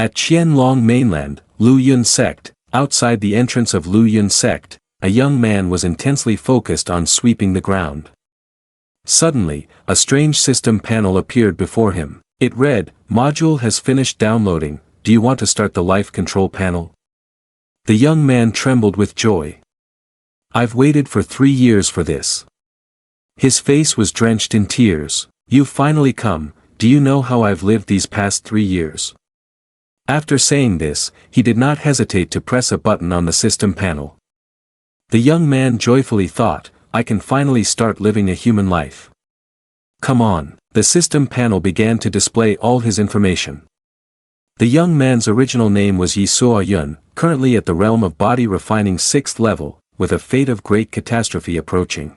At Qianlong mainland, Lu Yun sect, outside the entrance of Lu Yun sect, a young man was intensely focused on sweeping the ground. Suddenly, a strange system panel appeared before him. It read, "Module has finished downloading, do you want to start the life control panel?" The young man trembled with joy. "I've waited for 3 years for this." His face was drenched in tears. "You've finally come, do you know how I've lived these past 3 years?" After saying this, he did not hesitate to press a button on the system panel. The young man joyfully thought, "I can finally start living a human life." "Come on." The system panel began to display all his information. The young man's original name was Yi Suo Yun, currently at the realm of body refining 6th level, with a fate of great catastrophe approaching.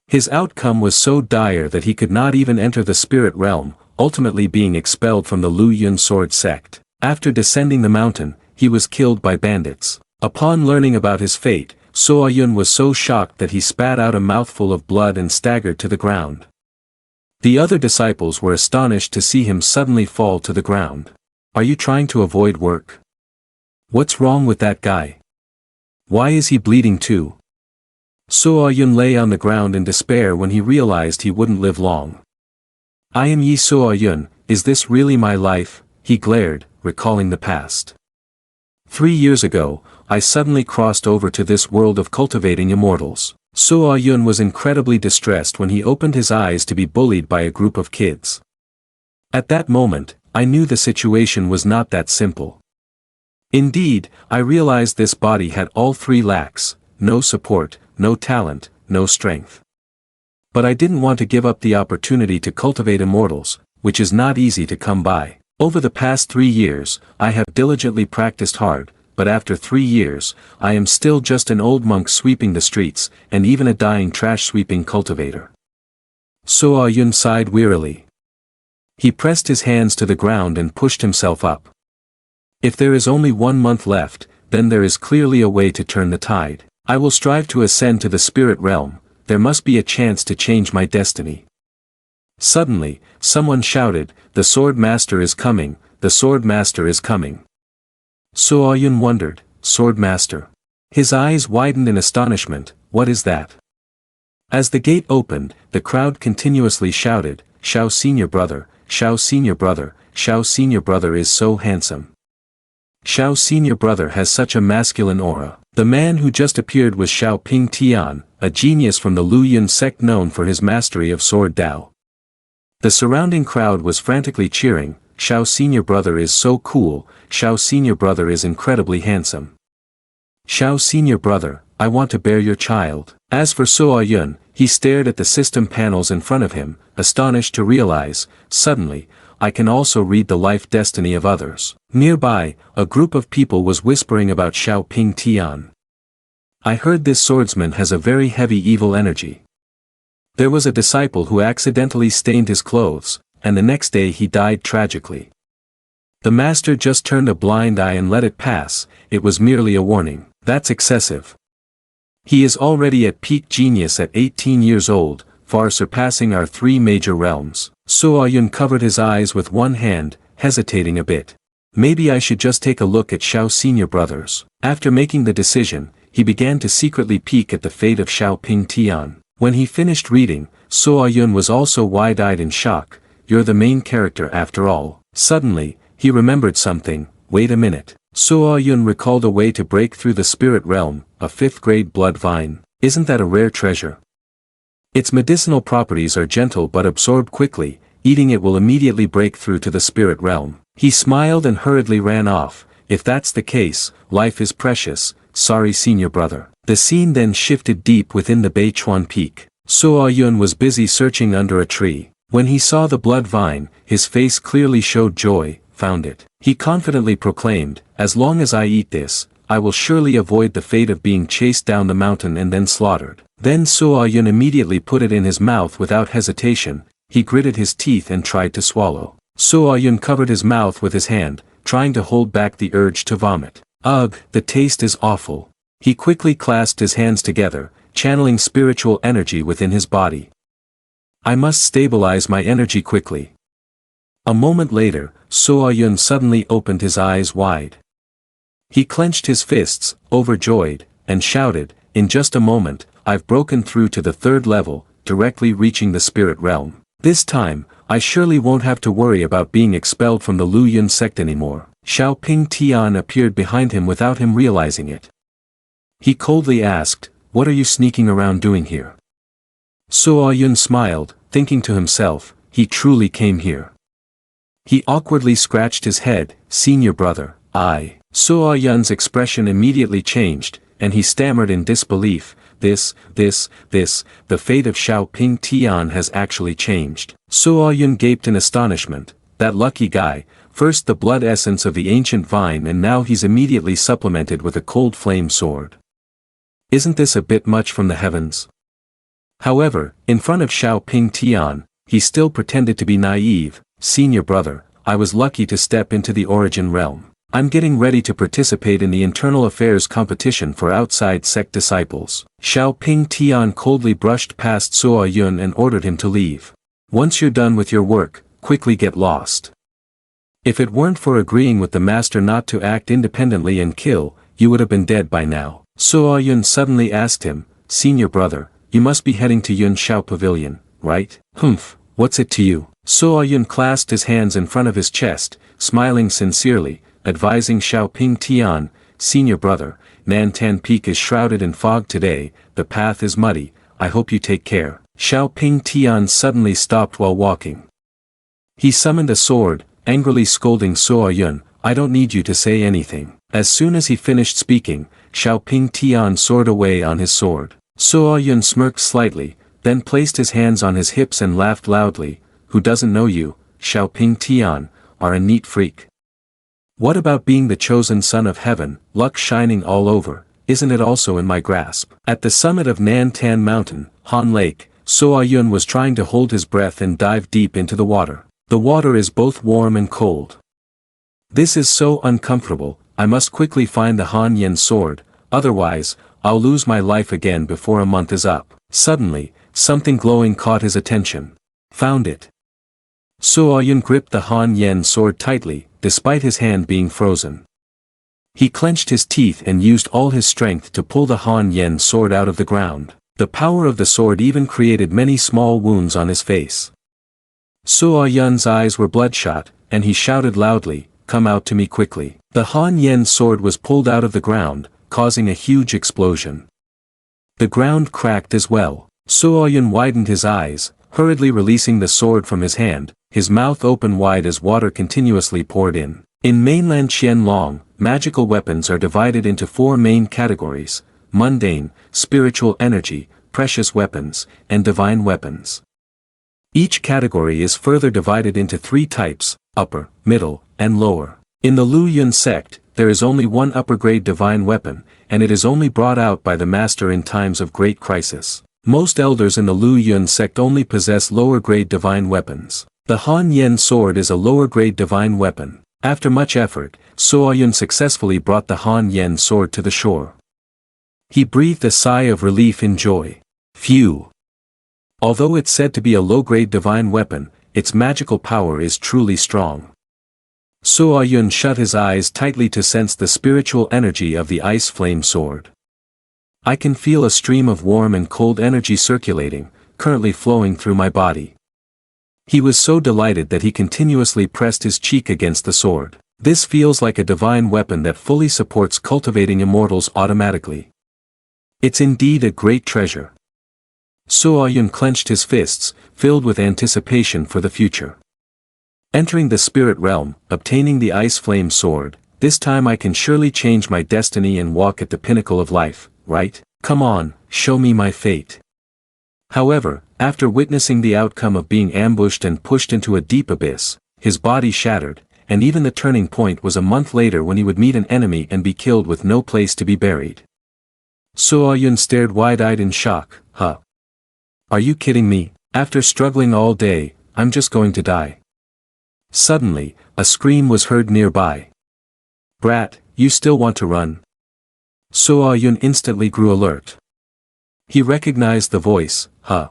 His outcome was so dire that he could not even enter the spirit realm, ultimately being expelled from the Lu Yun sword sect. After descending the mountain, he was killed by bandits. Upon learning about his fate, Suo Yun was so shocked that he spat out a mouthful of blood and staggered to the ground. The other disciples were astonished to see him suddenly fall to the ground. "Are you trying to avoid work? What's wrong with that guy? Why is he bleeding too?" Suo Yun lay on the ground in despair when he realized he wouldn't live long. "I am Yi Suo Yun, is this really my life?" he glared, recalling the past. 3 years ago, I suddenly crossed over to this world of cultivating immortals. Suo Yun was incredibly distressed when he opened his eyes to be bullied by a group of kids. At that moment, I knew the situation was not that simple. Indeed, I realized this body had all 3 lacks: no support, no talent, no strength. But I didn't want to give up the opportunity to cultivate immortals, which is not easy to come by. Over the past 3 years, I have diligently practiced hard, but after 3 years, I am still just an old monk sweeping the streets, and even a dying trash-sweeping cultivator. Suo Yun sighed wearily. He pressed his hands to the ground and pushed himself up. If there is only 1 month left, then there is clearly a way to turn the tide. I will strive to ascend to the spirit realm, there must be a chance to change my destiny. Suddenly, someone shouted, "The sword master is coming, the sword master is coming." Suo Yun wondered, "Sword master?" His eyes widened in astonishment, "What is that?" As the gate opened, the crowd continuously shouted, "Xiao senior brother, Xiao senior brother, Xiao senior brother is so handsome. Xiao senior brother has such a masculine aura." The man who just appeared was Xiao Ping Tian, a genius from the Lu Yun sect known for his mastery of sword Dao. The surrounding crowd was frantically cheering, "Xiao senior brother is so cool, Xiao senior brother is incredibly handsome. Xiao senior brother, I want to bear your child." As for Suo Yun, he stared at the system panels in front of him, astonished to realize, suddenly, I can also read the life destiny of others. Nearby, a group of people was whispering about Xiao Ping Tian. "I heard this swordsman has a very heavy evil energy. There was a disciple who accidentally stained his clothes, and the next day he died tragically. The master just turned a blind eye and let it pass, it was merely a warning." "That's excessive. He is already at peak genius at 18 years old, far surpassing our 3 major realms." Suo Yun covered his eyes with one hand, hesitating a bit. "Maybe I should just take a look at Xiao senior brothers." After making the decision, he began to secretly peek at the fate of Xiao Ping Tian. When he finished reading, Suo Yun was also wide-eyed in shock. "You're the main character after all." Suddenly, he remembered something. Wait a minute. Suo Yun recalled a way to break through the spirit realm, a 5th-grade blood vine. Isn't that a rare treasure? Its medicinal properties are gentle but absorb quickly, eating it will immediately break through to the spirit realm. He smiled and hurriedly ran off. "If that's the case, life is precious, sorry senior brother." The scene then shifted deep within the Beichuan Peak. Suo Yun was busy searching under a tree. When he saw the blood vine, his face clearly showed joy. Found it. He confidently proclaimed, "As long as I eat this, I will surely avoid the fate of being chased down the mountain and then slaughtered." Then Suo Yun immediately put it in his mouth without hesitation. He gritted his teeth and tried to swallow. Suo Yun covered his mouth with his hand, trying to hold back the urge to vomit. "Ugh, the taste is awful." He quickly clasped his hands together, channeling spiritual energy within his body. "I must stabilize my energy quickly." A moment later, Suo Yun suddenly opened his eyes wide. He clenched his fists, overjoyed, and shouted, "In just a moment, I've broken through to the third level, directly reaching the spirit realm. This time, I surely won't have to worry about being expelled from the Lu Yun sect anymore." Xiao Ping Tian appeared behind him without him realizing it. He coldly asked, "What are you sneaking around doing here?" Suo Yun smiled, thinking to himself, he truly came here. He awkwardly scratched his head, "Senior brother, I." Suo Yun's expression immediately changed, and he stammered in disbelief, This, the fate of Xiao Ping Tian has actually changed. Suo Yun gaped in astonishment, that lucky guy, first the blood essence of the ancient vine and now he's immediately supplemented with a cold flame sword. Isn't this a bit much from the heavens? However, in front of Xiao Ping Tian, he still pretended to be naive, "Senior brother, I was lucky to step into the origin realm. I'm getting ready to participate in the internal affairs competition for outside sect disciples." Xiao Ping Tian coldly brushed past Suo Yun and ordered him to leave. "Once you're done with your work, quickly get lost. If it weren't for agreeing with the master not to act independently and kill, you would have been dead by now." Suo Yun suddenly asked him, "Senior brother, you must be heading to Yun Shao Pavilion, right?" "Humph, what's it to you?" Suo Yun clasped his hands in front of his chest, smiling sincerely, advising Xiao Ping Tian, "Senior brother, Nantan Peak is shrouded in fog today, the path is muddy, I hope you take care." Xiao Ping Tian suddenly stopped while walking. He summoned a sword, angrily scolding Suo Yun, "I don't need you to say anything." As soon as he finished speaking, Xiao Ping Tian soared away on his sword. Suo Yun smirked slightly, then placed his hands on his hips and laughed loudly, "Who doesn't know you, Xiao Ping Tian, are a neat freak. What about being the chosen son of heaven, luck shining all over, isn't it also in my grasp?" At the summit of Nantan Mountain, Han Lake, Suo Yun was trying to hold his breath and dive deep into the water. The water is both warm and cold. This is so uncomfortable, I must quickly find the Han Yen sword, otherwise, I'll lose my life again before a month is up. Suddenly, something glowing caught his attention. Found it. Suo Yun gripped the Han Yen sword tightly, despite his hand being frozen. He clenched his teeth and used all his strength to pull the Han Yen sword out of the ground. The power of the sword even created many small wounds on his face. Suo Yun's eyes were bloodshot, and he shouted loudly, "Come out to me quickly." The Han Yen sword was pulled out of the ground, causing a huge explosion. The ground cracked as well. Suo Yun widened his eyes, hurriedly releasing the sword from his hand, his mouth open wide as water continuously poured in. In mainland Qianlong, magical weapons are divided into four main categories: mundane, spiritual energy, precious weapons, and divine weapons. Each category is further divided into three types: upper, middle, and lower. In the Lu Yun sect, there is only one upper-grade divine weapon, and it is only brought out by the master in times of great crisis. Most elders in the Lu Yun sect only possess lower-grade divine weapons. The Han Yen sword is a lower-grade divine weapon. After much effort, Suo Yun successfully brought the Han Yen sword to the shore. He breathed a sigh of relief and joy. Phew! Although it's said to be a low-grade divine weapon, its magical power is truly strong. Suo Yun shut his eyes tightly to sense the spiritual energy of the ice flame sword. I can feel a stream of warm and cold energy circulating, currently flowing through my body. He was so delighted that he continuously pressed his cheek against the sword. This feels like a divine weapon that fully supports cultivating immortals automatically. It's indeed a great treasure. Suo Yun clenched his fists, filled with anticipation for the future. Entering the spirit realm, obtaining the ice flame sword, this time I can surely change my destiny and walk at the pinnacle of life, right? Come on, show me my fate. However, after witnessing the outcome of being ambushed and pushed into a deep abyss, his body shattered, and even the turning point was a month later when he would meet an enemy and be killed with no place to be buried. Suo Yun stared wide-eyed in shock. Huh? Are you kidding me? After struggling all day, I'm just going to die. Suddenly, a scream was heard nearby. Brat, you still want to run? Suo Yun instantly grew alert. He recognized the voice. Huh?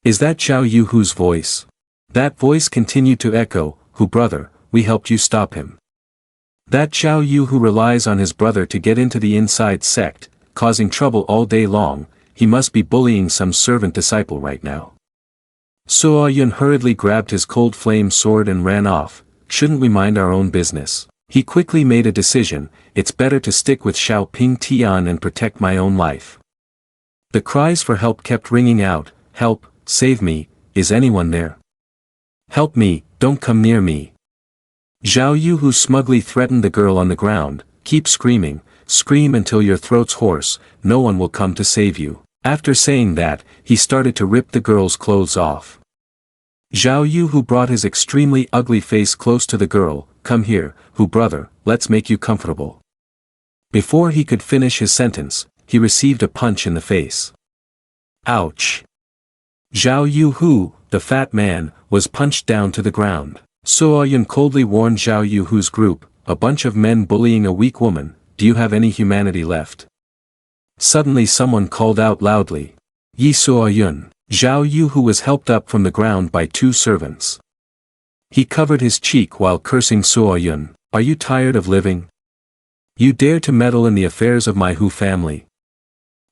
Is that Zhao Yuhu's voice? That voice continued to echo, Hu brother, we helped you stop him. That Zhao Yu who relies on his brother to get into the inside sect, causing trouble all day long, he must be bullying some servant disciple right now. Suo Yun hurriedly grabbed his cold flame sword and ran off. Shouldn't we mind our own business? He quickly made a decision, it's better to stick with Xiao Ping Tian and protect my own life. The cries for help kept ringing out, help, save me, is anyone there? Help me, don't come near me. Zhao Yu who smugly threatened the girl on the ground, keep screaming, scream until your throat's hoarse, no one will come to save you. After saying that, he started to rip the girl's clothes off. Zhao Yu who brought his extremely ugly face close to the girl, come here, Hu brother, let's make you comfortable. Before he could finish his sentence, he received a punch in the face. Ouch! Zhao Yu who, the fat man, was punched down to the ground. Suo Yun coldly warned Zhao Yu who's group, a bunch of men bullying a weak woman, do you have any humanity left? Suddenly someone called out loudly. Yi Suo Yun. Zhao Yu who was helped up from the ground by two servants. He covered his cheek while cursing Suo Yun, are you tired of living? You dare to meddle in the affairs of my Hu family.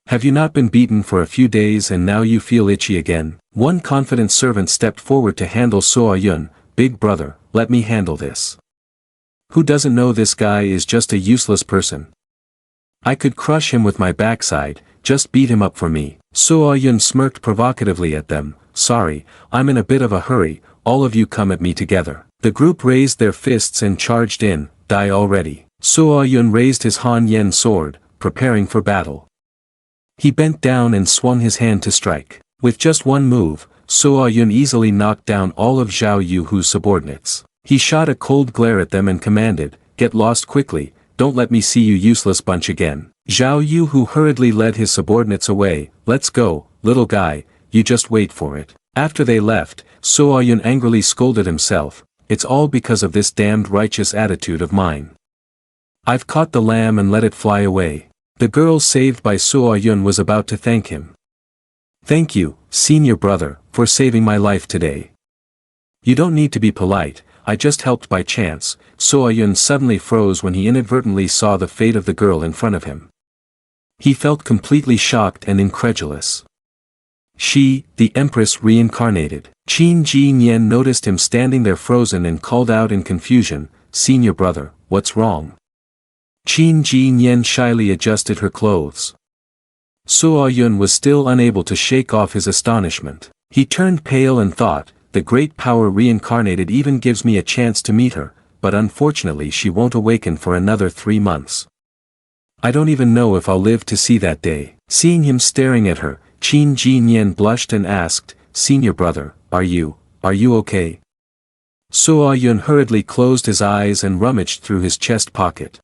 Have you not been beaten for a few days and now you feel itchy again? One confident servant stepped forward to handle Suo Yun, big brother, let me handle this. Who doesn't know this guy is just a useless person? I could crush him with my backside, just beat him up for me. Suo Yun smirked provocatively at them, sorry, I'm in a bit of a hurry, all of you come at me together. The group raised their fists and charged in, die already. Suo Yun raised his Han Yen sword, preparing for battle. He bent down and swung his hand to strike. With just one move, Suo Yun easily knocked down all of Zhao Yu Hu's subordinates. He shot a cold glare at them and commanded, get lost quickly, don't let me see you useless bunch again. Zhao Yu Hu hurriedly led his subordinates away, let's go, little guy, you just wait for it. After they left, Suo Yun angrily scolded himself, it's all because of this damned righteous attitude of mine. I've caught the lamb and let it fly away. The girl saved by Suo Yun was about to thank him. Thank you, senior brother, for saving my life today. You don't need to be polite, I just helped by chance. Suo Yun suddenly froze when he inadvertently saw the fate of the girl in front of him. He felt completely shocked and incredulous. She, the Empress reincarnated. Qin Ji Nian noticed him standing there frozen and called out in confusion, senior brother, what's wrong? Qin Ji Nian shyly adjusted her clothes. Suo Yun was still unable to shake off his astonishment. He turned pale and thought, the great power reincarnated even gives me a chance to meet her, but unfortunately she won't awaken for another 3 months. I don't even know if I'll live to see that day. Seeing him staring at her, Qin Ji Nian blushed and asked, senior brother, are you okay? Suo Yun hurriedly closed his eyes and rummaged through his chest pocket.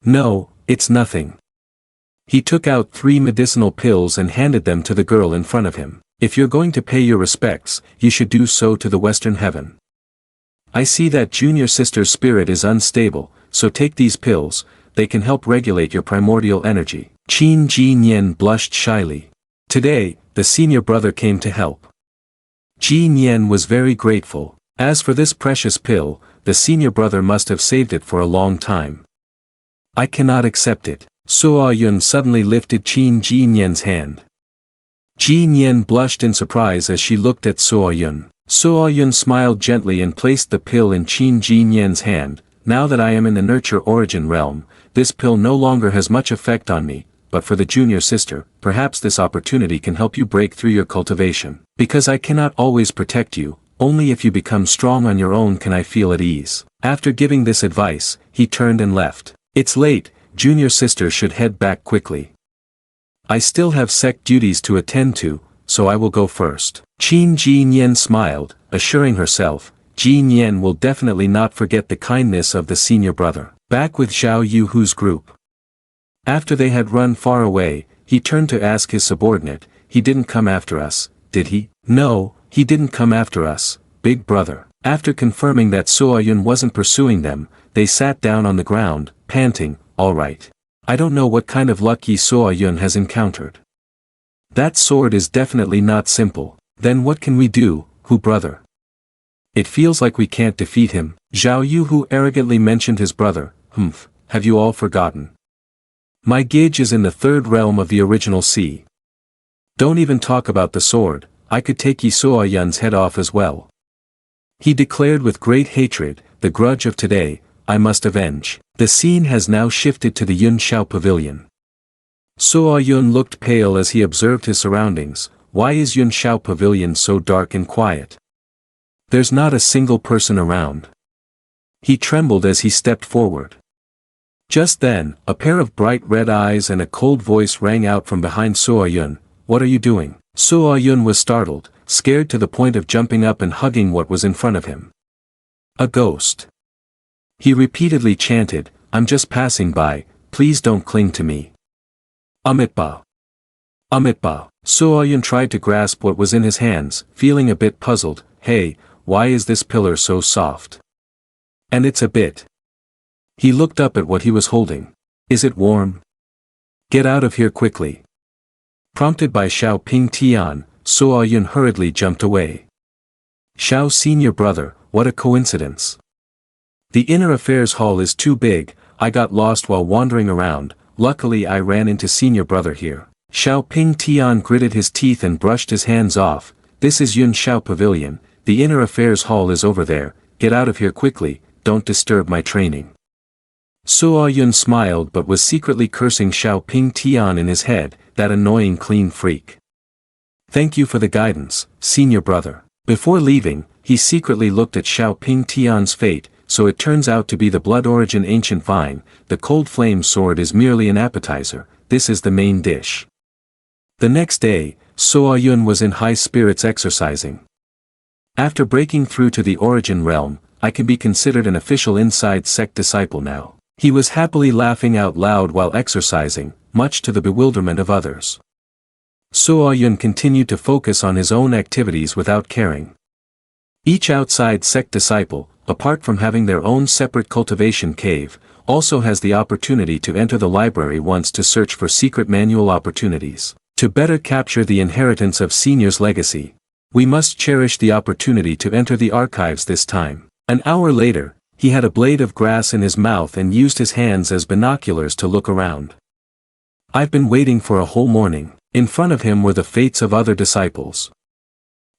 No, it's nothing. He took out 3 medicinal pills and handed them to the girl in front of him. If you're going to pay your respects, you should do so to the Western Heaven. I see that junior sister's spirit is unstable, so take these pills, they can help regulate your primordial energy. Qin Ji Nian blushed shyly. Today, the senior brother came to help. Ji Nian was very grateful. As for this precious pill, the senior brother must have saved it for a long time. I cannot accept it. Suo Yun suddenly lifted Qin Ji Nian's hand. Ji Nian blushed in surprise as she looked at Suo Yun. Suo Yun smiled gently and placed the pill in Qin Ji Nian's hand. Now that I am in the nurture origin realm, this pill no longer has much effect on me, but for the junior sister, perhaps this opportunity can help you break through your cultivation. Because I cannot always protect you, only if you become strong on your own can I feel at ease. After giving this advice, he turned and left. It's late, junior sister should head back quickly. I still have sect duties to attend to, so I will go first. Qin Ji Nian smiled, assuring herself, Ji Nian will definitely not forget the kindness of the senior brother. Back with Zhao Yu Hu's group. After they had run far away, he turned to ask his subordinate, he didn't come after us, did he? No, he didn't come after us, big brother. After confirming that Suo Yun wasn't pursuing them, they sat down on the ground, panting, all right. I don't know what kind of luck Yi Suo Yun has encountered. That sword is definitely not simple. Then what can we do, Hu brother? It feels like we can't defeat him. Zhao Yu arrogantly mentioned his brother. Have you all forgotten? My gauge is in the third realm of the original sea. Don't even talk about the sword, I could take Yisuo Yun's head off as well. He declared with great hatred, the grudge of today, I must avenge. The scene has now shifted to the Yun Shao Pavilion. Suo Yun looked pale as he observed his surroundings. Why is Yun Shao Pavilion so dark and quiet? There's not a single person around. He trembled as he stepped forward. Just then, a pair of bright red eyes and a cold voice rang out from behind Suo Yun. What are you doing? Suo Yun was startled, scared to the point of jumping up and hugging what was in front of him. A ghost. He repeatedly chanted, I'm just passing by, please don't cling to me. Amitba. Amitba. Suo Yun tried to grasp what was in his hands, feeling a bit puzzled. Hey, why is this pillar so soft? And it's a bit. He looked up at what he was holding. Is it warm? Get out of here quickly. Prompted by Xiao Ping Tian, Suo Yun hurriedly jumped away. Xiao's senior brother, what a coincidence. The inner affairs hall is too big, I got lost while wandering around, luckily I ran into senior brother here. Xiao Ping Tian gritted his teeth and brushed his hands off. This is Yun Shao Pavilion, the inner affairs hall is over there, get out of here quickly, don't disturb my training. Suo Yun smiled but was secretly cursing Xiao Ping Tian in his head, that annoying clean freak. Thank you for the guidance, senior brother. Before leaving, he secretly looked at Xiao Ping Tian's fate, so it turns out to be the blood origin ancient vine, the cold flame sword is merely an appetizer, this is the main dish. The next day, Suo Yun was in high spirits exercising. After breaking through to the origin realm, I can be considered an official inside sect disciple now. He was happily laughing out loud while exercising, much to the bewilderment of others. Suo Yun continued to focus on his own activities without caring. Each outside sect disciple, apart from having their own separate cultivation cave, also has the opportunity to enter the library once to search for secret manual opportunities. To better capture the inheritance of senior's legacy, we must cherish the opportunity to enter the archives this time. An hour later, he had a blade of grass in his mouth and used his hands as binoculars to look around. I've been waiting for a whole morning. In front of him were the fates of other disciples.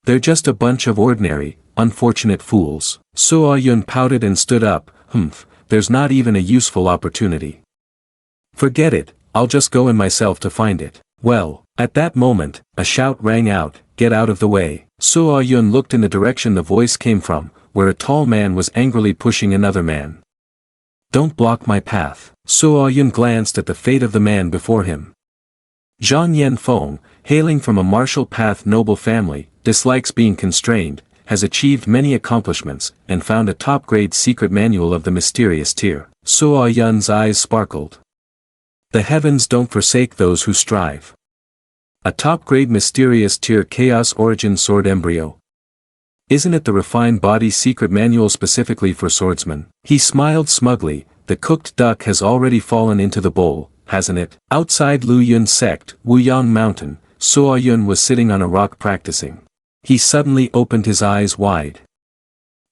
They're just a bunch of ordinary, unfortunate fools. Suo Yun pouted and stood up. There's not even a useful opportunity. Forget it, I'll just go in myself to find it. Well, at that moment, a shout rang out, get out of the way. Suo Yun looked in the direction the voice came from, where a tall man was angrily pushing another man. Don't block my path. Suo Yun glanced at the fate of the man before him. Zhang Yanfeng, hailing from a martial path noble family, dislikes being constrained, has achieved many accomplishments, and found a top-grade secret manual of the mysterious tier. Suo Yun's eyes sparkled. The heavens don't forsake those who strive. A top-grade mysterious tier Chaos Origin Sword Embryo. Isn't it the refined body secret manual specifically for swordsmen? He smiled smugly, the cooked duck has already fallen into the bowl, hasn't it? Outside Lu Yun's sect, Wuyang Mountain, Suo Yun was sitting on a rock practicing. He suddenly opened his eyes wide.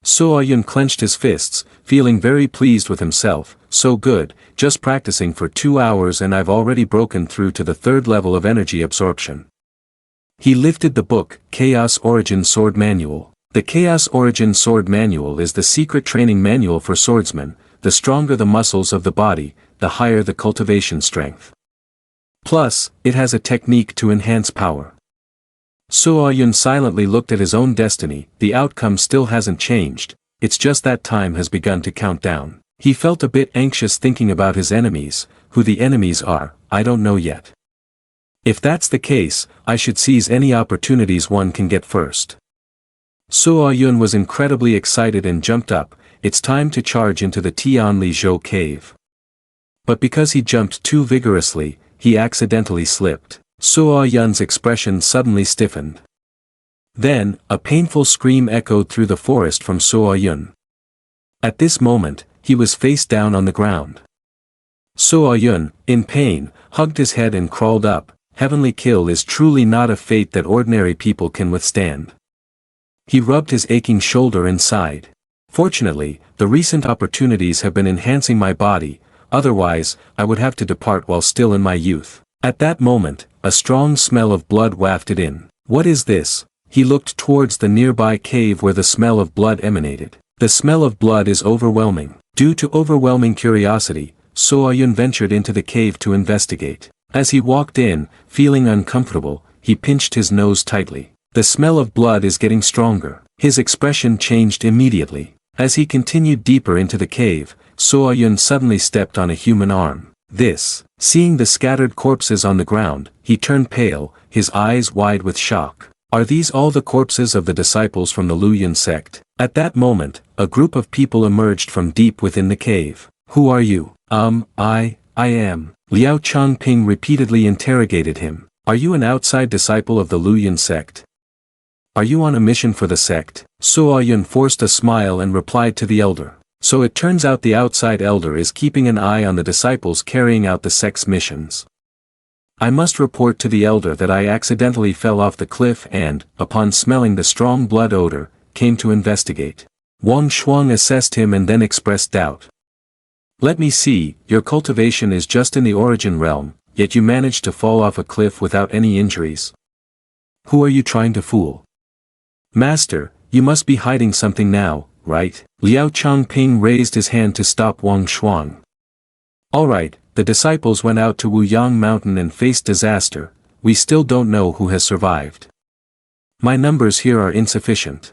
Suo Yun clenched his fists, feeling very pleased with himself, so good, just practicing for 2 hours and I've already broken through to the 3rd level of energy absorption. He lifted the book, Chaos Origin Sword Manual. The Chaos Origin Sword Manual is the secret training manual for swordsmen. The stronger the muscles of the body, the higher the cultivation strength. Plus, it has a technique to enhance power. Suo Yun silently looked at his own destiny, the outcome still hasn't changed, it's just that time has begun to count down. He felt a bit anxious thinking about his enemies, who the enemies are, I don't know yet. If that's the case, I should seize any opportunities one can get first. Suo Yun was incredibly excited and jumped up, it's time to charge into the Tianli Zhou cave. But because he jumped too vigorously, he accidentally slipped. Suo Yun's expression suddenly stiffened. Then, a painful scream echoed through the forest from Suo Yun. At this moment, he was face down on the ground. Suo Yun, in pain, hugged his head and crawled up. Heavenly kill is truly not a fate that ordinary people can withstand. He rubbed his aching shoulder and sighed. Fortunately, the recent opportunities have been enhancing my body, otherwise, I would have to depart while still in my youth. At that moment, a strong smell of blood wafted in. What is this? He looked towards the nearby cave where the smell of blood emanated. The smell of blood is overwhelming. Due to overwhelming curiosity, So-Yun ventured into the cave to investigate. As he walked in, feeling uncomfortable, he pinched his nose tightly. The smell of blood is getting stronger. His expression changed immediately. As he continued deeper into the cave, So-Yun suddenly stepped on a human arm. Seeing the scattered corpses on the ground, he turned pale, his eyes wide with shock. Are these all the corpses of the disciples from the Luoyun sect? At that moment, a group of people emerged from deep within the cave. Who are you? I am. Liao Changping repeatedly interrogated him. Are you an outside disciple of the Luoyun sect? Are you on a mission for the sect? So-Yun forced a smile and replied to the elder. So it turns out the outside elder is keeping an eye on the disciples carrying out the sect's missions. I must report to the elder that I accidentally fell off the cliff and, upon smelling the strong blood odor, came to investigate. Wang Shuang assessed him and then expressed doubt. Let me see, your cultivation is just in the origin realm, yet you managed to fall off a cliff without any injuries. Who are you trying to fool? Master, you must be hiding something now, right? Liao Changping raised his hand to stop Wang Shuang. Alright, the disciples went out to Wuyang Mountain and faced disaster, we still don't know who has survived. My numbers here are insufficient.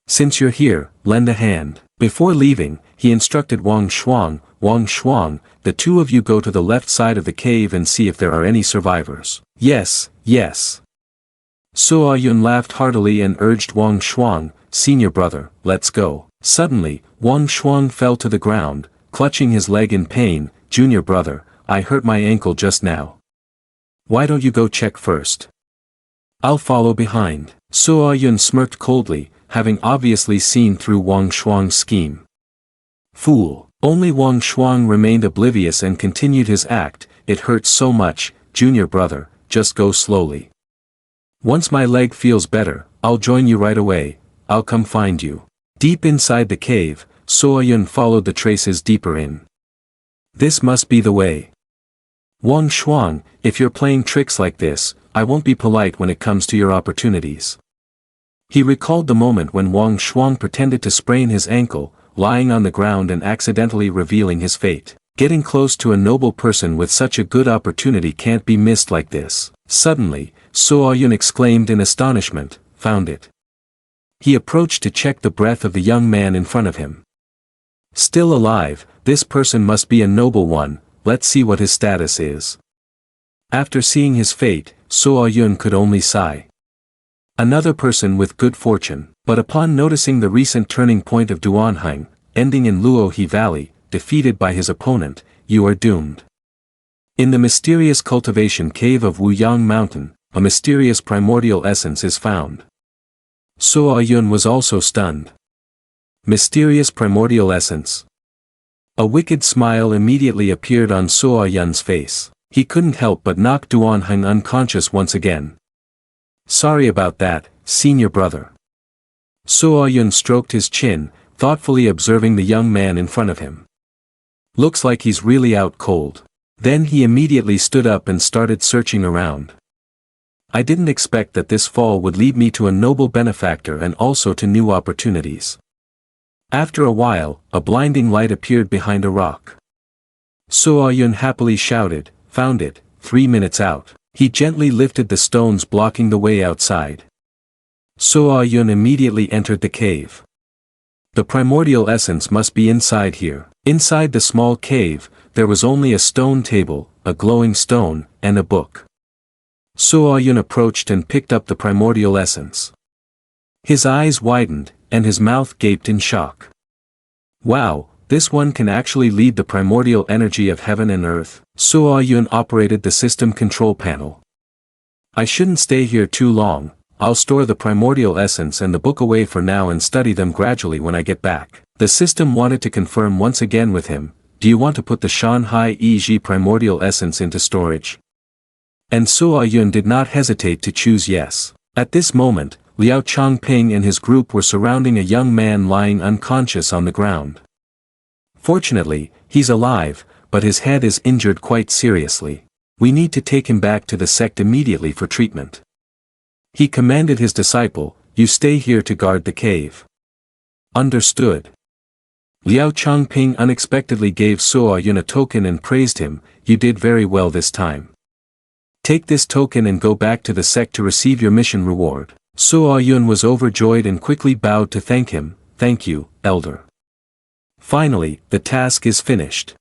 Since you're here, lend a hand. Before leaving, he instructed Wang Shuang, the two of you go to the left side of the cave and see if there are any survivors. Yes. So-Yun laughed heartily and urged Wang Shuang, senior brother, let's go. Suddenly, Wang Shuang fell to the ground, clutching his leg in pain. Junior brother, I hurt my ankle just now. Why don't you go check first? I'll follow behind. So-Yun smirked coldly, having obviously seen through Wang Shuang's scheme. Fool. Only Wang Shuang remained oblivious and continued his act. It hurts so much, junior brother, just go slowly. Once my leg feels better, I'll join you right away, I'll come find you. Deep inside the cave, So-Yun followed the traces deeper in. This must be the way. Wang Shuang, if you're playing tricks like this, I won't be polite when it comes to your opportunities. He recalled the moment when Wang Shuang pretended to sprain his ankle, lying on the ground and accidentally revealing his fate. Getting close to a noble person with such a good opportunity can't be missed like this. Suddenly, So-Yun exclaimed in astonishment, found it. He approached to check the breath of the young man in front of him. Still alive, this person must be a noble one, let's see what his status is. After seeing his fate, So-Yun could only sigh. Another person with good fortune, but upon noticing the recent turning point of Duanhang, ending in Luohe Valley, defeated by his opponent, you are doomed. In the mysterious cultivation cave of Wuyang Mountain, a mysterious primordial essence is found. So-Yun was also stunned. Mysterious primordial essence. A wicked smile immediately appeared on So-Yun's face. He couldn't help but knock Duanhang unconscious once again. Sorry about that, senior brother. So-Yun stroked his chin, thoughtfully observing the young man in front of him. Looks like he's really out cold. Then he immediately stood up and started searching around. I didn't expect that this fall would lead me to a noble benefactor and also to new opportunities. After a while, a blinding light appeared behind a rock. So-Yun happily shouted, found it, 3 minutes out. He gently lifted the stones blocking the way outside. So-Yun immediately entered the cave. The primordial essence must be inside here. Inside the small cave, there was only a stone table, a glowing stone, and a book. So-Yun approached and picked up the primordial essence. His eyes widened, and his mouth gaped in shock. Wow, this one can actually lead the primordial energy of heaven and earth. So-Yun operated the system control panel. I shouldn't stay here too long, I'll store the primordial essence and the book away for now and study them gradually when I get back. The system wanted to confirm once again with him, do you want to put the Shanhai Yi primordial essence into storage? And So-Yun did not hesitate to choose yes. At this moment, Liao Changping and his group were surrounding a young man lying unconscious on the ground. Fortunately, he's alive, but his head is injured quite seriously. We need to take him back to the sect immediately for treatment. He commanded his disciple, "You stay here to guard the cave." Understood. Liao Changping unexpectedly gave Suo Yun a token and praised him, "You did very well this time. Take this token and go back to the sect to receive your mission reward." Suo Yun was overjoyed and quickly bowed to thank him, "Thank you, elder. Finally, the task is finished.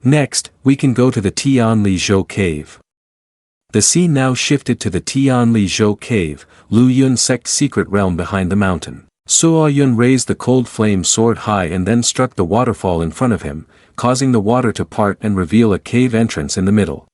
Next, we can go to the Tianli Zhou cave." The scene now shifted to the Tianli Zhou cave, Lu Yun sect's secret realm behind the mountain. Suo Yun raised the cold flame sword high and then struck the waterfall in front of him, causing the water to part and reveal a cave entrance in the middle.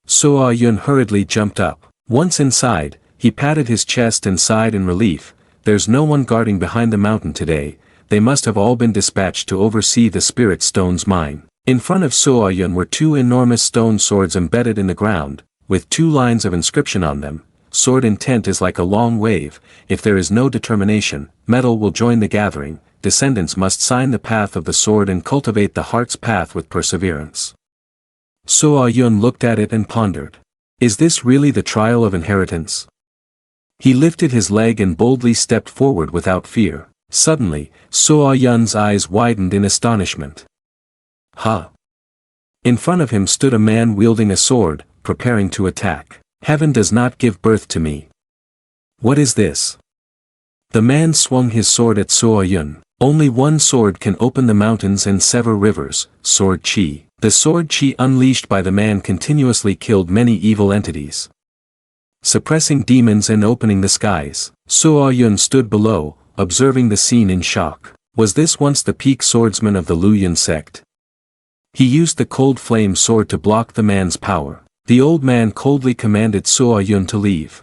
Suo Yun hurriedly jumped up. Once inside, he patted his chest and sighed in relief, "There's no one guarding behind the mountain today, they must have all been dispatched to oversee the spirit stone's mine." In front of Suo Yun were two enormous stone swords embedded in the ground, with two lines of inscription on them. Sword intent is like a long wave, if there is no determination, metal will join the gathering, descendants must sign the path of the sword and cultivate the heart's path with perseverance. Suo Yun looked at it and pondered. Is this really the trial of inheritance? He lifted his leg and boldly stepped forward without fear. Suddenly, Suo Yun's eyes widened in astonishment. Ha! In front of him stood a man wielding a sword, preparing to attack. "Heaven does not give birth to me. What is this?" The man swung his sword at Suo Yun. "Only one sword can open the mountains and sever rivers, sword chi." The sword chi unleashed by the man continuously killed many evil entities, suppressing demons and opening the skies. Suo Yun stood below, observing the scene in shock. Was this once the peak swordsman of the Lu Yun sect? He used the cold flame sword to block the man's power. The old man coldly commanded Suo Yun to leave.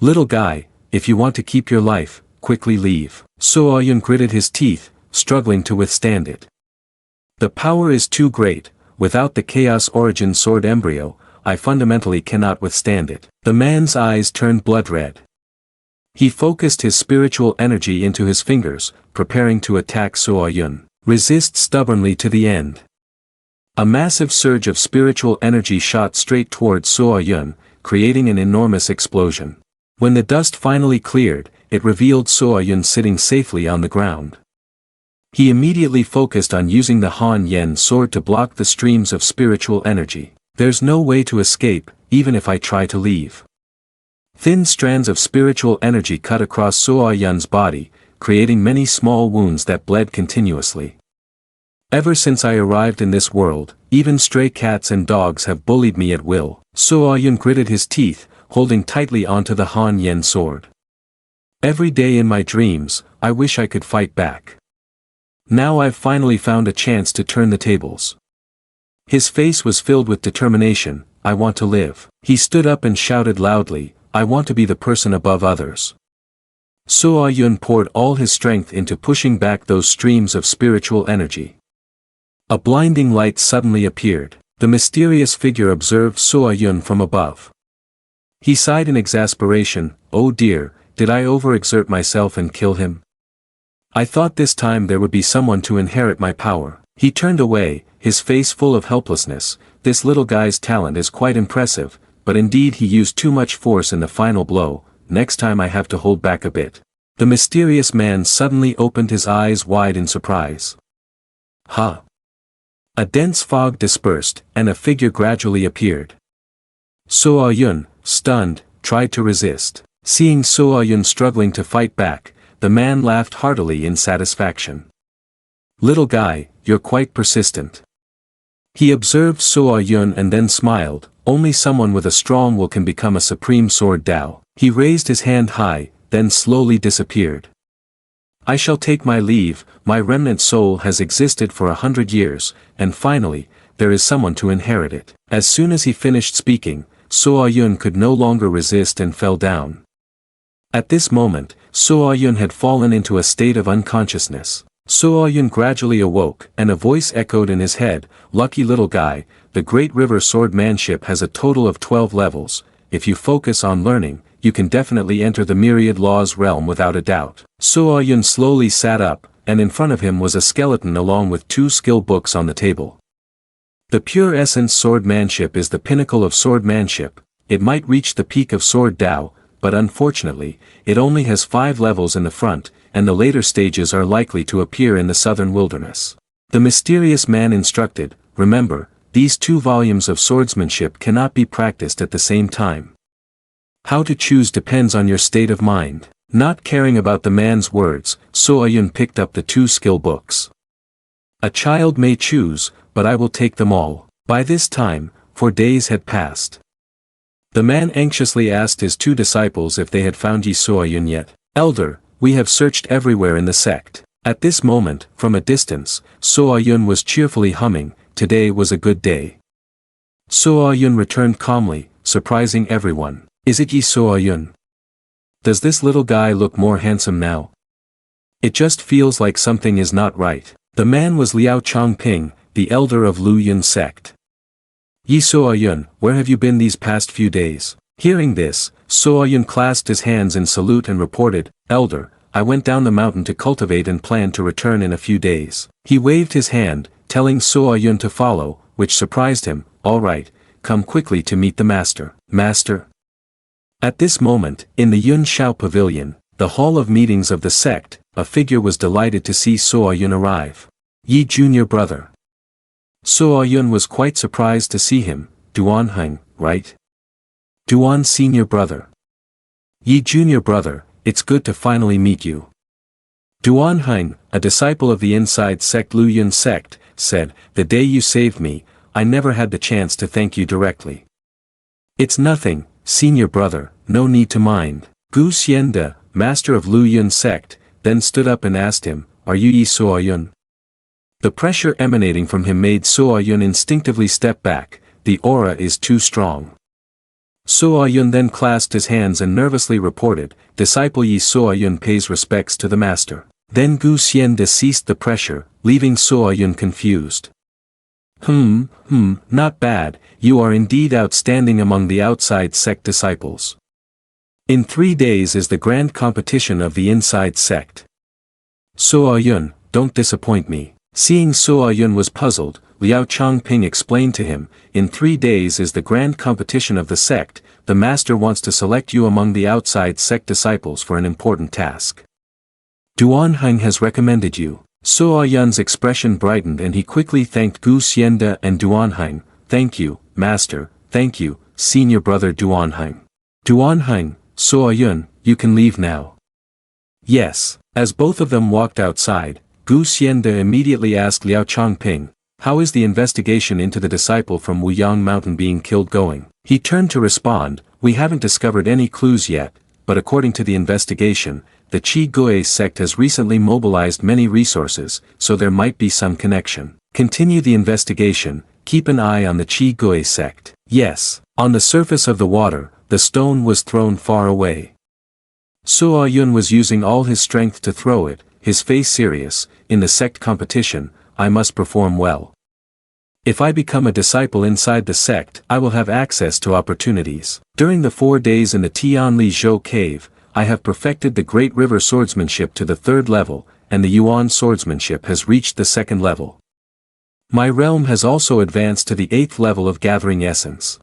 "Little guy, if you want to keep your life, quickly leave." Suo Yun gritted his teeth, struggling to withstand it. "The power is too great, without the Chaos Origin sword embryo, I fundamentally cannot withstand it." The man's eyes turned blood red. He focused his spiritual energy into his fingers, preparing to attack Suo Yun. Resist stubbornly to the end. A massive surge of spiritual energy shot straight towards Suo Yun, creating an enormous explosion. When the dust finally cleared, it revealed Suo Yun sitting safely on the ground. He immediately focused on using the Han Yen sword to block the streams of spiritual energy. "There's no way to escape, even if I try to leave." Thin strands of spiritual energy cut across Suo Yun's body, creating many small wounds that bled continuously. "Ever since I arrived in this world, even stray cats and dogs have bullied me at will." Suo Yun gritted his teeth, holding tightly onto the Han Yen sword. "Every day in my dreams, I wish I could fight back. Now I've finally found a chance to turn the tables." His face was filled with determination. "I want to live." He stood up and shouted loudly, "I want to be the person above others." Suo Yun poured all his strength into pushing back those streams of spiritual energy. A blinding light suddenly appeared. The mysterious figure observed Suo Yun from above. He sighed in exasperation, "Oh dear, did I overexert myself and kill him? I thought this time there would be someone to inherit my power." He turned away, his face full of helplessness. "This little guy's talent is quite impressive, but indeed he used too much force in the final blow, next time I have to hold back a bit." The mysterious man suddenly opened his eyes wide in surprise. "Ha!" A dense fog dispersed, and a figure gradually appeared. Suo Yun, stunned, tried to resist. Seeing Suo Yun struggling to fight back, the man laughed heartily in satisfaction. "Little guy, you're quite persistent." He observed Suo Yun and then smiled. "Only someone with a strong will can become a supreme sword Dao." He raised his hand high, then slowly disappeared. "I shall take my leave, my remnant soul has existed for 100 years, and finally, there is someone to inherit it." As soon as he finished speaking, Suo Yun could no longer resist and fell down. At this moment, Suo Yun had fallen into a state of unconsciousness. Suo Yun gradually awoke, and a voice echoed in his head, "Lucky little guy, the Great River Swordmanship has a total of 12 levels, if you focus on learning, you can definitely enter the Myriad Law's realm without a doubt. So Yun slowly sat up, and in front of him was a skeleton along with 2 skill books on the table. The pure essence swordmanship is the pinnacle of swordmanship. It might reach the peak of sword Dao, but unfortunately, it only has 5 levels in the front, and the later stages are likely to appear in the southern wilderness. The mysterious man instructed, remember, these 2 volumes of swordsmanship cannot be practiced at the same time. How to choose depends on your state of mind. Not caring about the man's words, So Yun picked up the 2 skill books. A child may choose, but I will take them all. By this time, 4 days had passed. The man anxiously asked his 2 disciples if they had found Yi So Yun yet. Elder, we have searched everywhere in the sect. At this moment, from a distance, So Yun was cheerfully humming, today was a good day. So Yun returned calmly, surprising everyone. Is it Yi So Yun? Does this little guy look more handsome now? It just feels like something is not right. The man was Liao Chongping, the elder of Lu Yun sect. Yi So Yun, where have you been these past few days? Hearing this, So Yun clasped his hands in salute and reported, Elder, I went down the mountain to cultivate and plan to return in a few days. He waved his hand, telling So Yun to follow, which surprised him. All right, come quickly to meet the master. Master? At this moment, in the Yun Shao Pavilion, the hall of meetings of the sect, a figure was delighted to see So Yun arrive. Yi junior brother. So Yun was quite surprised to see him. Duan Heng, right? Duan senior brother. Yi junior brother, it's good to finally meet you. Duan Heng, a disciple of the inside sect Lu Yun sect, said, the day you saved me, I never had the chance to thank you directly. It's nothing, senior brother, no need to mind. Gu Xiande, master of Lu Yun sect, then stood up and asked him, are you Yi So Yun? The pressure emanating from him made So Yun instinctively step back, the aura is too strong. So Yun then clasped his hands and nervously reported, disciple Yi So Yun pays respects to the master. Then Gu Xiande ceased the pressure, leaving So Yun confused. Not bad, you are indeed outstanding among the outside sect disciples. In 3 days is the grand competition of the inside sect. So Yun, don't disappoint me. Seeing So Yun was puzzled, Liao Chongping explained to him, in 3 days is the grand competition of the sect, the master wants to select you among the outside sect disciples for an important task. Duan Heng has recommended you. So Yun's expression brightened and he quickly thanked Gu Xiande and Duan Heng, thank you, master, thank you, senior brother Duan Heng. Duan Heng, So Yun, you can leave now. Yes. As both of them walked outside, Gu Xiande immediately asked Liao Chongping, how is the investigation into the disciple from Wuyang Mountain being killed going? He turned to respond, we haven't discovered any clues yet, but according to the investigation, the Qi Gui sect has recently mobilized many resources, so there might be some connection. Continue the investigation, keep an eye on the Qi Gui sect. Yes. On the surface of the water, the stone was thrown far away. So Yun was using all his strength to throw it, his face serious, in the sect competition, I must perform well. If I become a disciple inside the sect, I will have access to opportunities. During the 4 days in the Tianli Zhou cave, I have perfected the Great River swordsmanship to the 3rd level, and the Yuan swordsmanship has reached the 2nd level. My realm has also advanced to the 8th level of gathering essence.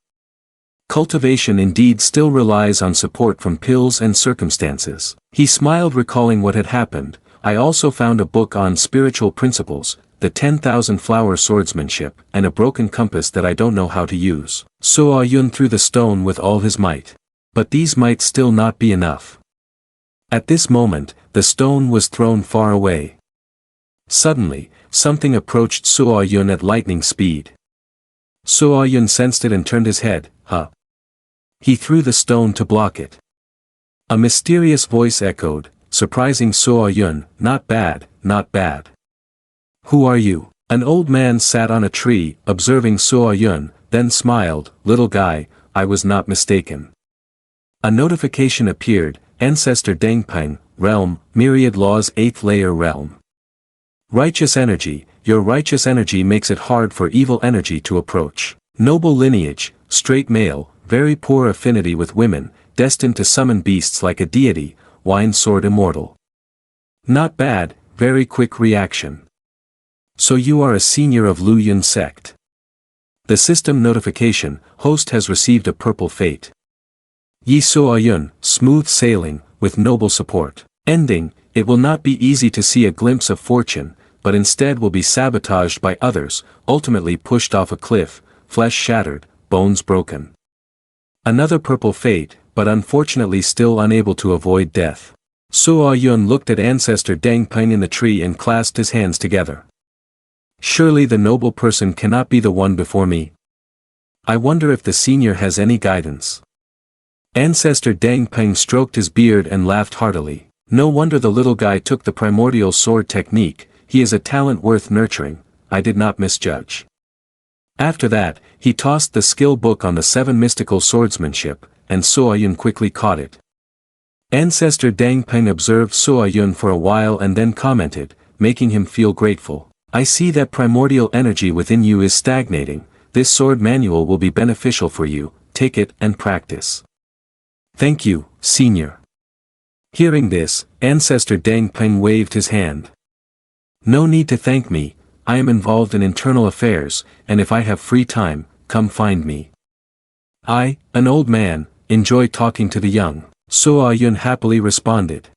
Cultivation indeed still relies on support from pills and circumstances. He smiled recalling what had happened. I also found a book on spiritual principles, the 10,000 flower swordsmanship, and a broken compass that I don't know how to use. So Yun threw the stone with all his might. But these might still not be enough. At this moment, the stone was thrown far away. Suddenly, something approached So Yun at lightning speed. So Yun sensed it and turned his head, huh? He threw the stone to block it. A mysterious voice echoed, surprising So Yun, not bad, not bad. Who are you? An old man sat on a tree, observing So Yun, then smiled, little guy, I was not mistaken. A notification appeared, Ancestor Dengpeng, Realm, Myriad Law's 8th layer realm. Righteous energy, your righteous energy makes it hard for evil energy to approach. Noble lineage, straight male, very poor affinity with women, destined to summon beasts like a deity, wine sword immortal. Not bad, very quick reaction. So you are a senior of Lu Yun sect. The system notification, host has received a purple fate. Yi So Yun, smooth sailing, with noble support. Ending, it will not be easy to see a glimpse of fortune, but instead will be sabotaged by others, ultimately pushed off a cliff, flesh shattered, bones broken. Another purple fate, but unfortunately still unable to avoid death. So Yun looked at ancestor Deng Peng in the tree and clasped his hands together. Surely the noble person cannot be the one before me. I wonder if the senior has any guidance. Ancestor Deng Peng stroked his beard and laughed heartily. No wonder the little guy took the primordial sword technique, he is a talent worth nurturing, I did not misjudge. After that, he tossed the skill book on the 7 mystical swordsmanship, and So Yun quickly caught it. Ancestor Deng Peng observed So Yun for a while and then commented, making him feel grateful. I see that primordial energy within you is stagnating, this sword manual will be beneficial for you, take it and practice. Thank you, senior. Hearing this, Ancestor Deng Peng waved his hand. No need to thank me, I am involved in internal affairs, and if I have free time, come find me. I, an old man, enjoy talking to the young, So Yun happily responded.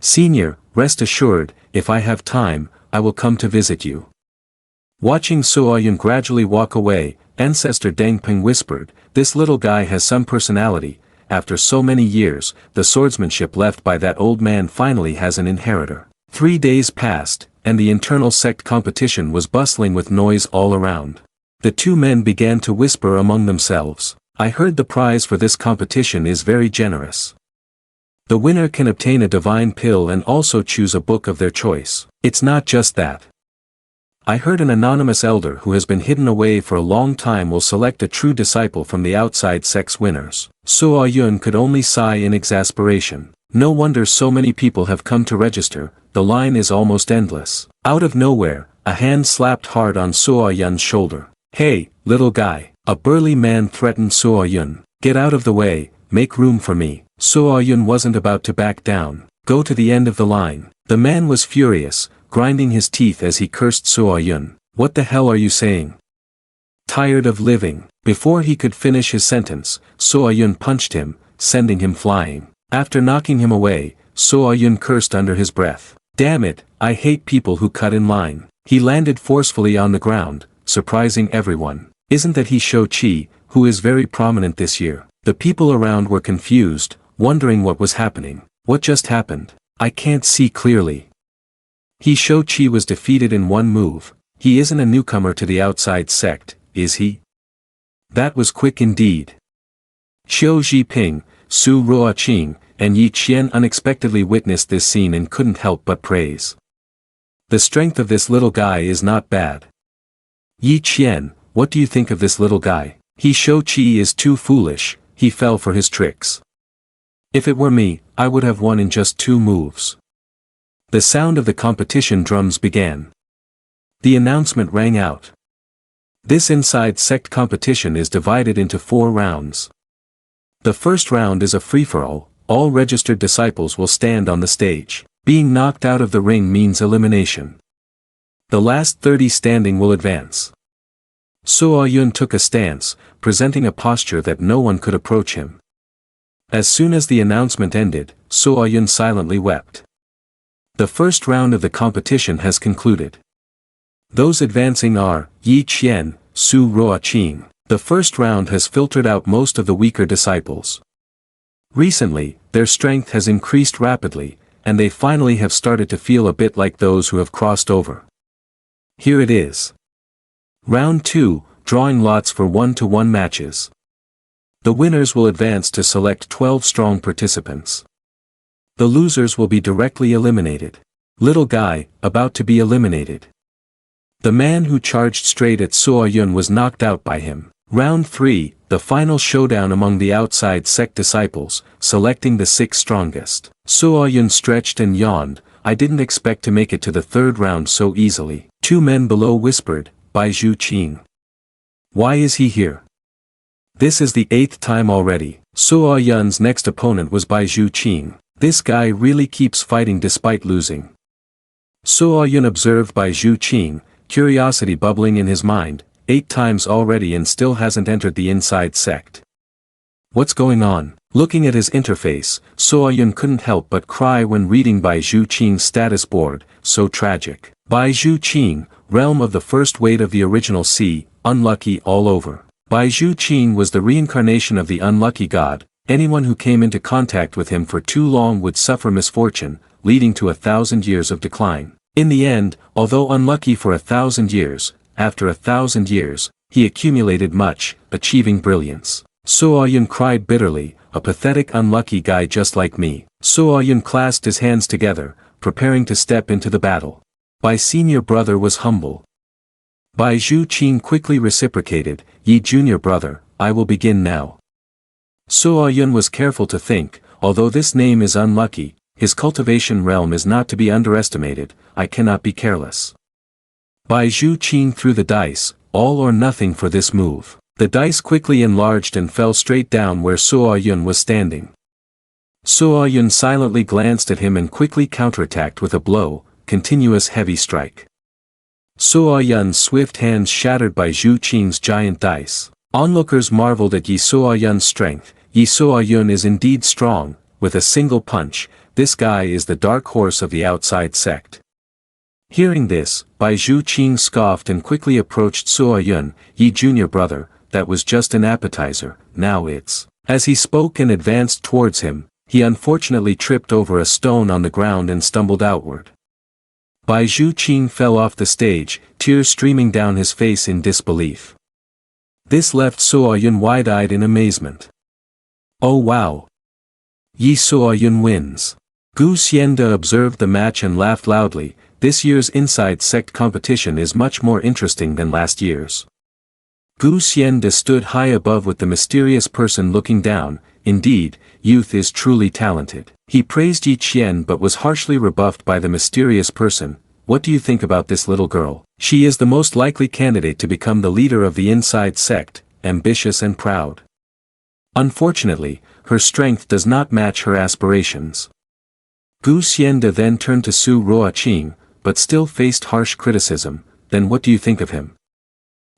Senior, rest assured, if I have time, I will come to visit you. Watching So Yun gradually walk away, Ancestor Deng Peng whispered, this little guy has some personality. After so many years, the swordsmanship left by that old man finally has an inheritor. 3 days passed, and the internal sect competition was bustling with noise all around. The two men began to whisper among themselves. I heard the prize for this competition is very generous. The winner can obtain a divine pill and also choose a book of their choice. It's not just that. I heard an anonymous elder who has been hidden away for a long time will select a true disciple from the outside sect's winners. So Yun could only sigh in exasperation. No wonder so many people have come to register, the line is almost endless. Out of nowhere, a hand slapped hard on So Yun's shoulder. Hey, little guy, a burly man threatened So Yun. Get out of the way, make room for me. So Yun wasn't about to back down. Go to the end of the line. The man was furious, grinding his teeth as he cursed So Yun. What the hell are you saying? Tired of living. Before he could finish his sentence, So Yun punched him, sending him flying. After knocking him away, So Yun cursed under his breath. Damn it, I hate people who cut in line. He landed forcefully on the ground, surprising everyone. Isn't that he Shou Qi, who is very prominent this year? The people around were confused, wondering what was happening. What just happened? I can't see clearly. He Shou Qi was defeated in one move. He isn't a newcomer to the outside sect, is he? That was quick indeed. Xiu Zhiping, Su Ruoqing, and Yi Qian unexpectedly witnessed this scene and couldn't help but praise. The strength of this little guy is not bad. Yi Qian, what do you think of this little guy? He Shou Qi is too foolish, he fell for his tricks. If it were me, I would have won in just 2 moves. The sound of the competition drums began. The announcement rang out. This inside sect competition is divided into 4 rounds. The first round is a free-for-all, all registered disciples will stand on the stage. Being knocked out of the ring means elimination. The last 30 standing will advance. So Yun took a stance, presenting a posture that no one could approach him. As soon as the announcement ended, So Yun silently wept. The first round of the competition has concluded. Those advancing are, Yi Qian, Su Ruoqing. The first round has filtered out most of the weaker disciples. Recently, their strength has increased rapidly, and they finally have started to feel a bit like those who have crossed over. Here it is. Round 2, drawing lots for 1-to-1 matches. The winners will advance to select 12 strong participants. The losers will be directly eliminated. Little guy, about to be eliminated. The man who charged straight at So Yun was knocked out by him. Round 3, the final showdown among the outside sect disciples, selecting the 6 strongest. So Yun stretched and yawned, I didn't expect to make it to the 3rd round so easily. 2 men below whispered, Bai Zhu Qing. Why is he here? This is the 8th time already. Suo Yun's next opponent was Bai Zhu Qing. This guy really keeps fighting despite losing. Suo Yun observed Bai Zhu Qing, curiosity bubbling in his mind, 8 times already and still hasn't entered the inside sect. What's going on? Looking at his interface, Suo Yun couldn't help but cry when reading Bai Zhu Qing's status board, so tragic. Bai Zhu Qing, realm of the first weight of the original sea, unlucky all over. Bai Zhu Qing was the reincarnation of the unlucky god. Anyone who came into contact with him for too long would suffer misfortune, leading to 1,000 years of decline. In the end, although unlucky for 1,000 years, after 1,000 years, he accumulated much, achieving brilliance. Suo Yun cried bitterly, a pathetic unlucky guy just like me. Suo Yun clasped his hands together, preparing to step into the battle. Bai senior brother was humble. Bai Zhu Qing quickly reciprocated, Yi junior brother, I will begin now. Suo Yun was careful to think, although this name is unlucky, his cultivation realm is not to be underestimated, I cannot be careless. Bai Zhu Qing threw the dice, all or nothing for this move. The dice quickly enlarged and fell straight down where Suo Yun was standing. Suo Yun silently glanced at him and quickly counterattacked with a blow, continuous heavy strike. Suo Yun's swift hands shattered Bai Zhu Qing's giant dice. Onlookers marveled at Yi Suo Yun's strength. Yi Suo Yun is indeed strong, with a single punch, this guy is the dark horse of the outside sect. Hearing this, Bai Zhu Qing scoffed and quickly approached Suo Yun, Yi junior brother, that was just an appetizer, now it's. As he spoke and advanced towards him, he unfortunately tripped over a stone on the ground and stumbled outward. Bai Zhu Qing fell off the stage, tears streaming down his face in disbelief. This left Suo Yun wide-eyed in amazement. Oh wow! Yi Suo Yun wins. Gu Xiande observed the match and laughed loudly, this year's inside sect competition is much more interesting than last year's. Gu Xiande stood high above with the mysterious person looking down, indeed, youth is truly talented. He praised Yi Qian but was harshly rebuffed by the mysterious person. What do you think about this little girl? She is the most likely candidate to become the leader of the inside sect, ambitious and proud. Unfortunately, her strength does not match her aspirations. Gu Xiande then turned to Su Ruo Qing, but still faced harsh criticism. Then what do you think of him?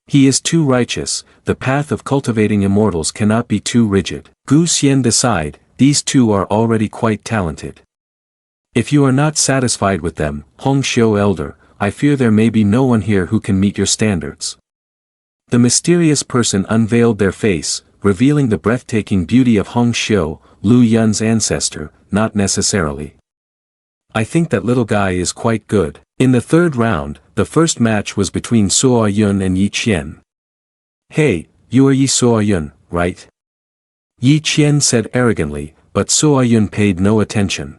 He is too righteous, the path of cultivating immortals cannot be too rigid. Gu Xiande sighed, these two are already quite talented. If you are not satisfied with them, Hong Xiu elder, I fear there may be no one here who can meet your standards. The mysterious person unveiled their face, revealing the breathtaking beauty of Hong Xiu, Lu Yun's ancestor, not necessarily. I think that little guy is quite good. In the third round, the first match was between Suo Yun and Yi Qian. Hey, you are Yi Suo Yun, right? Yi Qian said arrogantly, but Suo Yun paid no attention.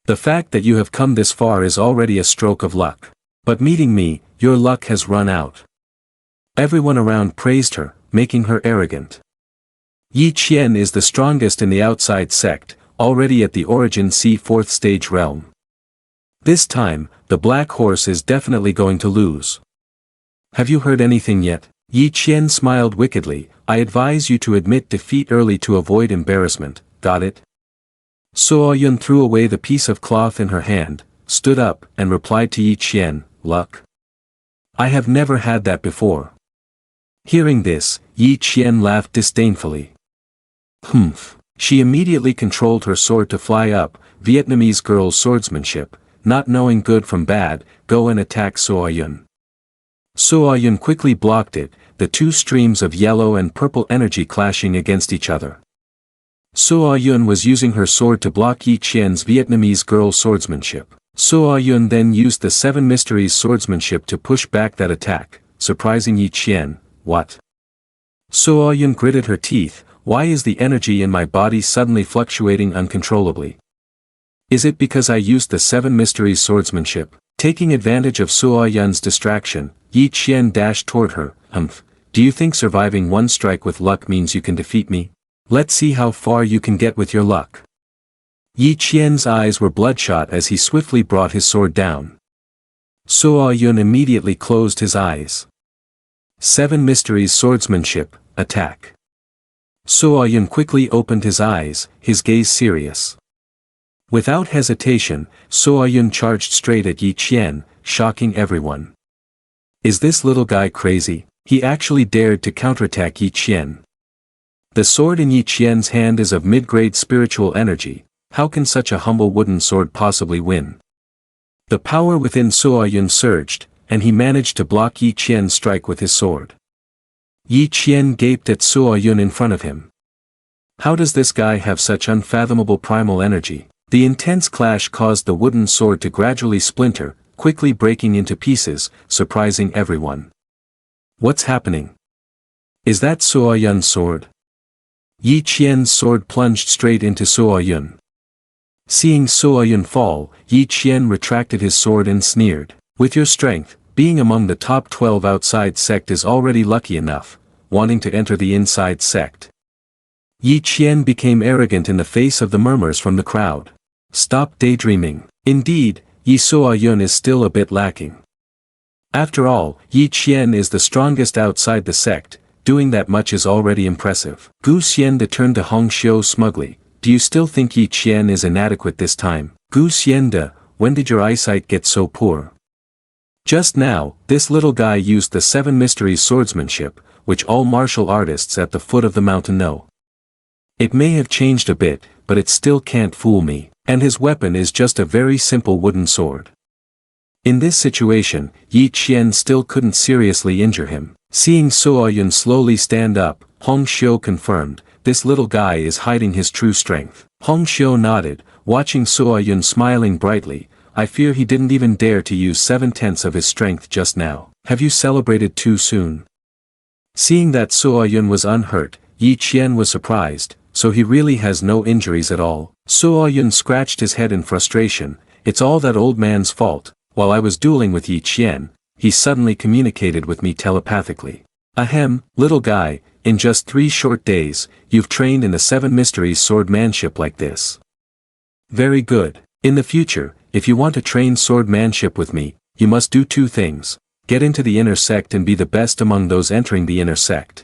The fact that you have come this far is already a stroke of luck. But meeting me, your luck has run out. Everyone around praised her, making her arrogant. Yi Qian is the strongest in the outside sect, already at the Origin Sea 4th stage realm. This time, the black horse is definitely going to lose. Have you heard anything yet? Yi Qian smiled wickedly, I advise you to admit defeat early to avoid embarrassment, got it? Suo Yun threw away the piece of cloth in her hand, stood up, and replied to Yi Qian, luck? I have never had that before. Hearing this, Yi Qian laughed disdainfully. Humph. She immediately controlled her sword to fly up, Vietnamese girl's swordsmanship, not knowing good from bad, go and attack Suo Yun. Suo Yun quickly blocked it, the two streams of yellow and purple energy clashing against each other. Suo Yun was using her sword to block Yi Qian's Vietnamese girl's swordsmanship. Suo Yun then used the Seven Mysteries swordsmanship to push back that attack, surprising Yi Qian. What? Suo Yun gritted her teeth, why is the energy in my body suddenly fluctuating uncontrollably? Is it because I used the Seven Mysteries swordsmanship? Taking advantage of Suo Yun's distraction, Yi Qian dashed toward her. Humph, do you think surviving one strike with luck means you can defeat me? Let's see how far you can get with your luck. Yi Qian's eyes were bloodshot as he swiftly brought his sword down. Suo Yun immediately closed his eyes. Seven Mysteries swordsmanship, attack. Suo Yun quickly opened his eyes, his gaze serious. Without hesitation, Suo Yun charged straight at Yi Qian, shocking everyone. Is this little guy crazy? He actually dared to counterattack Yi Qian. The sword in Yi Qian's hand is of mid-grade spiritual energy. How can such a humble wooden sword possibly win? The power within Suo Yun surged, and he managed to block Yi Qian's strike with his sword. Yi Qian gaped at Suo Yun in front of him. How does this guy have such unfathomable primal energy? The intense clash caused the wooden sword to gradually splinter, quickly breaking into pieces, surprising everyone. What's happening? Is that Suo Yun's sword? Yi Qian's sword plunged straight into Suo Yun. Seeing Suo Yun fall, Yi Qian retracted his sword and sneered. With your strength, being among the top 12 outside sect is already lucky enough, wanting to enter the inside sect. Yi Qian became arrogant in the face of the murmurs from the crowd. Stop daydreaming. Indeed, Yi Suo Yun is still a bit lacking. After all, Yi Qian is the strongest outside the sect, doing that much is already impressive. Gu Xiande turned to Hong Xiu smugly. Do you still think Yi Qian is inadequate this time? Gu Xiande, when did your eyesight get so poor? Just now, this little guy used the 7 mysteries swordsmanship, which all martial artists at the foot of the mountain know. It may have changed a bit, but it still can't fool me, and his weapon is just a very simple wooden sword. In this situation, Yi Qian still couldn't seriously injure him. Seeing Suo Yun slowly stand up, Hong Xiu confirmed, this little guy is hiding his true strength. Hong Xiu nodded, watching Suo Yun smiling brightly. I fear he didn't even dare to use 7/10 of his strength just now. Have you celebrated too soon? Seeing that Suo Yun was unhurt, Yi Qian was surprised, so he really has no injuries at all. Suo Yun scratched his head in frustration. It's all that old man's fault. While I was dueling with Yi Qian, he suddenly communicated with me telepathically. Ahem, little guy, in just 3 short days, you've trained in the 7 mysteries swordmanship like this. Very good. In the future, if you want to train swordmanship with me, you must do 2 things. Get into the inner sect and be the best among those entering the inner sect.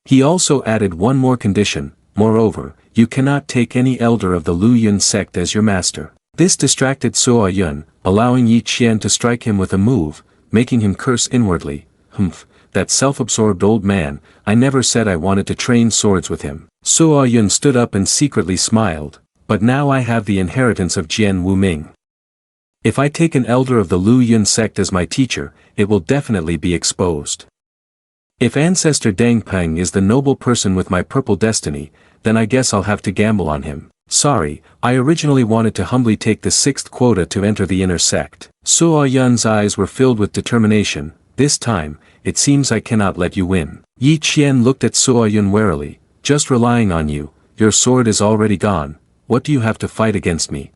He also added one more condition. Moreover, you cannot take any elder of the Lu Yun sect as your master. This distracted Suo Yun, allowing Yi Qian to strike him with a move, making him curse inwardly. Humph, that self-absorbed old man, I never said I wanted to train swords with him. Suo Yun stood up and secretly smiled, but now I have the inheritance of Jian Wuming. If I take an elder of the Lu Yun sect as my teacher, it will definitely be exposed. If Ancestor Dengpeng is the noble person with my purple destiny, then I guess I'll have to gamble on him. Sorry, I originally wanted to humbly take the 6th quota to enter the inner sect. Suo Yun's eyes were filled with determination. This time, it seems I cannot let you win. Yi Qian looked at Suo Yun warily. Just relying on you, your sword is already gone. What do you have to fight against me?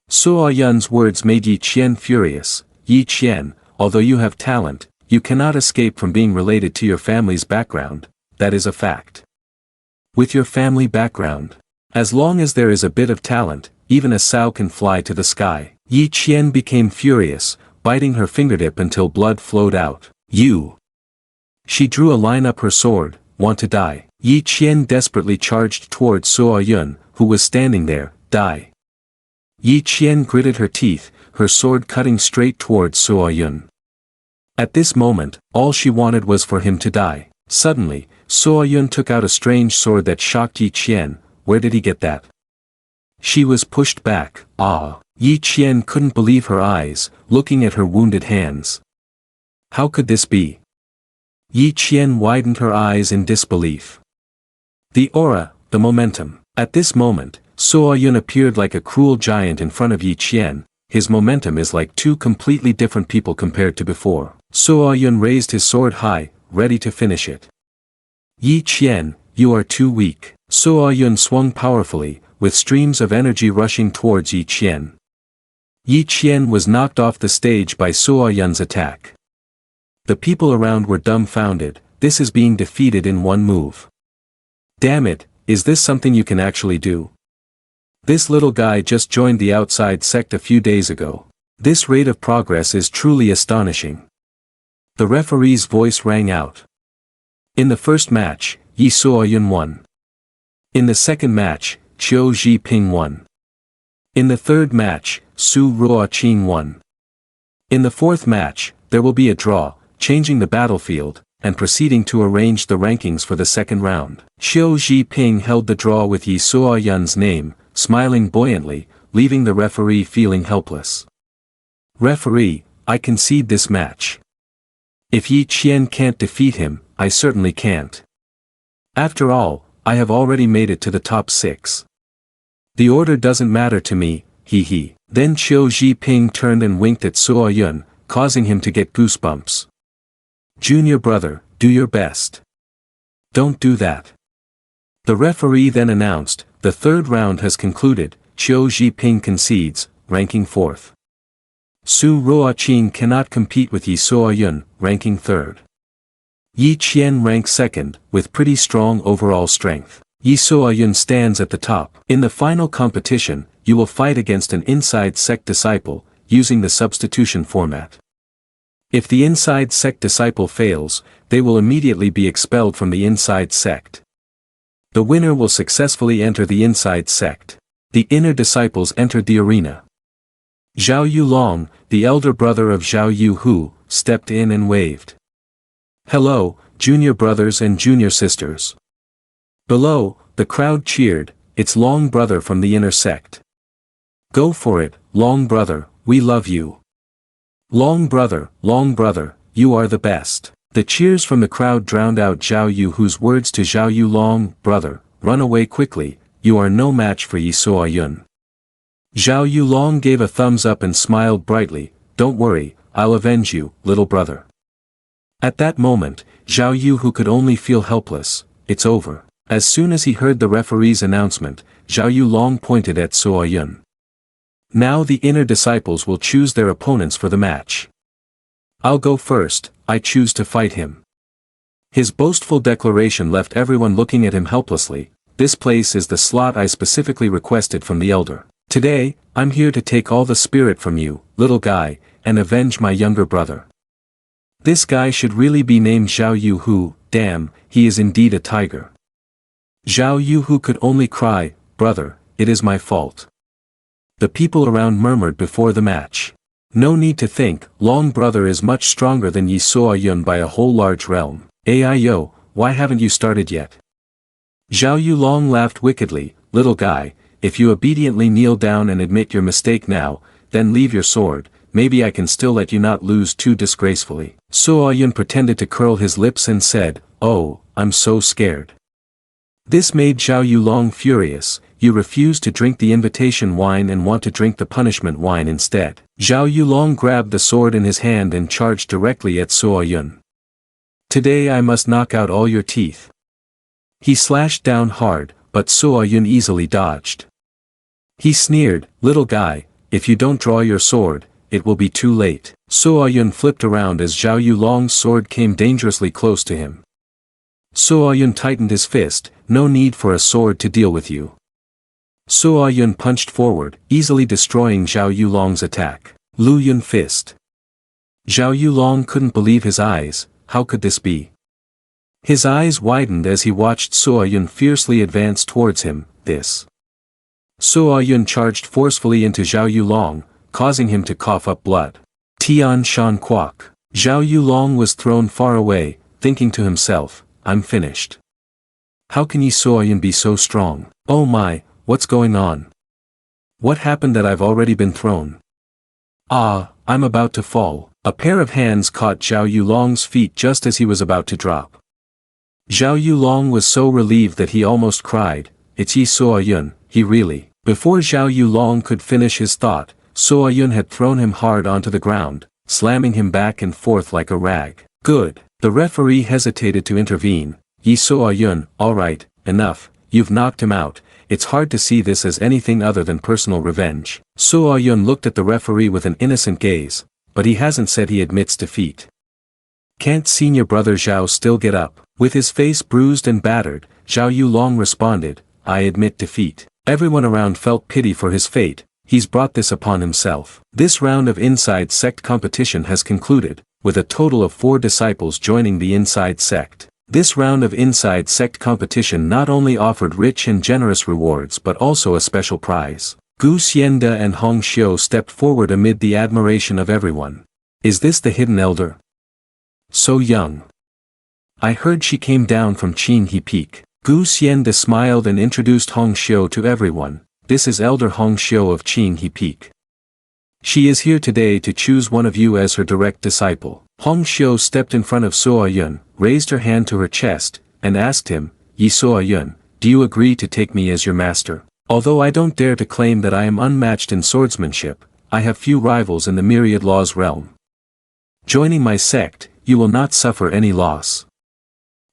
Suo Yun's words made Yi Qian furious. Yi Qian, although you have talent, you cannot escape from being related to your family's background. That is a fact. With your family background, as long as there is a bit of talent, even a sow can fly to the sky. Yi Qian became furious, biting her fingertip until blood flowed out. You! She drew a line up her sword. Want to die? Yi Qian desperately charged towards Suo Yun, who was standing there. Die! Yi Qian gritted her teeth, her sword cutting straight towards Suo Yun. At this moment, all she wanted was for him to die. Suddenly, Suo Yun took out a strange sword that shocked Yi Qian. Where did he get that? She was pushed back. Ah! Yi Qian couldn't believe her eyes, looking at her wounded hands. How could this be? Yi Qian widened her eyes in disbelief. The aura, the momentum. At this moment, Suo Yun appeared like a cruel giant in front of Yi Qian. His momentum is like 2 completely different people compared to before. Suo Yun raised his sword high, ready to finish it. Yi Qian, you are too weak. Suo Yun swung powerfully, with streams of energy rushing towards Yi Qian. Yi Qian was knocked off the stage by Suo Yun's attack. The people around were dumbfounded. This is being defeated in one move. Damn it, is this something you can actually do? This little guy just joined the outside sect a few days ago. This rate of progress is truly astonishing. The referee's voice rang out. In the first match, Yi Suoyun won. In the second match, Qiu Zhiping won. In the third match, Su Ruoqing won. In the fourth match, there will be a draw, changing the battlefield, and proceeding to arrange the rankings for the second round. Qiu Zhiping held the draw with Yi Suoyun's name, smiling buoyantly, leaving the referee feeling helpless. Referee, I concede this match. If Yi Qian can't defeat him, I certainly can't. After all, I have already made it to the top 6. The order doesn't matter to me, hee hee. Then Qiu Zhiping turned and winked at Suoyun, causing him to get goosebumps. Junior brother, do your best. Don't do that. The referee then announced, the third round has concluded, Qiu Zhiping concedes, ranking 4th. Su Ruoqing cannot compete with Yi Suoyun, ranking 3rd. Yi Qian ranks 2nd, with pretty strong overall strength. Yi Suoyun stands at the top. In the final competition, you will fight against an inside sect disciple, using the substitution format. If the inside sect disciple fails, they will immediately be expelled from the inside sect. The winner will successfully enter the inside sect. The inner disciples entered the arena. Zhao Yulong, the elder brother of Zhao Yuhu, stepped in and waved. Hello, junior brothers and junior sisters. Below, the crowd cheered, it's Long brother from the inner sect. Go for it, Long brother, we love you. Long brother, you are the best. The cheers from the crowd drowned out Zhao Yuhu's words to Zhao Yulong, brother, run away quickly, you are no match for Yi Suoyun. Zhao Yulong gave a thumbs up and smiled brightly, don't worry, I'll avenge you, little brother. At that moment, Zhao Yuhu could only feel helpless, it's over. As soon as he heard the referee's announcement, Zhao Yulong pointed at Suoyun. Now the inner disciples will choose their opponents for the match. I'll go first, I choose to fight him. His boastful declaration left everyone looking at him helplessly. This place is the slot I specifically requested from the elder. Today, I'm here to take all the spirit from you, little guy, and avenge my younger brother. This guy should really be named Zhao Yuhu, damn, he is indeed a tiger. Zhao Yuhu could only cry, brother, it is my fault. The people around murmured before the match. No need to think, Long brother is much stronger than Yi Suoyun by a whole large realm. Aiyo, why haven't you started yet? Zhao Yulong laughed wickedly, little guy, if you obediently kneel down and admit your mistake now, then leave your sword, maybe I can still let you not lose too disgracefully. Suoyun pretended to curl his lips and said, oh, I'm so scared. This made Zhao Yulong furious, you refuse to drink the invitation wine and want to drink the punishment wine instead. Zhao Yulong grabbed the sword in his hand and charged directly at Suoyun. Today I must knock out all your teeth. He slashed down hard, but Suoyun easily dodged. He sneered, little guy, if you don't draw your sword, it will be too late. Suoyun flipped around as Zhao Yulong's sword came dangerously close to him. Suoyun tightened his fist, no need for a sword to deal with you. Suoyun punched forward, easily destroying Zhao Yulong's attack. Luyun fist. Zhao Yulong couldn't believe his eyes, how could this be? His eyes widened as he watched Suoyun fiercely advance towards him, this. Suoyun charged forcefully into Zhao Yulong, causing him to cough up blood. Tian Shan Kwok. Zhao Yulong was thrown far away, thinking to himself, I'm finished. How can Yi Suoyun be so strong? Oh my, what's going on? What happened that I've already been thrown? Ah, I'm about to fall. A pair of hands caught Zhao Yulong's feet just as he was about to drop. Zhao Yulong was so relieved that he almost cried, it's Yi Suoyun, he really. Before Zhao Yulong could finish his thought, Suoyun had thrown him hard onto the ground, slamming him back and forth like a rag. Good. The referee hesitated to intervene. Yi Suoyun, alright, enough, you've knocked him out, it's hard to see this as anything other than personal revenge. Suoyun looked at the referee with an innocent gaze, but he hasn't said he admits defeat. Can't senior brother Zhao still get up? With his face bruised and battered, Zhao Yulong responded, I admit defeat. Everyone around felt pity for his fate, he's brought this upon himself. This round of inside sect competition has concluded, with a total of 4 disciples joining the inside sect. This round of inside sect competition not only offered rich and generous rewards but also a special prize. Gu Xianda and Hong Xiu stepped forward amid the admiration of everyone. Is this the hidden elder? So young. I heard she came down from Qinghe Peak. Gu Xianda smiled and introduced Hong Xiu to everyone. This is Elder Hong Xiu of Qinghe Peak. She is here today to choose one of you as her direct disciple. Hong Xiu stepped in front of Suo Yun, raised her hand to her chest, and asked him, Yi Suo Yun, do you agree to take me as your master? Although I don't dare to claim that I am unmatched in swordsmanship, I have few rivals in the myriad laws realm. Joining my sect, you will not suffer any loss.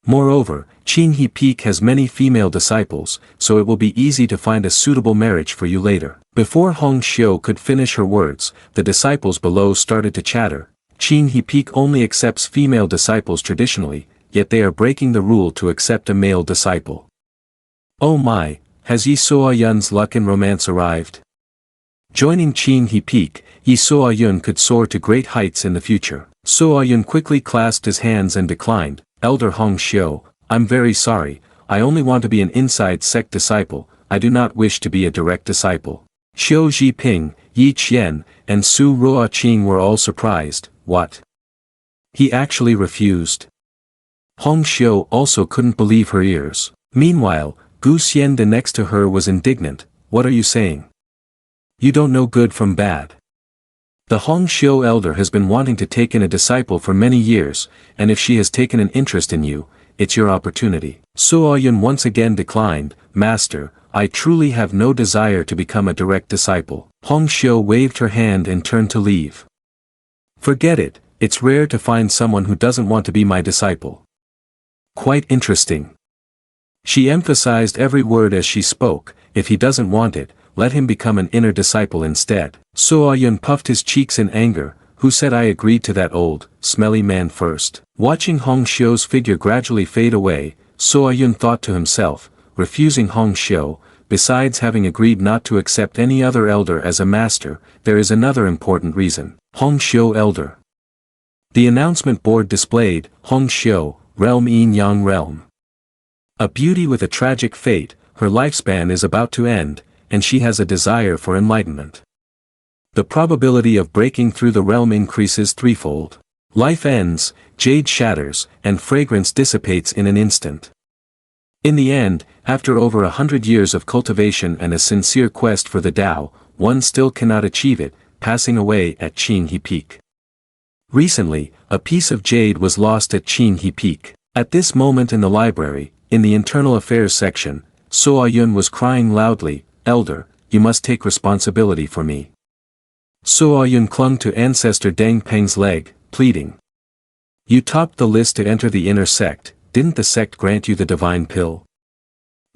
Moreover, Qinghe Peak has many female disciples, so it will be easy to find a suitable marriage for you later. Before Hong Xiu could finish her words, the disciples below started to chatter. Qinghe Peak only accepts female disciples traditionally, yet they are breaking the rule to accept a male disciple. Oh my, has Yi Suo Yun's luck in romance arrived? Joining Qinghe Peak, Yi Suo Yun could soar to great heights in the future. Suo Yun quickly clasped his hands and declined. Elder Hong Xiu, I'm very sorry, I only want to be an inside sect disciple, I do not wish to be a direct disciple. Xiu Zhiping, Yi Qian, and Su Ruoqing were all surprised. What? He actually refused. Hong Xiu also couldn't believe her ears. Meanwhile, Gu Xianda next to her was indignant. What are you saying? You don't know good from bad. The Hong Xiu elder has been wanting to take in a disciple for many years, and if she has taken an interest in you, it's your opportunity. Suo Yun once again declined. Master, I truly have no desire to become a direct disciple. Hong Xiu waved her hand and turned to leave. Forget it, it's rare to find someone who doesn't want to be my disciple. Quite interesting. She emphasized every word as she spoke. If he doesn't want it, let him become an inner disciple instead. Suo Yun puffed his cheeks in anger. Who said I agreed to that old, smelly man first? Watching Hong Xiu's figure gradually fade away, Suo Yun thought to himself, refusing Hong Xiu, besides having agreed not to accept any other elder as a master, there is another important reason. Hong Xiu elder. The announcement board displayed, Hong Xiu, realm Yin Yang realm. A beauty with a tragic fate, her lifespan is about to end, and she has a desire for enlightenment. The probability of breaking through the realm increases threefold. Life ends, jade shatters, and fragrance dissipates in an instant. In the end, after over 100 years of cultivation and a sincere quest for the Tao, one still cannot achieve it, passing away at Qinghe Peak. Recently, a piece of jade was lost at Qinghe Peak. At this moment in the library, in the internal affairs section, Suo Yun was crying loudly, Elder, you must take responsibility for me. Suo Yun clung to Ancestor Deng Peng's leg, pleading. You topped the list to enter the inner sect, didn't the sect grant you the divine pill?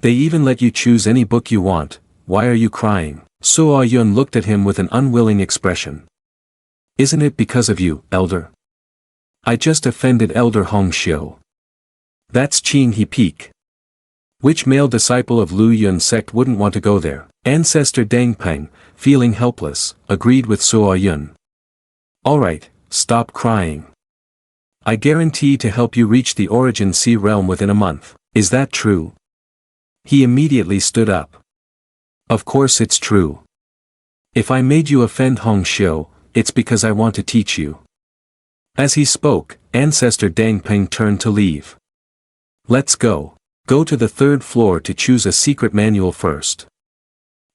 They even let you choose any book you want, why are you crying? Suo Yun looked at him with an unwilling expression. Isn't it because of you, Elder? I just offended Elder Hong Xiu. That's Qinghe Peak. Which male disciple of Lu Yun sect wouldn't want to go there? Ancestor Deng Peng, feeling helpless, agreed with Suo Yun. Alright, stop crying. I guarantee to help you reach the Origin Sea realm within a month. Is that true? He immediately stood up. Of course it's true. If I made you offend Hong Xiu, it's because I want to teach you. As he spoke, Ancestor Deng Peng turned to leave. Let's go. Go to the third floor to choose a secret manual first.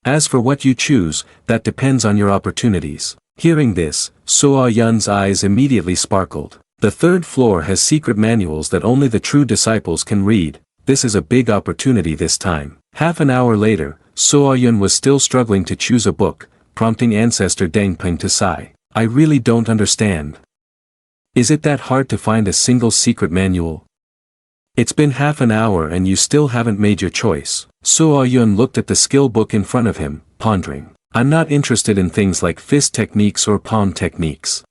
As for what you choose, that depends on your opportunities. Hearing this, Suo Yun's eyes immediately sparkled. The third floor has secret manuals that only the true disciples can read. This is a big opportunity this time. Half an hour later, Suo Yun was still struggling to choose a book, prompting Ancestor Deng Peng to sigh. I really don't understand. Is it that hard to find a single secret manual? It's been half an hour and you still haven't made your choice. Suo Yun looked at the skill book in front of him, pondering. I'm not interested in things like fist techniques or palm techniques.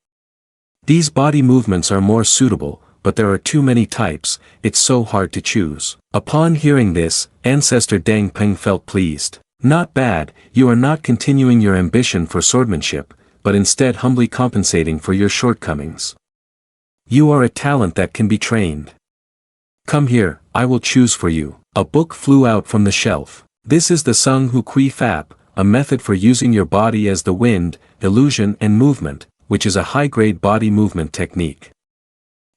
These body movements are more suitable, but there are too many types, it's so hard to choose. Upon hearing this, Ancestor Deng Peng felt pleased. Not bad, you are not continuing your ambition for swordmanship, but instead humbly compensating for your shortcomings. You are a talent that can be trained. Come here, I will choose for you. A book flew out from the shelf. This is the Sung Hu Kui Fap, a method for using your body as the wind, illusion and movement, which is a high-grade body movement technique.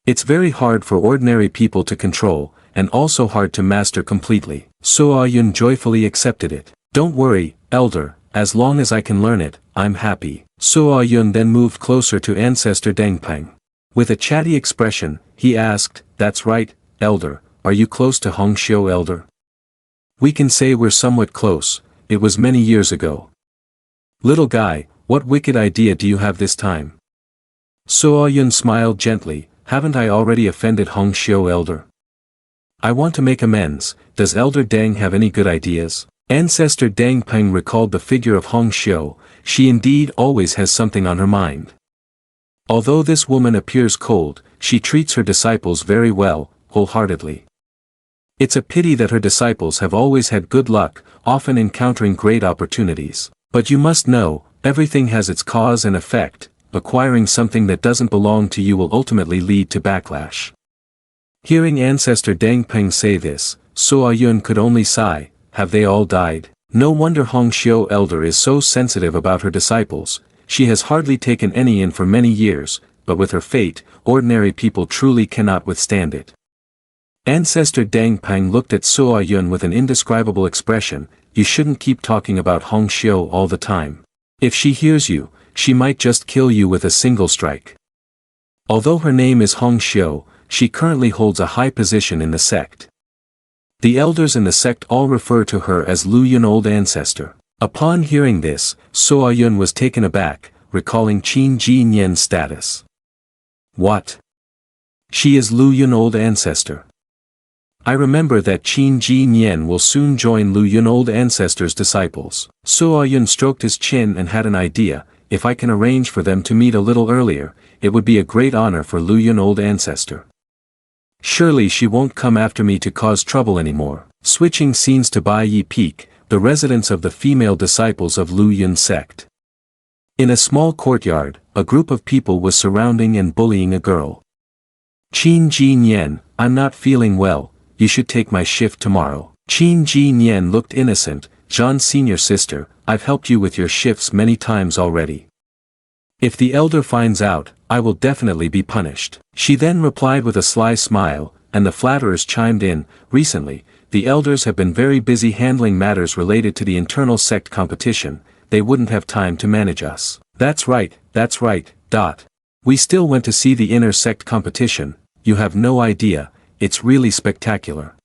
It's very hard for ordinary people to control, and also hard to master completely. So Yun joyfully accepted it. Don't worry, elder, as long as I can learn it, I'm happy. So Yun then moved closer to ancestor Dengpeng. With a chatty expression, he asked, "That's right, elder, are you close to Hongxiu, elder?" "We can say we're somewhat close, it was many years ago." "Little guy, what wicked idea do you have this time?" So Yun smiled gently, "Haven't I already offended Hongxiu, elder? I want to make amends. Does Elder Deng have any good ideas?" Ancestor Deng Peng recalled the figure of Hongxiu. She indeed always has something on her mind. Although this woman appears cold, she treats her disciples very well, wholeheartedly. It's a pity that her disciples have always had good luck, often encountering great opportunities. But you must know, everything has its cause and effect. Acquiring something that doesn't belong to you will ultimately lead to backlash. Hearing Ancestor Deng Peng say this, So Yun could only sigh, have they all died? No wonder Hongxiu elder is so sensitive about her disciples. She has hardly taken any in for many years, but with her fate, ordinary people truly cannot withstand it. Ancestor Deng Peng looked at So Yun with an indescribable expression. You shouldn't keep talking about Hongxiu all the time. If she hears you, she might just kill you with a single strike. Although her name is Hongxiu, she currently holds a high position in the sect. The elders in the sect all refer to her as Lu Yun Old Ancestor. Upon hearing this, So Yun was taken aback, recalling Qin Ji Nian's status. What? She is Lu Yun Old Ancestor. I remember that Qin Ji Nian will soon join Lu Yun Old Ancestor's disciples. So Yun stroked his chin and had an idea. If I can arrange for them to meet a little earlier, it would be a great honor for Lu Yun Old Ancestor. Surely she won't come after me to cause trouble anymore. Switching scenes to Bai Yi Peak, the residence of the female disciples of Lu Yun sect. In a small courtyard, a group of people was surrounding and bullying a girl. Qin Ji Nian, I'm not feeling well, you should take my shift tomorrow. Qin Ji Nian looked innocent. Zhan's senior sister, I've helped you with your shifts many times already. If the elder finds out, I will definitely be punished. She then replied with a sly smile, and the flatterers chimed in. Recently, the elders have been very busy handling matters related to the internal sect competition. They wouldn't have time to manage us. That's right. We still went to see the inner sect competition. You have no idea, it's really spectacular.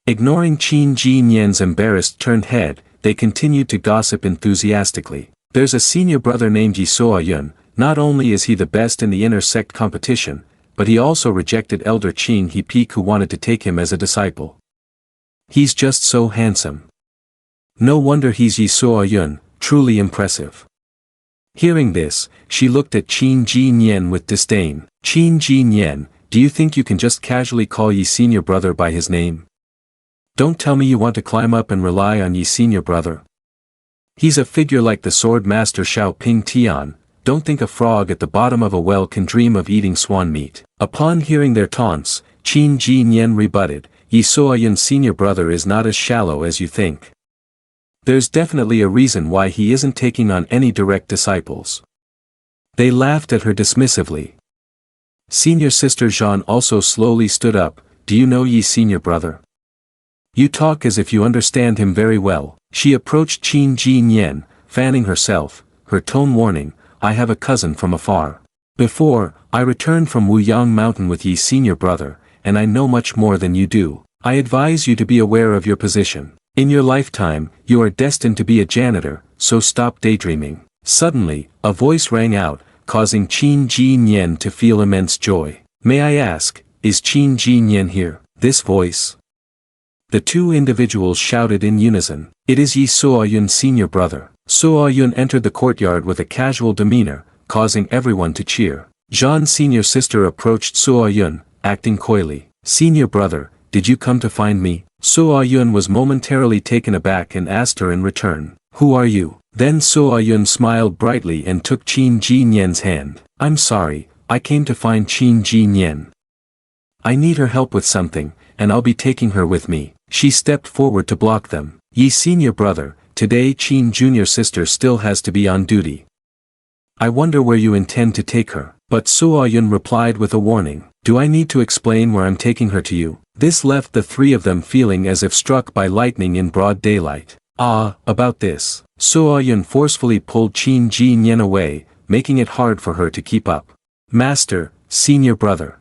Ignoring Qin Ji Nian's embarrassed turned head, they continued to gossip enthusiastically. There's a senior brother named Yi So Yun. Not only is he the best in the inner sect competition, but he also rejected Elder Qin He Peak who wanted to take him as a disciple. He's just so handsome. No wonder he's Yi So Yun, truly impressive. Hearing this, she looked at Qin Ji Nian with disdain. Qin Ji Nian, do you think you can just casually call Yi senior brother by his name? Don't tell me you want to climb up and rely on Yi senior brother. He's a figure like the sword master Xiao Ping Tian. Don't think a frog at the bottom of a well can dream of eating swan meat. Upon hearing their taunts, Qin Ji Nian rebutted, Yi So Yun's senior brother is not as shallow as you think. There's definitely a reason why he isn't taking on any direct disciples. They laughed at her dismissively. Senior sister Zhan also slowly stood up. Do you know Yi's senior brother? You talk as if you understand him very well. She approached Qin Ji Nian, fanning herself, her tone warning, I have a cousin from afar. Before, I returned from Wuyang Mountain with Yi's senior brother, and I know much more than you do. I advise you to be aware of your position. In your lifetime, you are destined to be a janitor, so stop daydreaming. Suddenly, a voice rang out, causing Qin Ji Nian to feel immense joy. May I ask, is Qin Ji Nian here? This voice. The two individuals shouted in unison. It is Yi So Yun's senior brother. So Yun entered the courtyard with a casual demeanor, causing everyone to cheer. Zhan's senior sister approached So Yun, acting coyly. Senior brother, did you come to find me? So Yun was momentarily taken aback and asked her in return. Who are you? Then So Yun smiled brightly and took Qin Ji Nian's hand. I'm sorry, I came to find Qin Ji Nian. I need her help with something, and I'll be taking her with me. She stepped forward to block them. Yi senior brother, today Chin junior sister still has to be on duty. I wonder where you intend to take her. But Suo Yun replied with a warning. Do I need to explain where I'm taking her to you? This left the three of them feeling as if struck by lightning in broad daylight. About this. Suo Yun forcefully pulled Chin Ji Nyen away, making it hard for her to keep up. Master, senior brother.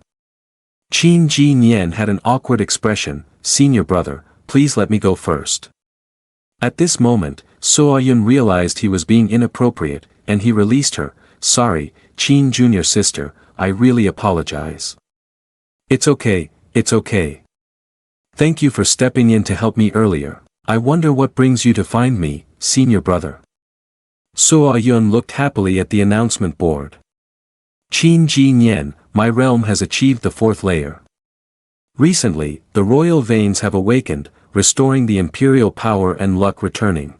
Chin Ji Nyen had an awkward expression. Senior brother, please let me go first. At this moment, Suo Yun realized he was being inappropriate, and he released her. Sorry, Chin junior sister, I really apologize. It's okay, it's okay. Thank you for stepping in to help me earlier. I wonder what brings you to find me, senior brother. Suo Yun looked happily at the announcement board. Chin Ji Nyen, my realm has achieved the 4th layer. Recently, the royal veins have awakened, restoring the imperial power and luck returning.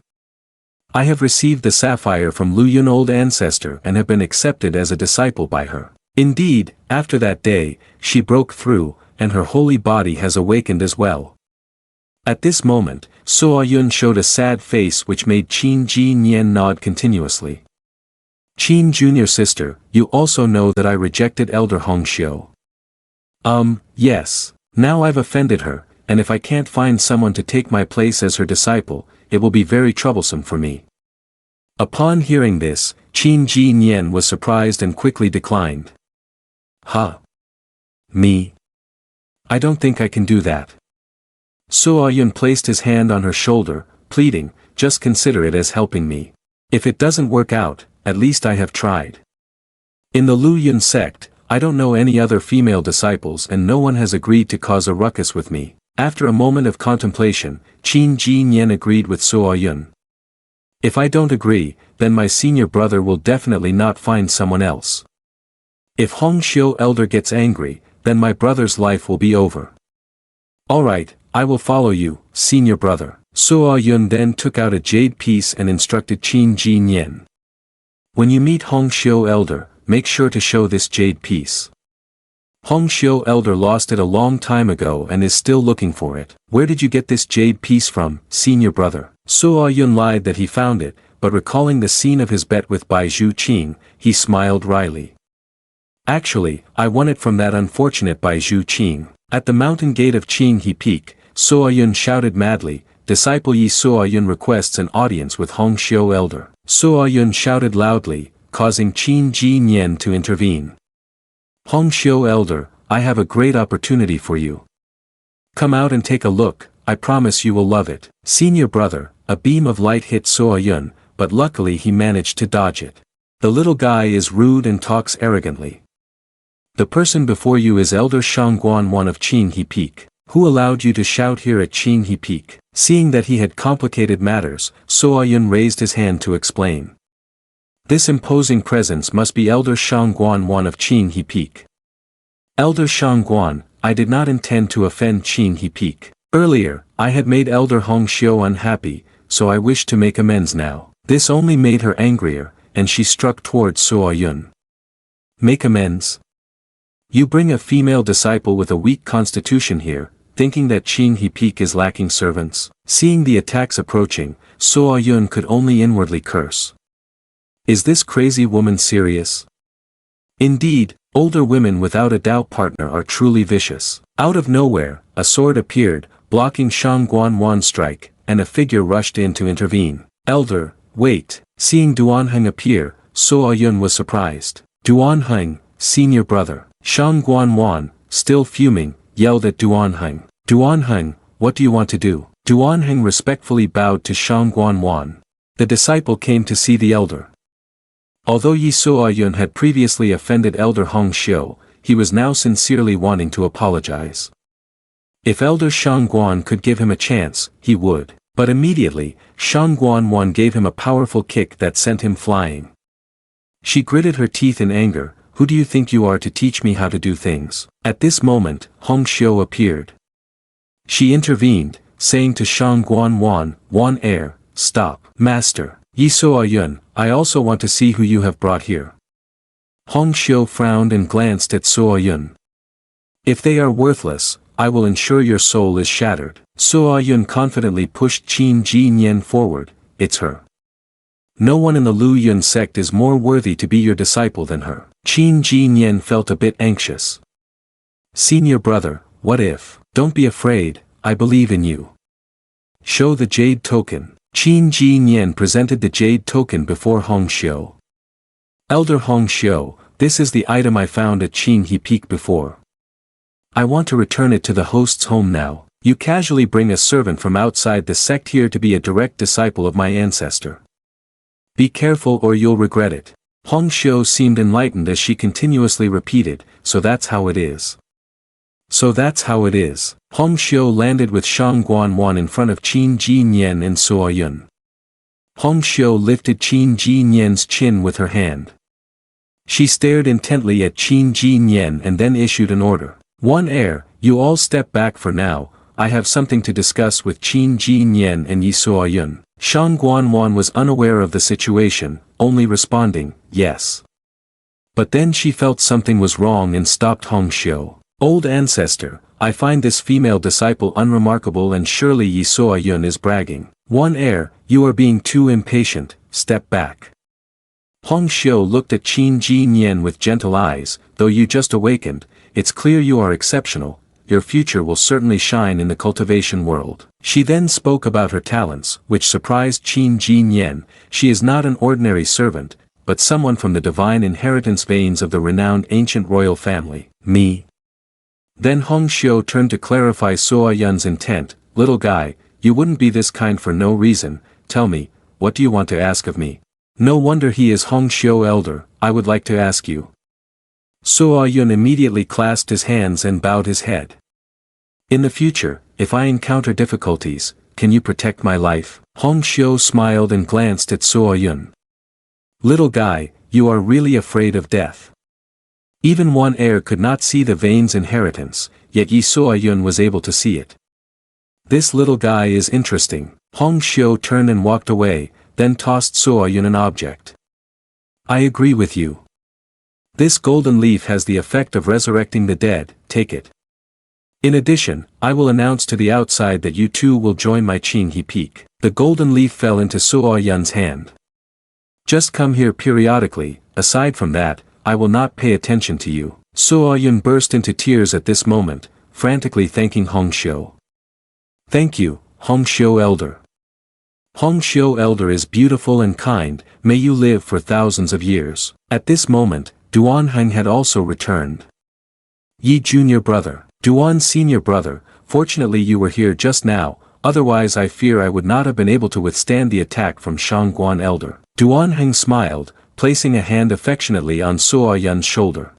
I have received the sapphire from Lu Yun old ancestor and have been accepted as a disciple by her. Indeed, after that day, she broke through, and her holy body has awakened as well. At this moment, Suo Yun showed a sad face which made Chin Ji Nyen nod continuously. Chin junior sister, you also know that I rejected Elder Hong Xiu. Yes. Now I've offended her, and if I can't find someone to take my place as her disciple, it will be very troublesome for me. Upon hearing this, Chin Ji Nyen was surprised and quickly declined. Me? I don't think I can do that. Suo Yun placed his hand on her shoulder, pleading, just consider it as helping me. If it doesn't work out, at least I have tried. In the Lu Yun sect, I don't know any other female disciples and no one has agreed to cause a ruckus with me. After a moment of contemplation, Chin Ji Nyen agreed with Suo Yun. If I don't agree, then my senior brother will definitely not find someone else. If Hong Xiu elder gets angry, then my brother's life will be over. Alright, I will follow you, senior brother. Suo Yun then took out a jade piece and instructed Chin Ji Nyen. When you meet Hong Xiu elder, make sure to show this jade piece. Hong Xiu elder lost it a long time ago and is still looking for it. Where did you get this jade piece from, senior brother? Suo Yun lied that he found it, but recalling the scene of his bet with Bai Zhu Qing, he smiled wryly. Actually, I won it from that unfortunate Bai Zhu Qing. At the mountain gate of Qing He Peak, Suo Yun shouted madly, Disciple Yi Suo Yun requests an audience with Hong Xiu elder. Suo Yun shouted loudly, causing Chin Ji Nyen to intervene. Hong Xiu elder, I have a great opportunity for you. Come out and take a look, I promise you will love it. Senior brother, a beam of light hit Suo Yun, but luckily he managed to dodge it. The little guy is rude and talks arrogantly. The person before you is Elder Shangguan Wan of Qing He Peak. Who allowed you to shout here at Qing He Peak? Seeing that he had complicated matters, Suo Yun raised his hand to explain. This imposing presence must be Elder Shangguan Wan of Qing He Peak. Elder Shangguan, I did not intend to offend Qing He Peak. Earlier, I had made Elder Hong Xiu unhappy, so I wish to make amends now. This only made her angrier, and she struck towards Suo Yun. Make amends? You bring a female disciple with a weak constitution here, thinking that Qing He Peak is lacking servants. Seeing the attacks approaching, Suo Yun could only inwardly curse. Is this crazy woman serious? Indeed, older women without a doubt partner are truly vicious. Out of nowhere, a sword appeared, blocking Shangguan Wan's strike, and a figure rushed in to intervene. Elder, wait. Seeing Duanheng appear, Suo Yun was surprised. Duanheng, senior brother. Shangguan Wan, still fuming, yelled at Duanheng. Duanheng, what do you want to do? Duanheng respectfully bowed to Shangguan Wan. The disciple came to see the elder. Although Yi Suo Yun had previously offended Elder Hong Xiu, he was now sincerely wanting to apologize. If Elder Shangguan could give him a chance, he would. But immediately, Shangguan Wan gave him a powerful kick that sent him flying. She gritted her teeth in anger. Who do you think you are to teach me how to do things? At this moment, Hong Xiu appeared. She intervened, saying to Shangguan Wan, Wan Air, stop. Master, Yi Suo Yun, I also want to see who you have brought here. Hong Xiu frowned and glanced at Suo Yun. If they are worthless, I will ensure your soul is shattered. Suo Yun confidently pushed Qin Ji Nian forward. It's her. No one in the Lu Yun sect is more worthy to be your disciple than her. Qin Ji Nian felt a bit anxious. Senior brother, what if? Don't be afraid, I believe in you. Show the jade token. Qin Ji Nian presented the jade token before Hong Xiu. Elder Hong Xiu, this is the item I found at Qin He Peak before. I want to return it to the host's home now. You casually bring a servant from outside the sect here to be a direct disciple of my ancestor. Be careful or you'll regret it. Hong Xiu seemed enlightened as she continuously repeated, so that's how it is. So that's how it is. Hong Xiu landed with Shang Guanwan in front of Qin Ji Nian and Suo Yun. Hong Xiu lifted Qin Ji Nian's chin with her hand. She stared intently at Qin Ji Nian and then issued an order. One air, you all step back for now, I have something to discuss with Qin Ji Nian and Yi Suo Yun. Shang Guanwan was unaware of the situation, only responding, yes. But then she felt something was wrong and stopped Hong Xiu. Old ancestor, I find this female disciple unremarkable and surely Yi Suo Yun is bragging. One air, you are being too impatient, step back. Hong Xiu looked at Qin Ji Nian with gentle eyes, though you just awakened, it's clear you are exceptional, your future will certainly shine in the cultivation world. She then spoke about her talents, which surprised Qin Ji Nian. She is not an ordinary servant, but someone from the divine inheritance veins of the renowned ancient royal family. Me. Then Hong Xiu turned to clarify Suo Yun's intent. Little guy, you wouldn't be this kind for no reason, tell me, what do you want to ask of me? No wonder he is Hong Xiu elder, I would like to ask you. Suo Yun immediately clasped his hands and bowed his head. In the future, if I encounter difficulties, can you protect my life? Hong Xiu smiled and glanced at Suo Yun. Little guy, you are really afraid of death. Even one heir could not see the Vane's inheritance, yet Yi Suo Yun was able to see it. This little guy is interesting. Hong Xiu turned and walked away, then tossed Suo Yun an object. I agree with you. This golden leaf has the effect of resurrecting the dead, take it. In addition, I will announce to the outside that you too will join my Qin He Peak. The golden leaf fell into Suo Yun's hand. Just come here periodically, aside from that, I will not pay attention to you. Suo Yun burst into tears at this moment, frantically thanking Hong Xiu. Thank you, Hong Xiu elder. Hong Xiu elder is beautiful and kind, may you live for thousands of years. At this moment, Duan Heng had also returned. Yi junior brother, Duan senior brother, fortunately you were here just now, otherwise I fear I would not have been able to withstand the attack from Shang Guan elder. Duan Heng smiled, placing a hand affectionately on Suo Yun's shoulder.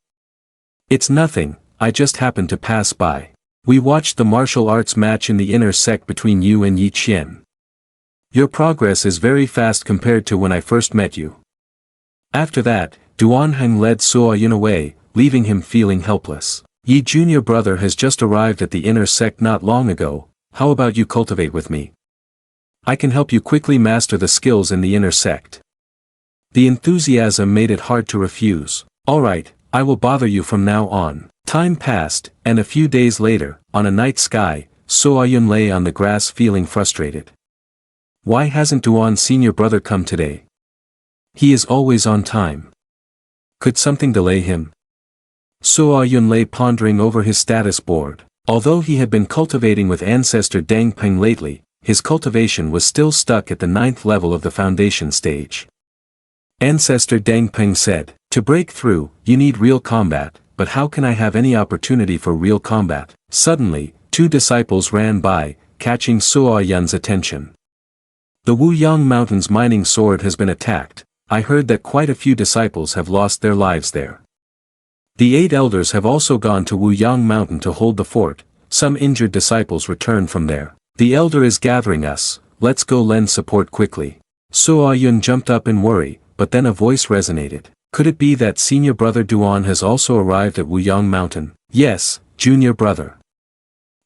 It's nothing, I just happened to pass by. We watched the martial arts match in the inner sect between you and Yi Qian. Your progress is very fast compared to when I first met you. After that, Duan Heng led Suo Yun away, leaving him feeling helpless. Yi junior brother has just arrived at the inner sect not long ago, how about you cultivate with me? I can help you quickly master the skills in the inner sect. The enthusiasm made it hard to refuse. Alright, I will bother you from now on. Time passed, and a few days later, on a night sky, Suo Yun lay on the grass feeling frustrated. Why hasn't Duan's senior brother come today? He is always on time. Could something delay him? Suo Yun lay pondering over his status board. Although he had been cultivating with ancestor Deng Peng lately, his cultivation was still stuck at the 9th level of the foundation stage. Ancestor Deng Peng said, to break through, you need real combat, but how can I have any opportunity for real combat? Suddenly, two disciples ran by, catching Suo Yun's attention. The Wuyang Mountains mining sword has been attacked. I heard that quite a few disciples have lost their lives there. The 8 elders have also gone to Wuyang Mountain to hold the fort, some injured disciples returned from there. The elder is gathering us, let's go lend support quickly. Suo Yun jumped up in worry, but then a voice resonated. Could it be that senior brother Duan has also arrived at Wuyang Mountain? Yes, junior brother.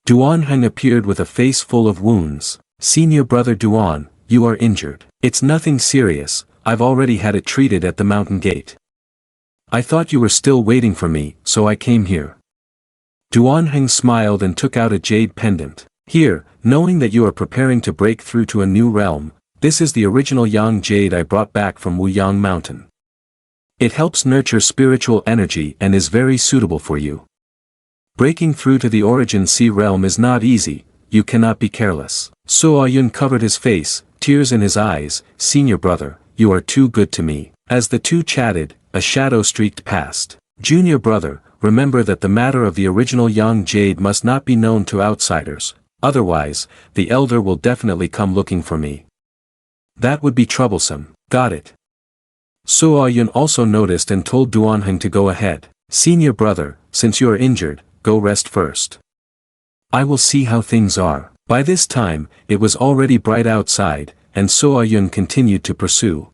Duan Heng appeared with a face full of wounds. Senior brother Duan, you are injured. It's nothing serious, I've already had it treated at the mountain gate. I thought you were still waiting for me, so I came here. Duanheng smiled and took out a jade pendant. Here, knowing that you are preparing to break through to a new realm, this is the original Yang Jade I brought back from Wuyang Mountain. It helps nurture spiritual energy and is very suitable for you. Breaking through to the Origin Sea realm is not easy, you cannot be careless. So Yun covered his face, tears in his eyes. Senior brother, you are too good to me. As the two chatted, a shadow streaked past. Junior brother, remember that the matter of the original Yang Jade must not be known to outsiders, otherwise, the elder will definitely come looking for me. That would be troublesome. Got it. So Yun also noticed and told Duanheng to go ahead. Senior brother, since you are injured, go rest first. I will see how things are. By this time, it was already bright outside, and So Yun continued to pursue.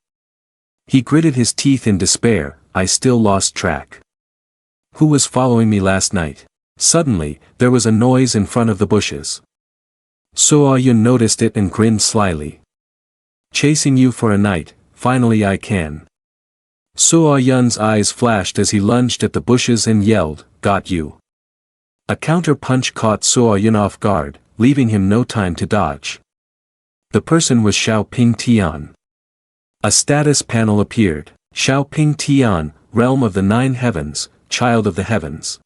He gritted his teeth in despair. I still lost track. Who was following me last night? Suddenly, there was a noise in front of the bushes. So Yun noticed it and grinned slyly. Chasing you for a night, finally I can. So Yun's eyes flashed as he lunged at the bushes and yelled, got you. A counter-punch caught So Yun off guard, leaving him no time to dodge. The person was Xiaoping Tian. A status panel appeared. Xiaoping Tian, Realm of the Nine Heavens, Child of the Heavens.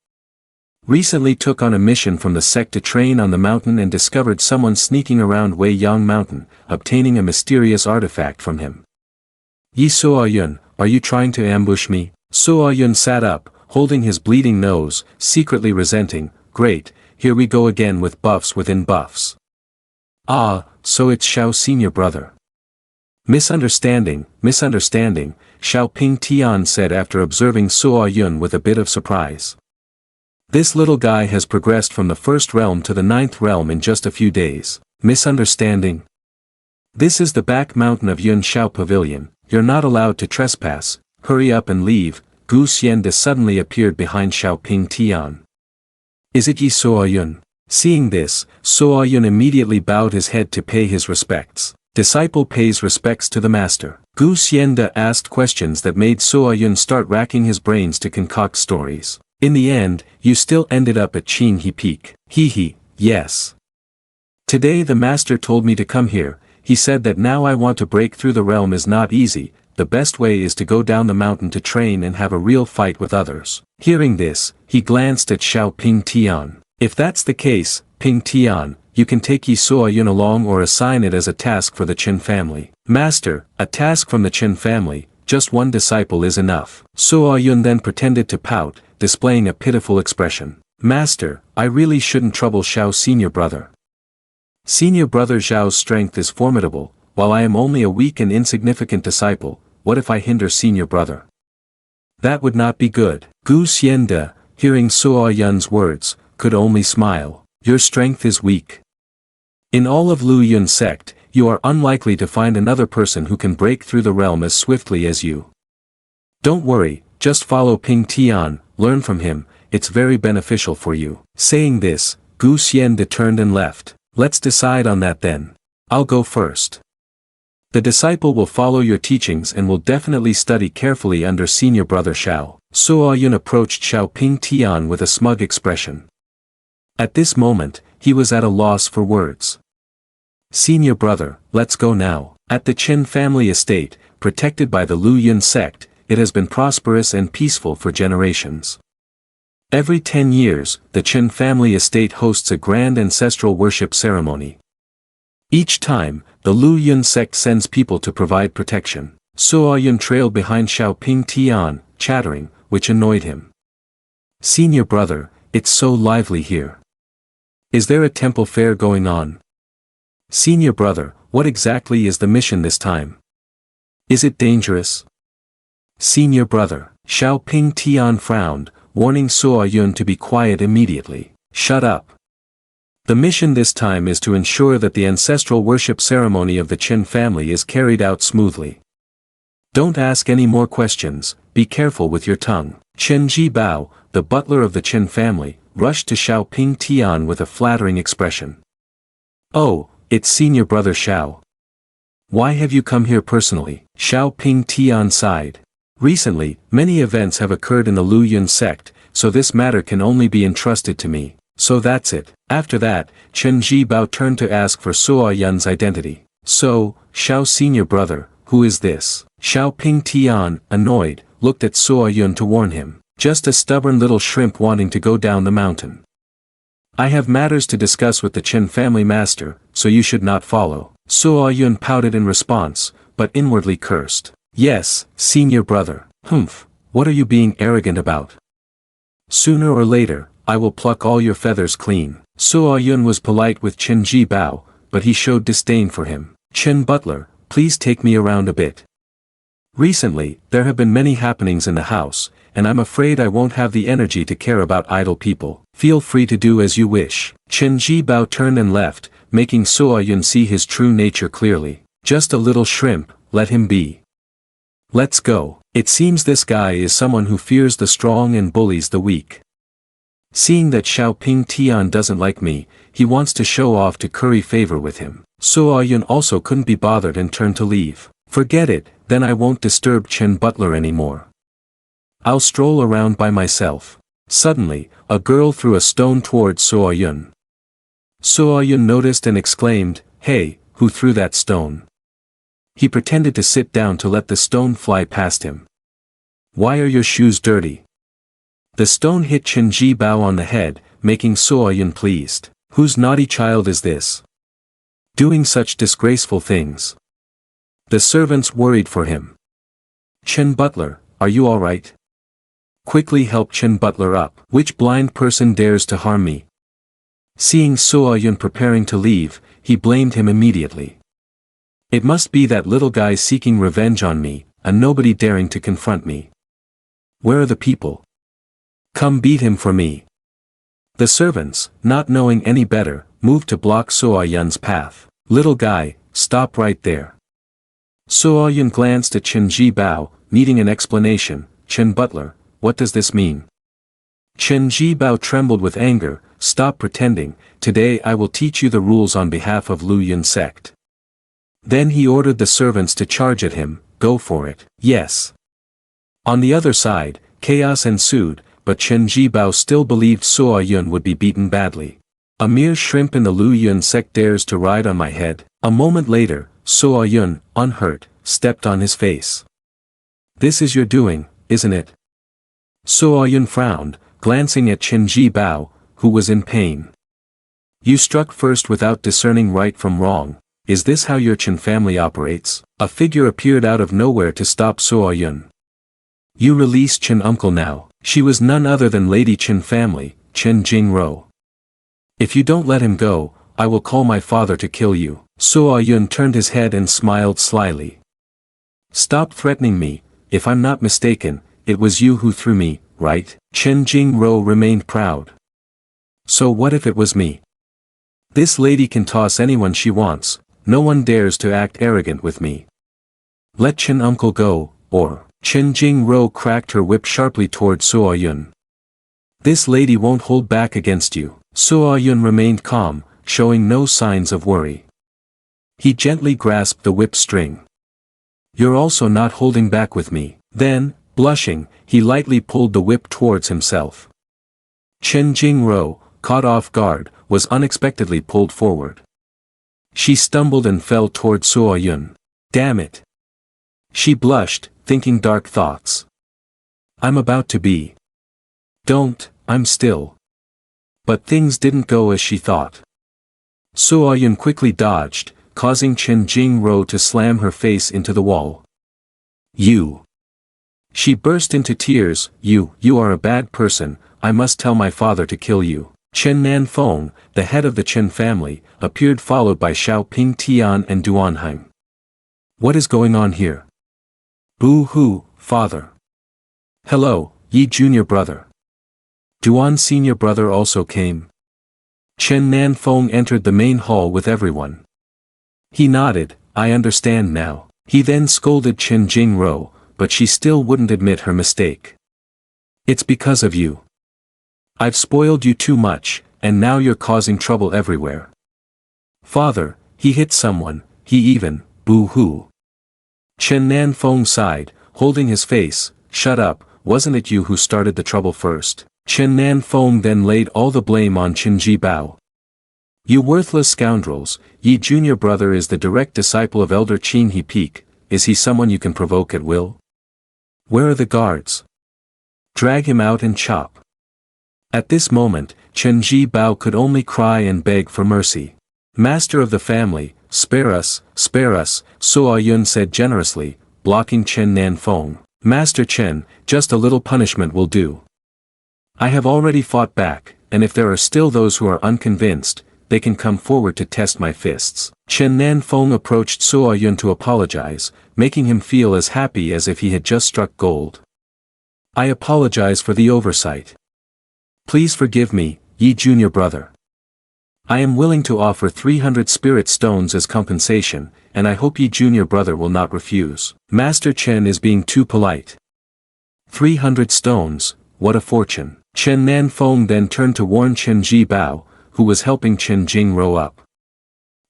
Recently took on a mission from the sect to train on the mountain and discovered someone sneaking around Weiyang Mountain, obtaining a mysterious artifact from him. Yi So Yun, are you trying to ambush me? So Yun sat up, holding his bleeding nose, secretly resenting, great, here we go again with buffs within buffs. Ah, so it's Xiao senior brother. Misunderstanding, Xiaoping Tian said after observing So Yun with a bit of surprise. This little guy has progressed from the first realm to the ninth realm in just a few days. Misunderstanding? This is the back mountain of Yun Xiao Pavilion, you're not allowed to trespass, hurry up and leave. Gu Xiande suddenly appeared behind Xiaoping Tian. Is it Yi So Yun? Seeing this, So Yun immediately bowed his head to pay his respects. Disciple pays respects to the master. Gu Xiande asked questions that made So Yun start racking his brains to concoct stories. In the end, you still ended up at Qing He Peak. Yes. Today the master told me to come here. He said that now I want to break through the realm is not easy, the best way is to go down the mountain to train and have a real fight with others. Hearing this, he glanced at Xiaoping Tian. If that's the case, Ping Tian, you can take Yi So Yun along or assign it as a task for the Qin family. Master, a task from the Qin family, just one disciple is enough. So Yun then pretended to pout, displaying a pitiful expression. Master, I really shouldn't trouble Xiao senior brother. Senior brother Zhao's strength is formidable, while I am only a weak and insignificant disciple, what if I hinder senior brother? That would not be good. Gu Xiande, hearing So Yun's words, could only smile. Your strength is weak. In all of Lu Yun sect, you are unlikely to find another person who can break through the realm as swiftly as you. Don't worry, just follow Ping Tian, learn from him, it's very beneficial for you. Saying this, Gu Xiande turned and left. Let's decide on that then. I'll go first. The disciple will follow your teachings and will definitely study carefully under senior brother Xiao. So Yun approached Xiaoping Tian with a smug expression. At this moment, he was at a loss for words. Senior brother, let's go now. At the Qin family estate, protected by the Lu Yun sect, it has been prosperous and peaceful for generations. Every 10 years, the Qin family estate hosts a grand ancestral worship ceremony. Each time, the Lu Yun sect sends people to provide protection. So Yun trailed behind Xiaoping Tian, chattering, which annoyed him. Senior brother, it's so lively here. Is there a temple fair going on? Senior brother, what exactly is the mission this time? Is it dangerous? Senior brother, Xiaoping Tian frowned, warning So Yun to be quiet immediately. Shut up. The mission this time is to ensure that the ancestral worship ceremony of the Qin family is carried out smoothly. Don't ask any more questions, be careful with your tongue. Chen Jibao, the butler of the Qin family, rushed to Xiaoping Tian with a flattering expression. Oh, it's senior brother Xiao. Why have you come here personally? Xiaoping Tian sighed. Recently, many events have occurred in the Lu Yun sect, so this matter can only be entrusted to me, so that's it. After that, Chen Jibao turned to ask for Suo Yun's identity. So, Xiao senior brother, who is this? Xiao Ping Tian, annoyed, looked at Suo Yun to warn him. Just a stubborn little shrimp wanting to go down the mountain. I have matters to discuss with the Chen family master, so you should not follow. Suo Yun pouted in response, but inwardly cursed. Yes, senior brother. Humph, what are you being arrogant about? Sooner or later, I will pluck all your feathers clean. Suo Yun was polite with Chen Jibao, but he showed disdain for him. Chen butler, please take me around a bit. Recently, there have been many happenings in the house, and I'm afraid I won't have the energy to care about idle people. Feel free to do as you wish. Chen Jibao turned and left, making Suo Yun see his true nature clearly. Just a little shrimp, let him be. Let's go. It seems this guy is someone who fears the strong and bullies the weak. Seeing that Xiao Ping Tian doesn't like me, he wants to show off to curry favor with him. Suo Yun also couldn't be bothered and turned to leave. Forget it, then I won't disturb Chen butler anymore. I'll stroll around by myself. Suddenly, a girl threw a stone towards Suo Yun. Suo Yun noticed and exclaimed, "Hey, who threw that stone?" He pretended to sit down to let the stone fly past him. Why are your shoes dirty? The stone hit Chen Jibao on the head, making Suo Yun pleased. Whose naughty child is this? Doing such disgraceful things. The servants worried for him. Chen butler, are you all right? Quickly help Chen butler up. Which blind person dares to harm me? Seeing Suo Yun preparing to leave, he blamed him immediately. It must be that little guy seeking revenge on me, and nobody daring to confront me. Where are the people? Come beat him for me. The servants, not knowing any better, moved to block Suo Yun's path. Little guy, stop right there. Suo Yun glanced at Chen Jibao, needing an explanation. Chen butler, what does this mean? Chen Jibao trembled with anger. Stop pretending, today I will teach you the rules on behalf of Lu Yun sect. Then he ordered the servants to charge at him. Go for it. Yes. On the other side, chaos ensued, but Chen Jibao still believed Suo Yun would be beaten badly. A mere shrimp in the Lu Yun sect dares to ride on my head. A moment later, Suo Yun, unhurt, stepped on his face. This is your doing, isn't it? Suo Yun frowned, glancing at Chen Jibao, who was in pain. You struck first without discerning right from wrong. Is this how your Chen family operates? A figure appeared out of nowhere to stop Suo Yun. You release Chen uncle now. She was none other than Lady Chen family, Chen Jingro. If you don't let him go, I will call my father to kill you. Suo Yun turned his head and smiled slyly. Stop threatening me. If I'm not mistaken, it was you who threw me, right? Chen Jingro remained proud. So what if it was me? This lady can toss anyone she wants. No one dares to act arrogant with me. Let Chen uncle go, or... Chen Jingro cracked her whip sharply toward Suo Yun. This lady won't hold back against you. Suo Yun remained calm, showing no signs of worry. He gently grasped the whip string. You're also not holding back with me. Then, blushing, he lightly pulled the whip towards himself. Chen Jingro, caught off guard, was unexpectedly pulled forward. She stumbled and fell toward Suo Yun. Damn it! She blushed, thinking dark thoughts. I'm about to be. Don't, I'm still. But things didn't go as she thought. Suo Yun quickly dodged, causing Chen Jingro to slam her face into the wall. You. She burst into tears. You are a bad person. I must tell my father to kill you. Chen Nanfeng, the head of the Chen family, appeared followed by Xiao Ping Tian and Duanheng. What is going on here? Boo-hoo, father. Hello, Yi junior brother. Duan senior brother also came. Chen Nanfeng entered the main hall with everyone. He nodded, I understand now. He then scolded Chen Jingro, but she still wouldn't admit her mistake. It's because of you. I've spoiled you too much, and now you're causing trouble everywhere. Father, he hit someone, he even, boo-hoo. Chen Nanfeng sighed, holding his face. Shut up, wasn't it you who started the trouble first? Chen Nan Fong then laid all the blame on Chen Ji Bao. You worthless scoundrels, Yi junior brother is the direct disciple of Elder Qin He Peak, is he someone you can provoke at will? Where are the guards? Drag him out and chop. At this moment, Chen Ji Bao could only cry and beg for mercy. Master of the family, spare us, So Yun said generously, blocking Chen Nan Fong. Master Chen, just a little punishment will do. I have already fought back, and if there are still those who are unconvinced, they can come forward to test my fists. Chen Nan Fong approached So Yun to apologize, making him feel as happy as if he had just struck gold. I apologize for the oversight. Please forgive me, Yi junior brother. I am willing to offer 300 spirit stones as compensation, and I hope Yi junior brother will not refuse. Master Chen is being too polite. 300 stones, what a fortune. Chen Nan Fong then turned to warn Chen Ji Bao, who was helping Chen Jing row up.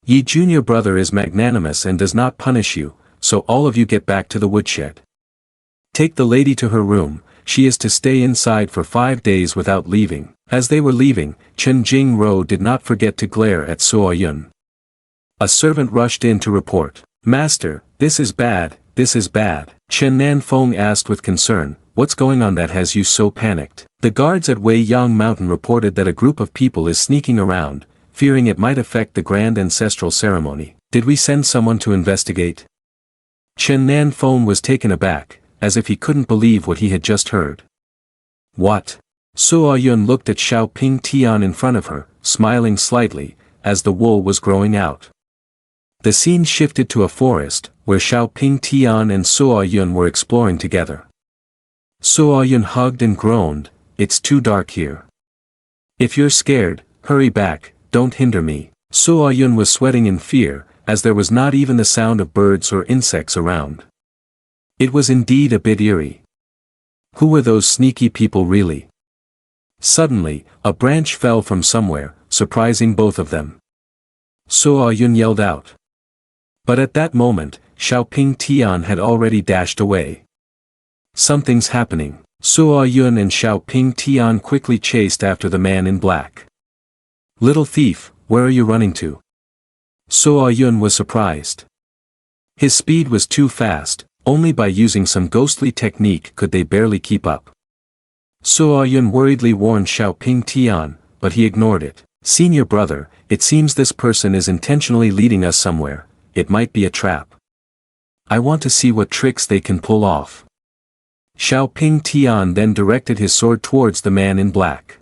Yi junior brother is magnanimous and does not punish you, so all of you get back to the woodshed. Take the lady to her room, she is to stay inside for 5 days without leaving. As they were leaving, Chen Jing Ro did not forget to glare at So Yun. A servant rushed in to report. Master, this is bad, this is bad. Chen Nan Fong asked with concern, what's going on that has you so panicked? The guards at Wei Yang Mountain reported that a group of people is sneaking around, fearing it might affect the grand ancestral ceremony. Did we send someone to investigate? Chen Nan Fong was taken aback, as if he couldn't believe what he had just heard. What? So Yun looked at Xiao Ping Tian in front of her, smiling slightly, as the wool was growing out. The scene shifted to a forest, where Xiao Ping Tian and So Yun were exploring together. So Yun hugged and groaned, it's too dark here. If you're scared, hurry back, don't hinder me. So Yun was sweating in fear, as there was not even the sound of birds or insects around. It was indeed a bit eerie. Who were those sneaky people really? Suddenly, a branch fell from somewhere, surprising both of them. So Yun yelled out. But at that moment, Xiao Ping Tian had already dashed away. Something's happening. So Yun and Xiao Ping Tian quickly chased after the man in black. Little thief, where are you running to? So Yun was surprised. His speed was too fast, only by using some ghostly technique could they barely keep up. So Yun worriedly warned Xiao Ping Tian, but he ignored it. Senior brother, it seems this person is intentionally leading us somewhere, it might be a trap. I want to see what tricks they can pull off. Xiao Ping Tian then directed his sword towards the man in black.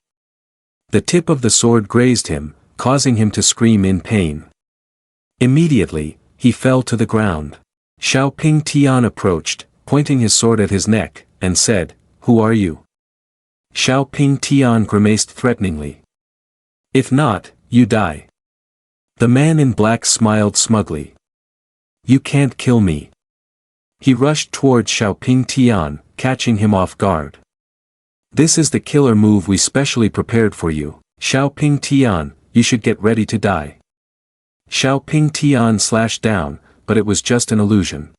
The tip of the sword grazed him, causing him to scream in pain. Immediately, he fell to the ground. Xiao Ping Tian approached, pointing his sword at his neck, and said, Who are you? Xiao Ping Tian grimaced threateningly. If not, you die. The man in black smiled smugly. You can't kill me. He rushed towards Xiao Ping Tian, catching him off guard. This is the killer move we specially prepared for you. Xiao Ping Tian, you should get ready to die. Xiao Ping Tian slashed down, but it was just an illusion.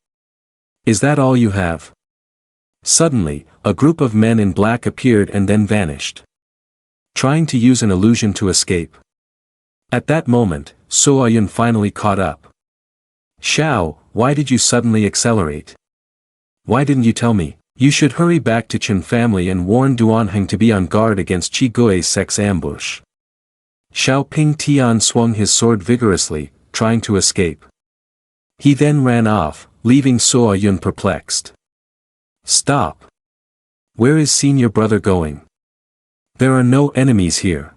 Is that all you have? Suddenly, a group of men in black appeared and then vanished. Trying to use an illusion to escape. At that moment, So Yun finally caught up. Xiao, why did you suddenly accelerate? Why didn't you tell me? You should hurry back to Chen family and warn Duanheng to be on guard against Qi Gui's sex ambush. Xiao Ping Tian swung his sword vigorously, trying to escape. He then ran off, leaving So Yun perplexed. Stop. Where is senior brother going? There are no enemies here.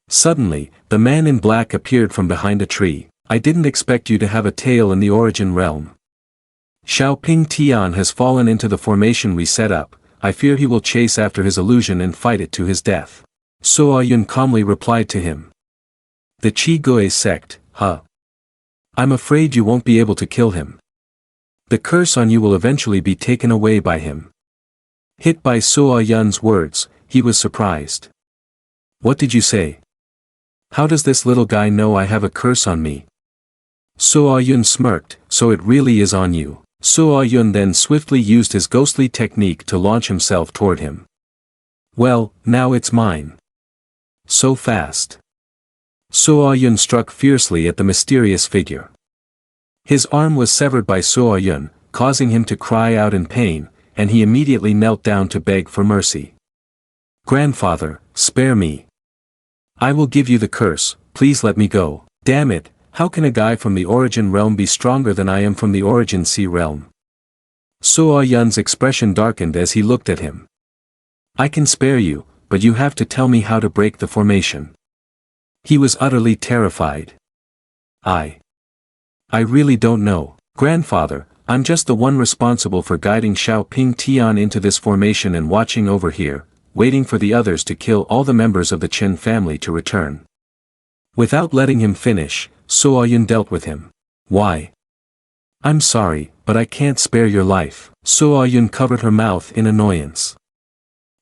Suddenly, the man in black appeared from behind a tree. I didn't expect you to have a tail in the origin realm. Xiao Ping Tian has fallen into the formation we set up, I fear he will chase after his illusion and fight it to his death. So Yun calmly replied to him. The Qi Gui sect, huh? I'm afraid you won't be able to kill him. The curse on you will eventually be taken away by him. Hit by So Yun's words, he was surprised. What did you say? How does this little guy know I have a curse on me? So Yun smirked, so it really is on you. So Yun then swiftly used his ghostly technique to launch himself toward him. Well, now it's mine. So fast. Suo Yun struck fiercely at the mysterious figure. His arm was severed by Suo Yun, causing him to cry out in pain, and he immediately knelt down to beg for mercy. Grandfather, spare me. I will give you the curse, please let me go. Damn it, how can a guy from the Origin realm be stronger than I am from the Origin Sea realm? Suo Yun's expression darkened as he looked at him. I can spare you, but you have to tell me how to break the formation. He was utterly terrified. I really don't know. Grandfather, I'm just the one responsible for guiding Xiaoping Tian into this formation and watching over here, waiting for the others to kill all the members of the Chen family to return. Without letting him finish, Suo Yun dealt with him. Why? I'm sorry, but I can't spare your life. Suo Yun covered her mouth in annoyance.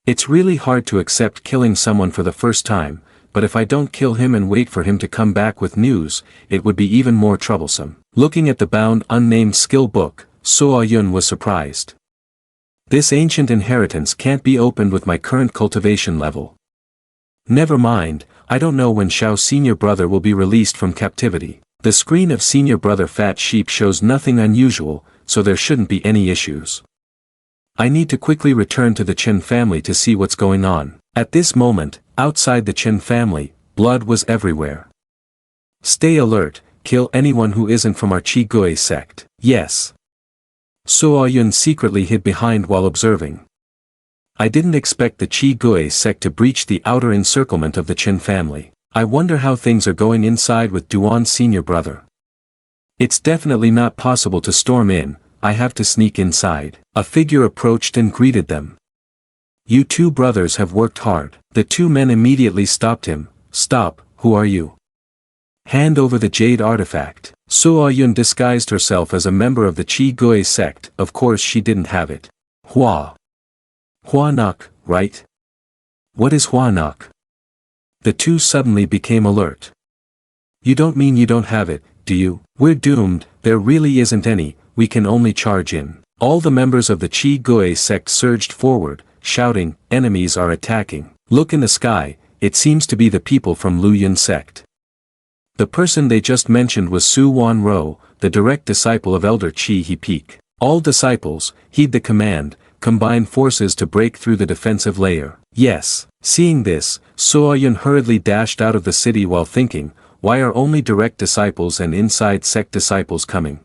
It's really hard to accept killing someone for the first time, but if I don't kill him and wait for him to come back with news, it would be even more troublesome. Looking at the bound unnamed skill book, Suo Yun was surprised. This ancient inheritance can't be opened with my current cultivation level. Never mind, I don't know when Xiao's senior brother will be released from captivity. The screen of senior brother Fat Sheep shows nothing unusual, so there shouldn't be any issues. I need to quickly return to the Chen family to see what's going on. At this moment, outside the Chen family, blood was everywhere. Stay alert, kill anyone who isn't from our Qi Gui sect. Yes. Suo Yun secretly hid behind while observing. I didn't expect the Qi Gui sect to breach the outer encirclement of the Chen family. I wonder how things are going inside with Duan's senior brother. It's definitely not possible to storm in, I have to sneak inside. A figure approached and greeted them. You two brothers have worked hard. The two men immediately stopped him. Stop, who are you? Hand over the jade artifact. Suo Yun disguised herself as a member of the Qi Gui sect. Of course she didn't have it. Hua Nok, right? What is Hua Nok? The two suddenly became alert. You don't mean you don't have it, do you? We're doomed, there really isn't any, we can only charge in. All the members of the Qi Gui sect surged forward, shouting, enemies are attacking. Look in the sky, it seems to be the people from Lu Yun sect. The person they just mentioned was Su Wan Ro, the direct disciple of Elder Qi He Peak. All disciples, heed the command, combine forces to break through the defensive layer. Yes. Seeing this, Suo Yun hurriedly dashed out of the city while thinking, why are only direct disciples and inside sect disciples coming?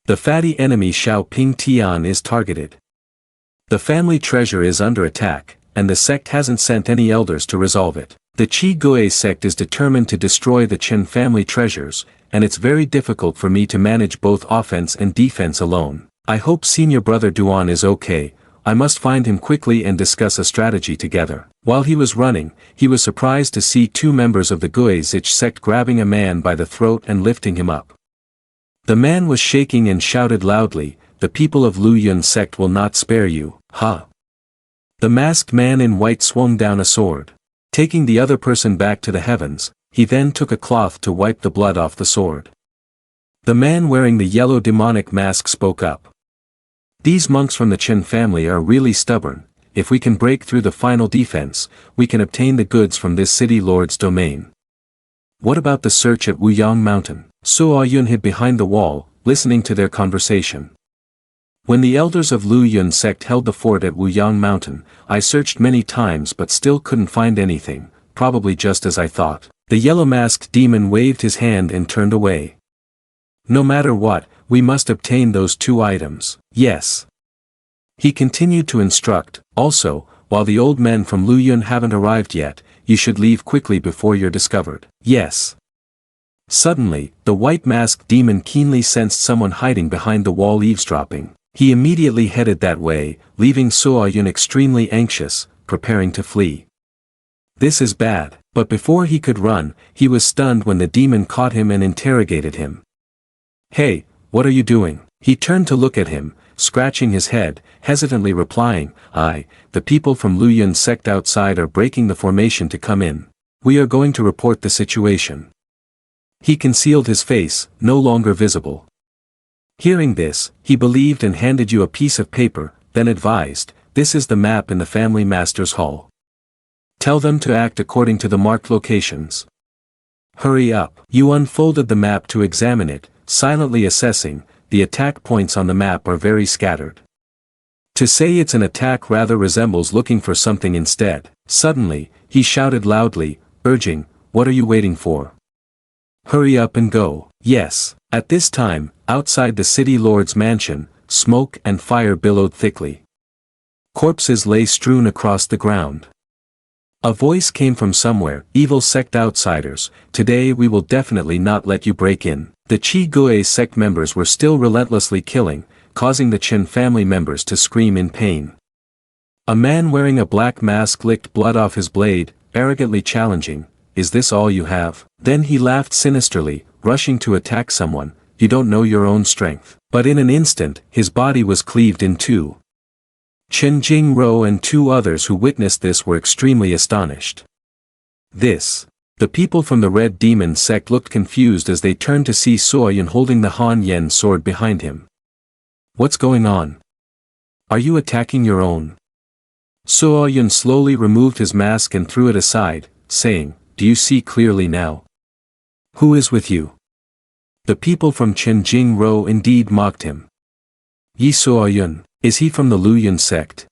The fatty enemy Xiaoping Tian is targeted. The family treasure is under attack, and the sect hasn't sent any elders to resolve it. The Qi Gui sect is determined to destroy the Chen family treasures, and it's very difficult for me to manage both offense and defense alone. I hope senior brother Duan is okay. I must find him quickly and discuss a strategy together. While he was running, he was surprised to see two members of the Gui Zich sect grabbing a man by the throat and lifting him up. The man was shaking and shouted loudly, the people of Lu Yun sect will not spare you, ha! The masked man in white swung down a sword. Taking the other person back to the heavens, he then took a cloth to wipe the blood off the sword. The man wearing the yellow demonic mask spoke up. These monks from the Chen family are really stubborn. If we can break through the final defense, we can obtain the goods from this city lord's domain. What about the search at Wuyang Mountain? Suo Yun hid behind the wall, listening to their conversation. When the elders of Lu Yun sect held the fort at Wuyang Mountain, I searched many times but still couldn't find anything, probably just as I thought. The yellow-masked demon waved his hand and turned away. No matter what, we must obtain those two items. Yes. He continued to instruct, also, while the old men from Lu Yun haven't arrived yet, you should leave quickly before you're discovered. Yes. Suddenly, the white-masked demon keenly sensed someone hiding behind the wall eavesdropping. He immediately headed that way, leaving Suo Yun extremely anxious, preparing to flee. This is bad, but before he could run, he was stunned when the demon caught him and interrogated him. Hey, what are you doing? He turned to look at him, scratching his head, hesitantly replying, the people from Lu Yun sect outside are breaking the formation to come in. We are going to report the situation. He concealed his face, no longer visible. Hearing this, he believed and handed you a piece of paper, then advised, this is the map in the family master's hall. Tell them to act according to the marked locations. Hurry up. Yu unfolded the map to examine it, silently assessing. The attack points on the map are very scattered. To say it's an attack rather resembles looking for something instead. Suddenly, he shouted loudly, urging, "What are you waiting for? Hurry up and go." Yes. At this time, outside the city lord's mansion, smoke and fire billowed thickly. Corpses lay strewn across the ground. A voice came from somewhere, "Evil sect outsiders, today we will definitely not let you break in." The Chi-Goei sect members were still relentlessly killing, causing the Chen family members to scream in pain. A man wearing a black mask licked blood off his blade, arrogantly challenging, "Is this all you have?" Then he laughed sinisterly, rushing to attack someone. "You don't know your own strength." But in an instant, his body was cleaved in two. Chen Jingro and two others who witnessed this were extremely astonished. The people from the Red Demon sect looked confused as they turned to see Soyun holding the Han Yen sword behind him. "What's going on? Are you attacking your own?" Soyun slowly removed his mask and threw it aside, saying, "Do you see clearly now? Who is with you?" The people from Chen Jingro indeed mocked him. "Yi Soyun, is he from the Luoyun sect?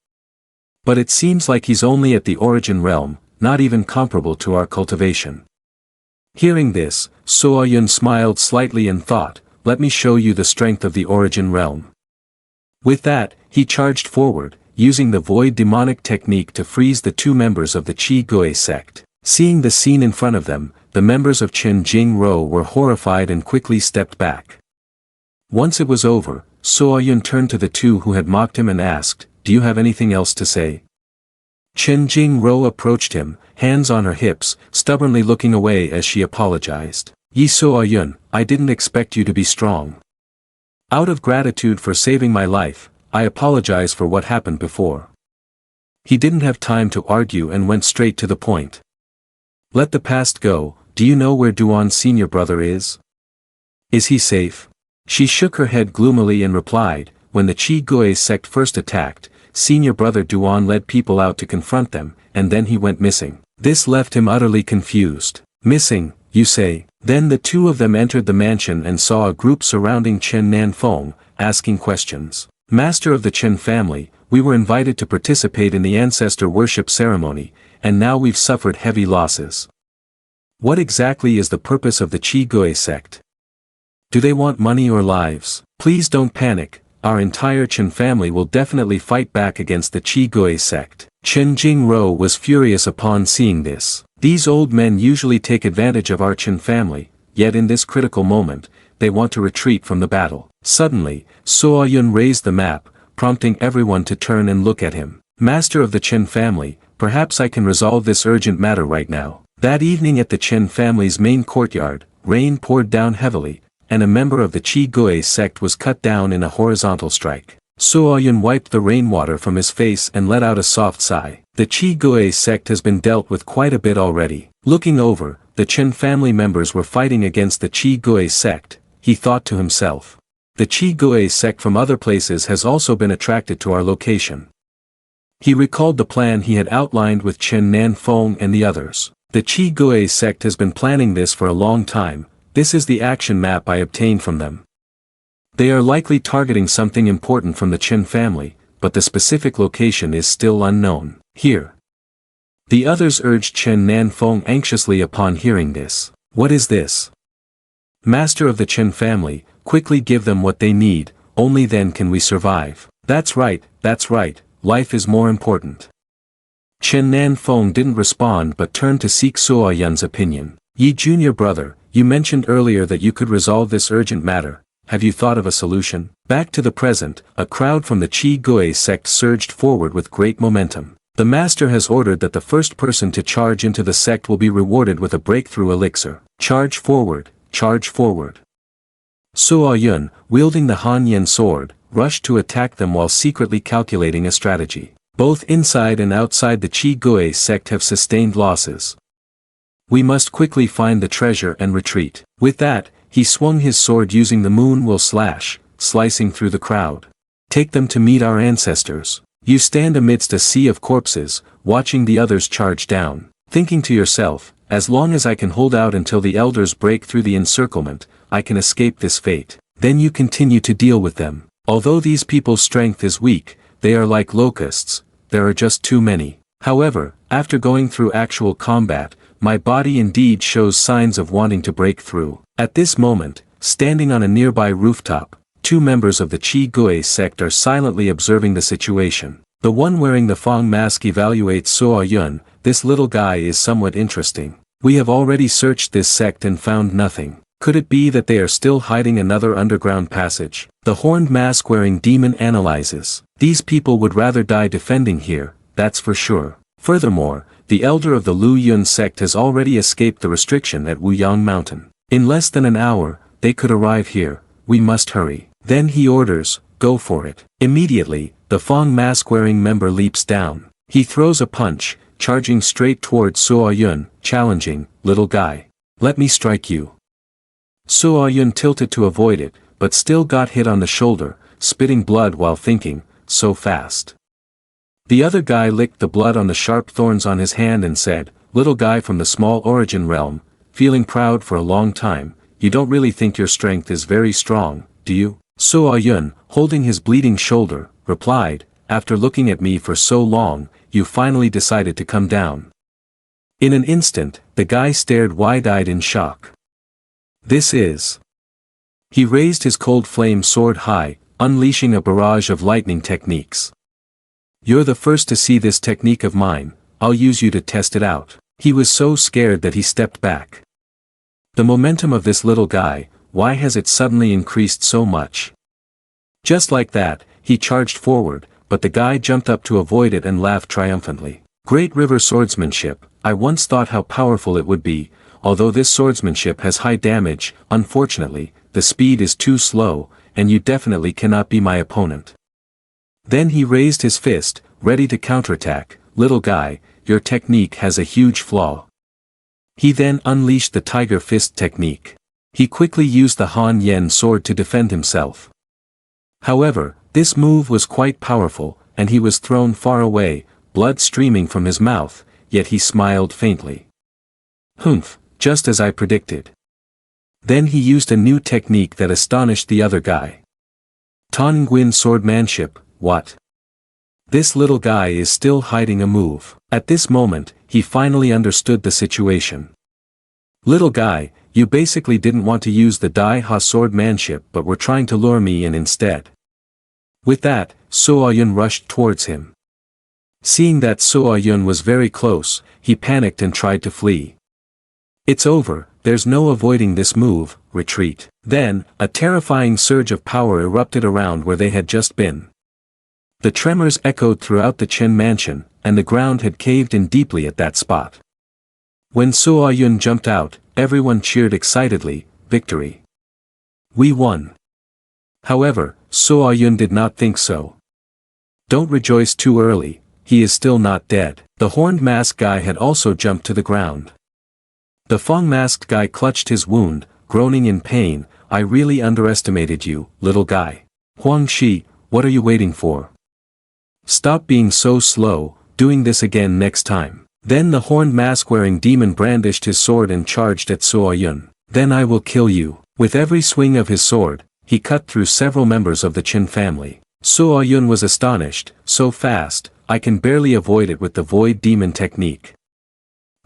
But it seems like he's only at the origin realm, not even comparable to our cultivation." Hearing this, Soyun smiled slightly and thought, "Let me show you the strength of the origin realm." With that, he charged forward, using the void demonic technique to freeze the two members of the Chi-Goei sect. Seeing the scene in front of them, the members of Chen Jingro were horrified and quickly stepped back. Once it was over, Soyun turned to the two who had mocked him and asked, "Do you have anything else to say?" Chen Jingro approached him, hands on her hips, stubbornly looking away as she apologized. "Yi Soyun, I didn't expect you to be strong. Out of gratitude for saving my life, I apologize for what happened before." He didn't have time to argue and went straight to the point. "Let the past go. Do you know where Duan's senior brother is? Is he safe?" She shook her head gloomily and replied, "When the Chi-Goei sect first attacked, senior brother Duan led people out to confront them, and then he went missing." This left him utterly confused. "Missing, you say?" Then the two of them entered the mansion and saw a group surrounding Chen Nanfeng, asking questions. "Master of the Chen family, we were invited to participate in the ancestor worship ceremony, and now we've suffered heavy losses. What exactly is the purpose of the Chi-Goei sect? Do they want money or lives? Please don't panic, our entire Chen family will definitely fight back against the Chi-Goei sect." Chen Jingro was furious upon seeing this. These old men usually take advantage of our Chen family, yet in this critical moment, they want to retreat from the battle. Suddenly, Soyun raised the map, prompting everyone to turn and look at him. "Master of the Chen family, perhaps I can resolve this urgent matter right now." That evening at the Chen family's main courtyard, rain poured down heavily, and a member of the Chi-Goei sect was cut down in a horizontal strike. Soyun wiped the rainwater from his face and let out a soft sigh. The Chi-Goei sect has been dealt with quite a bit already. Looking over, the Chen family members were fighting against the Chi-Goei sect, he thought to himself. The Chi-Goei sect from other places has also been attracted to our location. He recalled the plan he had outlined with Chen Nanfeng and the others. The Chi-Goei sect has been planning this for a long time. This is the action map I obtained from them. They are likely targeting something important from the Chen family, but the specific location is still unknown. Here. The others urged Chen Nanfeng anxiously upon hearing this. "What is this? Master of the Chen family, quickly give them what they need, only then can we survive." That's right, life is more important." Chen Nanfeng didn't respond but turned to seek Soyun's opinion. "Yi junior brother, you mentioned earlier that you could resolve this urgent matter. Have you thought of a solution?" Back to the present, a crowd from the Chi-Goei sect surged forward with great momentum. "The master has ordered that the first person to charge into the sect will be rewarded with a breakthrough elixir. Charge forward, charge forward." Soyun, wielding the Han Yen sword, rushed to attack them while secretly calculating a strategy. Both inside and outside the Chi-Goei sect have sustained losses. We must quickly find the treasure and retreat. With that, he swung his sword using the moon will slash, slicing through the crowd. "Take them to meet our ancestors." You stand amidst a sea of corpses, watching the others charge down, thinking to yourself, as long as I can hold out until the elders break through the encirclement, I can escape this fate. Then you continue to deal with them. Although these people's strength is weak, they are like locusts, there are just too many. However, after going through actual combat, my body indeed shows signs of wanting to break through. At this moment, standing on a nearby rooftop, two members of the Chi Gui sect are silently observing the situation. The one wearing the Fong mask evaluates So Yun. This little guy is somewhat interesting. We have already searched this sect and found nothing. Could it be that they are still hiding another underground passage? The horned mask-wearing demon analyzes. These people would rather die defending here, that's for sure. Furthermore, the elder of the Lu Yun sect has already escaped the restriction at Wuyang Mountain. In less than an hour, they could arrive here. We must hurry. Then he orders, go for it. Immediately, the Fong mask-wearing member leaps down. He throws a punch, charging straight towards So Yun, challenging, little guy. Let me strike you. So Yun tilted to avoid it, but still got hit on the shoulder, spitting blood while thinking, so fast. The other guy licked the blood on the sharp thorns on his hand and said, little guy from the small origin realm, feeling proud for a long time, you don't really think your strength is very strong, do you? So Yun, holding his bleeding shoulder, replied, after looking at me for so long, you finally decided to come down. In an instant, the guy stared wide-eyed in shock. This is... He raised his cold flame sword high, unleashing a barrage of lightning techniques. You're the first to see this technique of mine, I'll use you to test it out. He was so scared that he stepped back. The momentum of this little guy, why has it suddenly increased so much? Just like that, he charged forward, but the guy jumped up to avoid it and laughed triumphantly. Great river swordsmanship, I once thought how powerful it would be, although this swordsmanship has high damage, unfortunately, the speed is too slow, and you definitely cannot be my opponent. Then he raised his fist, ready to counterattack, little guy, your technique has a huge flaw. He then unleashed the tiger fist technique. He quickly used the Han Yen sword to defend himself. However, this move was quite powerful, and he was thrown far away, blood streaming from his mouth, yet he smiled faintly. Humph, just as I predicted. Then he used a new technique that astonished the other guy. Tongwin swordmanship, what? This little guy is still hiding a move. At this moment, he finally understood the situation. Little guy, you basically didn't want to use the Dai Ha swordmanship but were trying to lure me in instead. With that, So Yun rushed towards him. Seeing that So Yun was very close, he panicked and tried to flee. It's over, there's no avoiding this move, retreat. Then, a terrifying surge of power erupted around where they had just been. The tremors echoed throughout the Chen mansion, and the ground had caved in deeply at that spot. When So Yun jumped out, everyone cheered excitedly, victory. We won. However, So Yun did not think so. Don't rejoice too early, he is still not dead. The horned mask guy had also jumped to the ground. The Fong-masked guy clutched his wound, groaning in pain, I really underestimated you, little guy. Huang Shi, what are you waiting for? Stop being so slow, doing this again next time. Then the horned mask-wearing demon brandished his sword and charged at So Yun. Then I will kill you. With every swing of his sword, he cut through several members of the Qin family. So Yun was astonished, so fast, I can barely avoid it with the void demon technique.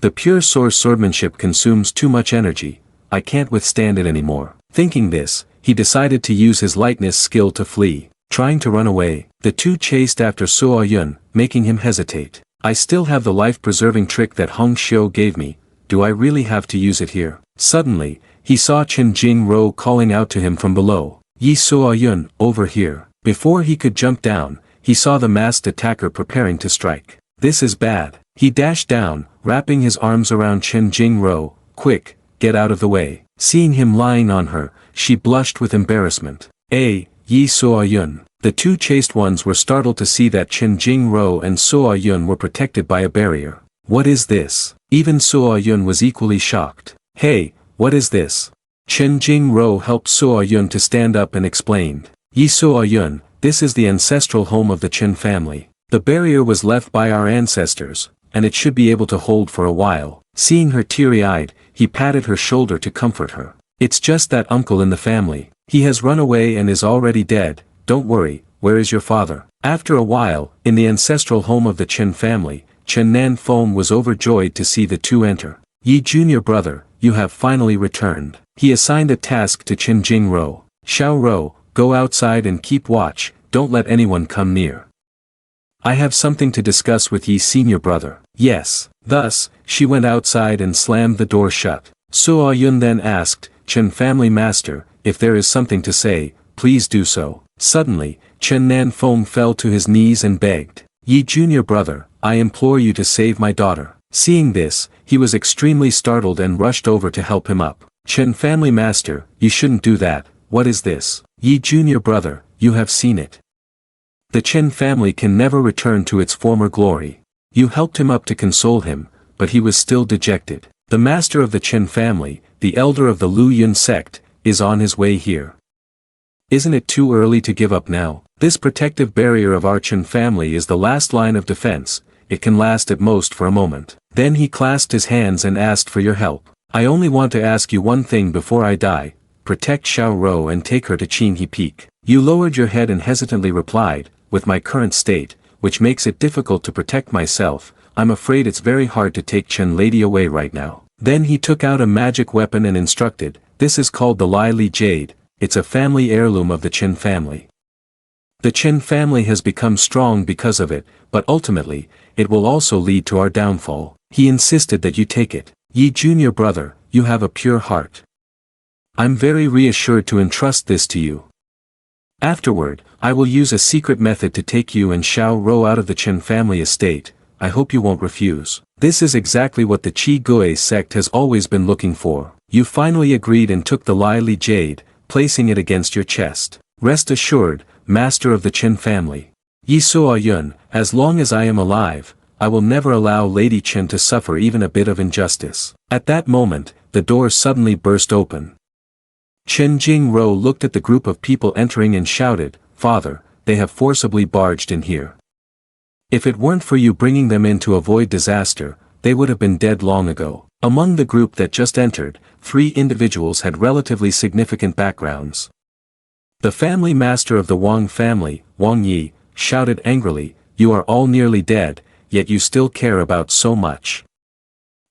The pure source swordmanship consumes too much energy, I can't withstand it anymore. Thinking this, he decided to use his lightness skill to flee. Trying to run away, the two chased after So Yun, making him hesitate. I still have the life-preserving trick that Hong Xiu gave me, do I really have to use it here? Suddenly, he saw Chen Jingro calling out to him from below. Yi So Yun, over here. Before he could jump down, he saw the masked attacker preparing to strike. This is bad. He dashed down, wrapping his arms around Chen Jingro, quick, get out of the way. Seeing him lying on her, she blushed with embarrassment. Yi So Yun. The two chased ones were startled to see that Chen Jingro and So Yun were protected by a barrier. What is this? Even So Yun was equally shocked. Hey, what is this? Chen Jingro helped So Yun to stand up and explained. Yi So Yun, this is the ancestral home of the Chen family. The barrier was left by our ancestors, and it should be able to hold for a while. Seeing her teary-eyed, he patted her shoulder to comfort her. It's just that uncle in the family. He has run away and is already dead. Don't worry, where is your father? After a while, in the ancestral home of the Chen family, Chen Nanfeng was overjoyed to see the two enter. Yi junior brother, you have finally returned. He assigned a task to Chen Jingro. Xiao Ro, go outside and keep watch, don't let anyone come near. I have something to discuss with Yi senior brother. Yes. Thus, she went outside and slammed the door shut. Suo Yun then asked, Chen family master, if there is something to say, please do so. Suddenly, Chen Nanfeng fell to his knees and begged, Yi junior brother, I implore you to save my daughter. Seeing this, he was extremely startled and rushed over to help him up. Chen family master, you shouldn't do that, what is this? Yi junior brother, you have seen it. The Chen family can never return to its former glory. You helped him up to console him, but he was still dejected. The master of the Chen family, the elder of the Lu Yun sect, is on his way here. Isn't it too early to give up now? This protective barrier of our Chen family is the last line of defense, it can last at most for a moment. Then he clasped his hands and asked for your help. I only want to ask you one thing before I die, protect Xiao Ro and take her to Qinghe Peak. You lowered your head and hesitantly replied, with my current state, which makes it difficult to protect myself, I'm afraid it's very hard to take Chen lady away right now. Then he took out a magic weapon and instructed, this is called the Lai Li Jade, it's a family heirloom of the Chen family. The Chen family has become strong because of it, but ultimately, it will also lead to our downfall. He insisted that you take it. Yi junior brother, you have a pure heart. I'm very reassured to entrust this to you. Afterward, I will use a secret method to take you and Xiao Ro out of the Chen family estate, I hope you won't refuse. This is exactly what the Qi Gui sect has always been looking for. You finally agreed and took the Lai Li Jade, placing it against your chest. Rest assured, master of the Chen family. Yi Suo Yun, as long as I am alive, I will never allow Lady Chen to suffer even a bit of injustice. At that moment, the door suddenly burst open. Chen Jingro looked at the group of people entering and shouted, Father, they have forcibly barged in here. If it weren't for you bringing them in to avoid disaster, they would have been dead long ago. Among the group that just entered, 3 individuals had relatively significant backgrounds. The family master of the Wang family, Wang Yi, shouted angrily, you are all nearly dead, yet you still care about so much.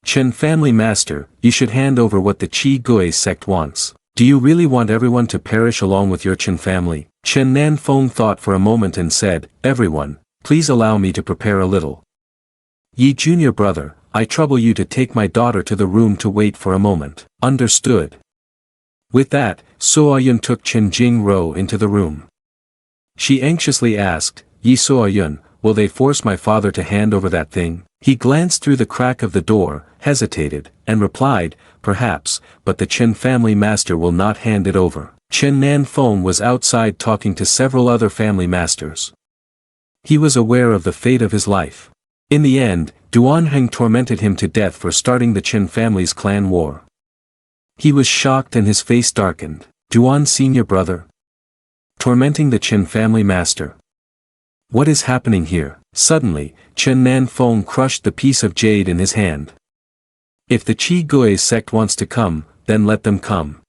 Chen family master, you should hand over what the Qi Gui sect wants. Do you really want everyone to perish along with your Chen family? Chen Nanfeng thought for a moment and said, everyone, please allow me to prepare a little. Yi junior brother, I trouble you to take my daughter to the room to wait for a moment. Understood. With that, Suo Yun took Chen Jingro into the room. She anxiously asked, Yi Suo Yun, will they force my father to hand over that thing? He glanced through the crack of the door, hesitated, and replied, perhaps, but the Chen family master will not hand it over. Chen Nanfeng was outside talking to several other family masters. He was aware of the fate of his life. In the end, Duan Heng tormented him to death for starting the Chen family's clan war. He was shocked and his face darkened. Duan senior brother? Tormenting the Chen family master. What is happening here? Suddenly, Chen Nanfeng crushed the piece of jade in his hand. If the Qi Gui sect wants to come, then let them come.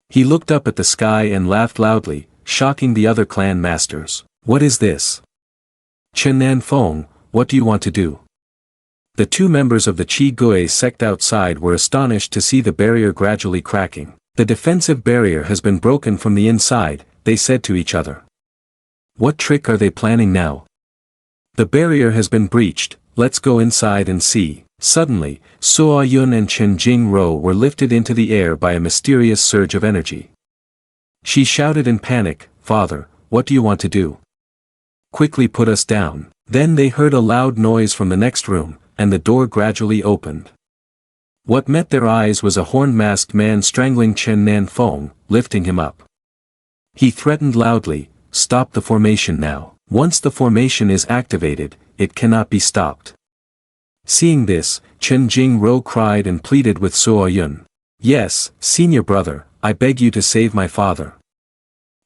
He looked up at the sky and laughed loudly, shocking the other clan masters. What is this? Chen Nanfeng, what do you want to do? The 2 members of the Qi Gui sect outside were astonished to see the barrier gradually cracking. The defensive barrier has been broken from the inside, they said to each other. What trick are they planning now? The barrier has been breached, let's go inside and see. Suddenly, Suo Yun and Chen Jingro were lifted into the air by a mysterious surge of energy. She shouted in panic, Father, what do you want to do? Quickly put us down. Then they heard a loud noise from the next room, and the door gradually opened. What met their eyes was a horn-masked man strangling Chen Nanfeng, lifting him up. He threatened loudly, stop the formation now. Once the formation is activated, it cannot be stopped. Seeing this, Chen Jingro cried and pleaded with Suo Yun. Yes, senior brother, I beg you to save my father.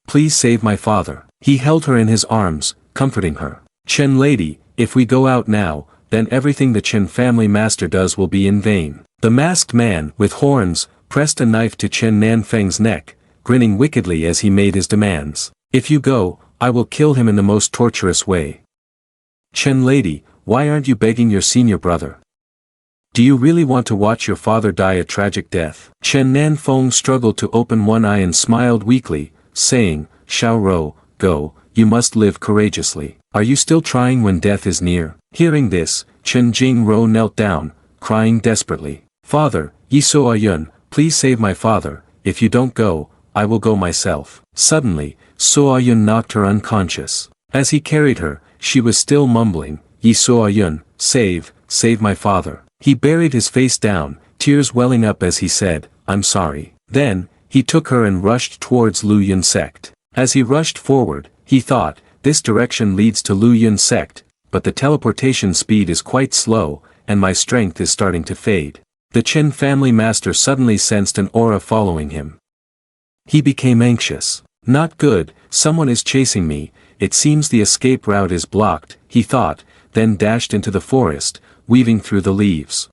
Please save my father. He held her in his arms, comforting her. Chen lady, if we go out now, then everything the Chen family master does will be in vain. The masked man, with horns, pressed a knife to Chen Nanfeng's neck, grinning wickedly as he made his demands. If you go, I will kill him in the most torturous way. Chen lady, why aren't you begging your senior brother? Do you really want to watch your father die a tragic death? Chen Nanfeng struggled to open one eye and smiled weakly, saying, Xiao Rou, go, you must live courageously. Are you still trying when death is near? Hearing this, Chen Jingrou knelt down, crying desperately. Father, Yi Suoyun, please save my father, if you don't go, I will go myself. Suddenly, Suoyun knocked her unconscious. As he carried her, she was still mumbling, Yi Suoyun, save my father. He buried his face down, tears welling up as he said, I'm sorry. Then, he took her and rushed towards Lu Yun sect. As he rushed forward, he thought, this direction leads to Lu Yun sect, but the teleportation speed is quite slow, and my strength is starting to fade. The Chen family master suddenly sensed an aura following him. He became anxious. Not good, someone is chasing me, it seems the escape route is blocked, he thought, then dashed into the forest, weaving through the leaves.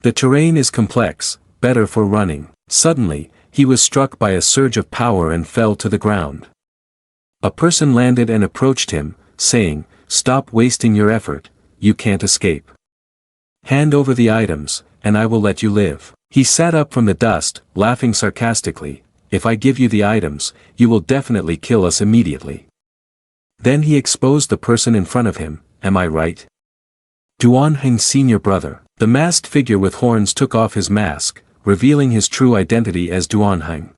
The terrain is complex, better for running. Suddenly, he was struck by a surge of power and fell to the ground. A person landed and approached him, saying, Stop wasting your effort, you can't escape. Hand over the items, and I will let you live. He sat up from the dust, laughing sarcastically, if I give you the items, you will definitely kill us immediately. Then he exposed the person in front of him, am I right? Duanheng's senior brother. The masked figure with horns took off his mask, revealing his true identity as Duanheng.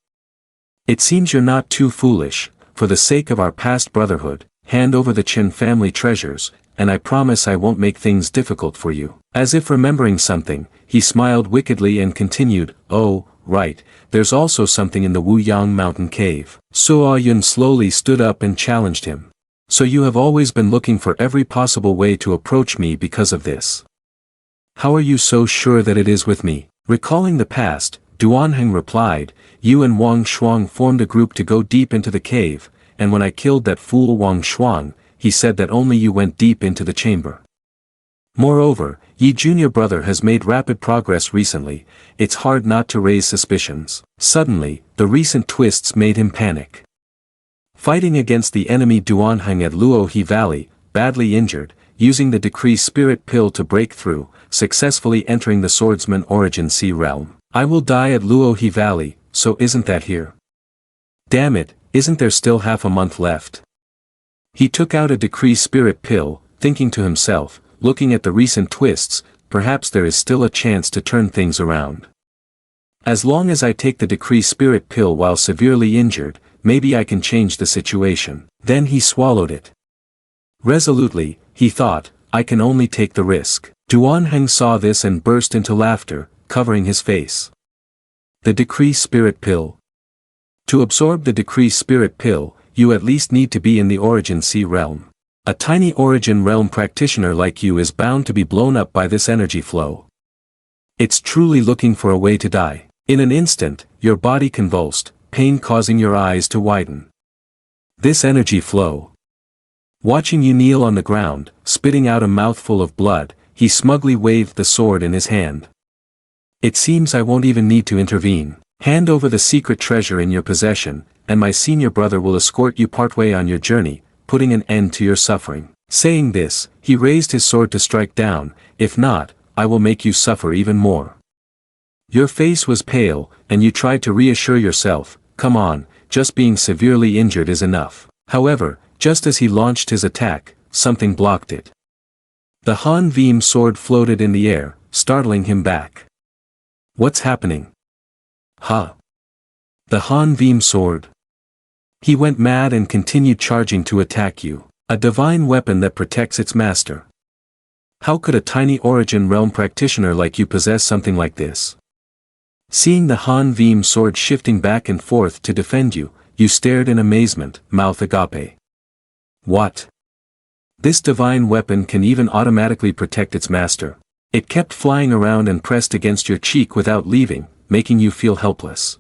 It seems you're not too foolish, for the sake of our past brotherhood, hand over the Chen family treasures, and I promise I won't make things difficult for you. As if remembering something, he smiled wickedly and continued, oh, right, there's also something in the Wuyang mountain cave. Suo Yun slowly stood up and challenged him. So you have always been looking for every possible way to approach me because of this. How are you so sure that it is with me? Recalling the past, Duanheng replied, you and Wang Shuang formed a group to go deep into the cave, and when I killed that fool Wang Shuang, he said that only you went deep into the chamber. Moreover, Yi junior brother has made rapid progress recently, it's hard not to raise suspicions. Suddenly, the recent twists made him panic. Fighting against the enemy Duanheng at Luohe Valley, badly injured, using the decree spirit pill to break through, successfully entering the swordsman origin sea realm. I will die at Luohe Valley, so isn't that here? Damn it, isn't there still half a month left? He took out a decree spirit pill, thinking to himself, looking at the recent twists, perhaps there is still a chance to turn things around. As long as I take the decree spirit pill while severely injured, maybe I can change the situation. Then he swallowed it. Resolutely, he thought, I can only take the risk. Duanheng saw this and burst into laughter, covering his face. The decree spirit pill. To absorb the decree spirit pill, you at least need to be in the origin sea realm. A tiny origin realm practitioner like you is bound to be blown up by this energy flow. It's truly looking for a way to die. In an instant, your body convulsed, pain causing your eyes to widen. This energy flow. Watching you kneel on the ground, spitting out a mouthful of blood, he smugly waved the sword in his hand. It seems I won't even need to intervene. Hand over the secret treasure in your possession, and my senior brother will escort you partway on your journey, putting an end to your suffering. Saying this, he raised his sword to strike down, if not, I will make you suffer even more. Your face was pale, and you tried to reassure yourself, come on, just being severely injured is enough. However, just as he launched his attack, something blocked it. The Han Veem sword floated in the air, startling him back. What's happening? Ha! The Han Veem sword. He went mad and continued charging to attack you. A divine weapon that protects its master. How could a tiny origin realm practitioner like you possess something like this? Seeing the Han Veem sword shifting back and forth to defend you, you stared in amazement, mouth agape. What? This divine weapon can even automatically protect its master. It kept flying around and pressed against your cheek without leaving, making you feel helpless.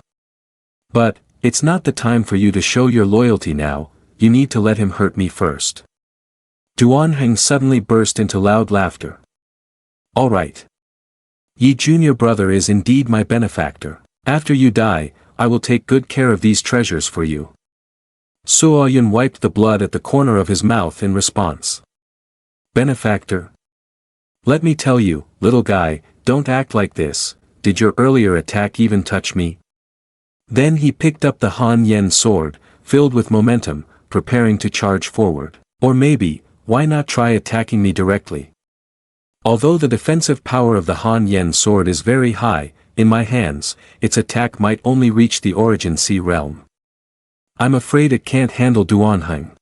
But, it's not the time for you to show your loyalty now, you need to let him hurt me first. Duanheng suddenly burst into loud laughter. All right. Yi junior brother is indeed my benefactor. After you die, I will take good care of these treasures for you. Suo Yun wiped the blood at the corner of his mouth in response. Benefactor? Let me tell you, little guy, don't act like this. Did your earlier attack even touch me? Then he picked up the Han Yen sword, filled with momentum, preparing to charge forward. Or maybe, why not try attacking me directly? Although the defensive power of the Han Yen sword is very high, in my hands, its attack might only reach the Origin Sea realm. I'm afraid it can't handle Duanheng.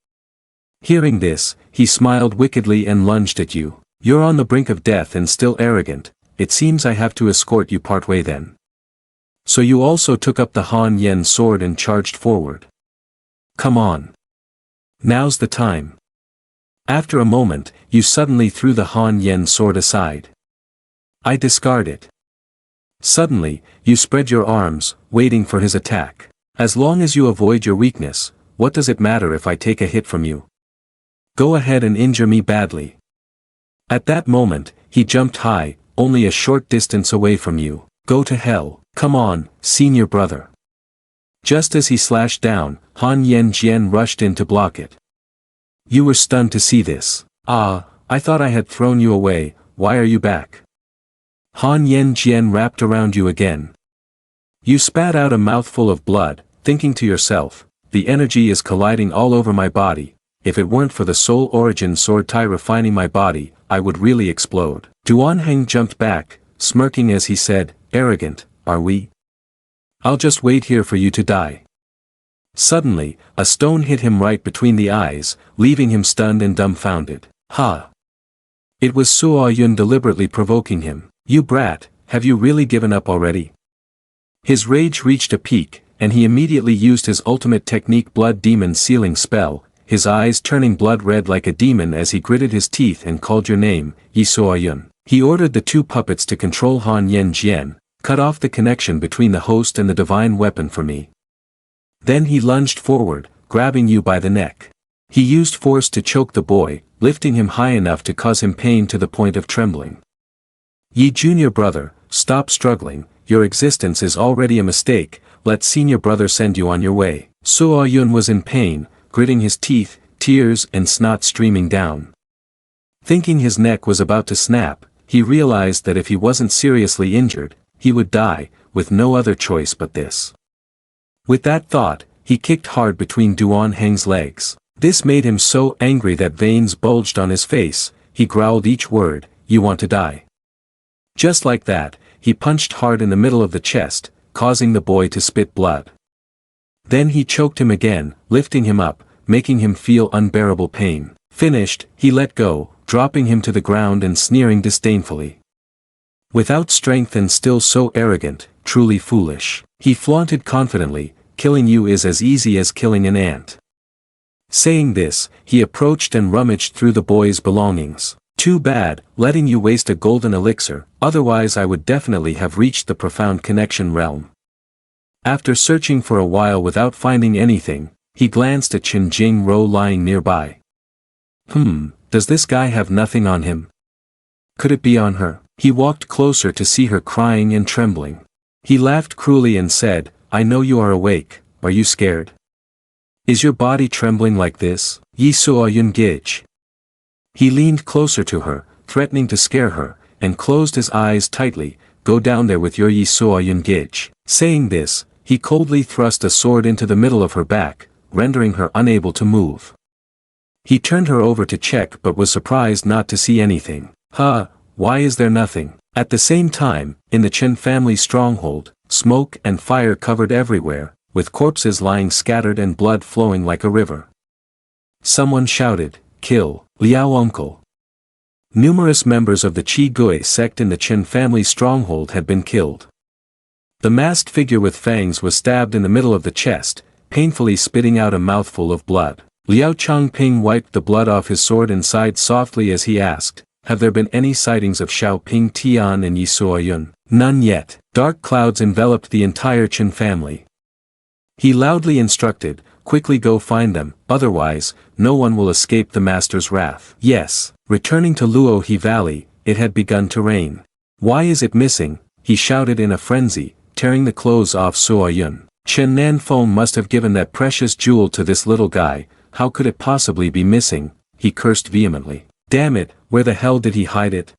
Hearing this, he smiled wickedly and lunged at you. You're on the brink of death and still arrogant. It seems I have to escort you partway then. So you also took up the Han Yen sword and charged forward. Come on. Now's the time. After a moment, you suddenly threw the Han Yen sword aside. I discard it. Suddenly, you spread your arms, waiting for his attack. As long as you avoid your weakness, what does it matter if I take a hit from you? Go ahead and injure me badly. At that moment, he jumped high, only a short distance away from you. Go to hell. Come on, senior brother. Just as he slashed down, Han Yen Jian rushed in to block it. You were stunned to see this. Ah, I thought I had thrown you away, why are you back? Han Yen Jian wrapped around you again. You spat out a mouthful of blood, thinking to yourself, the energy is colliding all over my body. If it weren't for the Soul Origin sword tie refining my body, I would really explode. Duanheng jumped back, smirking as he said, arrogant, are we? I'll just wait here for you to die. Suddenly, a stone hit him right between the eyes, leaving him stunned and dumbfounded. Ha! It was Suo Yun deliberately provoking him. You brat, have you really given up already? His rage reached a peak, and he immediately used his ultimate technique Blood Demon Sealing spell, his eyes turning blood red like a demon as he gritted his teeth and called your name, Yi Suo Yun. He ordered the two puppets to control Han Yen Jian, cut off the connection between the host and the divine weapon for me. Then he lunged forward, grabbing you by the neck. He used force to choke the boy, lifting him high enough to cause him pain to the point of trembling. Yi junior brother, stop struggling, your existence is already a mistake, let senior brother send you on your way. Suo Yun was in pain, gritting his teeth, tears and snot streaming down. Thinking his neck was about to snap, he realized that if he wasn't seriously injured, he would die, with no other choice but this. With that thought, he kicked hard between Duanheng's legs. This made him so angry that veins bulged on his face, he growled each word, you want to die. Just like that, he punched hard in the middle of the chest, causing the boy to spit blood. Then he choked him again, lifting him up, making him feel unbearable pain. Finished, he let go, dropping him to the ground and sneering disdainfully. Without strength and still so arrogant, truly foolish. He flaunted confidently, killing you is as easy as killing an ant. Saying this, he approached and rummaged through the boy's belongings. Too bad, letting you waste a golden elixir, otherwise I would definitely have reached the profound connection realm. After searching for a while without finding anything, he glanced at Chen Jing Ro lying nearby. Does this guy have nothing on him? Could it be on her? He walked closer to see her crying and trembling. He laughed cruelly and said, I know you are awake, are you scared? Is your body trembling like this? Yi Suo Yun Gij. He leaned closer to her, threatening to scare her, and closed his eyes tightly, go down there with your Yi Suo Yun Gij. Saying this, he coldly thrust a sword into the middle of her back, rendering her unable to move. He turned her over to check but was surprised not to see anything. Why is there nothing? At the same time, in the Chen family stronghold, smoke and fire covered everywhere, with corpses lying scattered and blood flowing like a river. Someone shouted, kill, Liao uncle. Numerous members of the Qi Gui sect in the Chen family stronghold had been killed. The masked figure with fangs was stabbed in the middle of the chest, painfully spitting out a mouthful of blood. Liao Changping wiped the blood off his sword and sighed softly as he asked, have there been any sightings of Xiaoping Tian and Yi Suo Yun? None yet. Dark clouds enveloped the entire Chen family. He loudly instructed, quickly go find them, otherwise, no one will escape the master's wrath. Yes, returning to Luohe Valley, it had begun to rain. Why is it missing? He shouted in a frenzy, tearing the clothes off Suo Yun. Chen Nanfeng must have given that precious jewel to this little guy, how could it possibly be missing? He cursed vehemently. Damn it, where the hell did he hide it?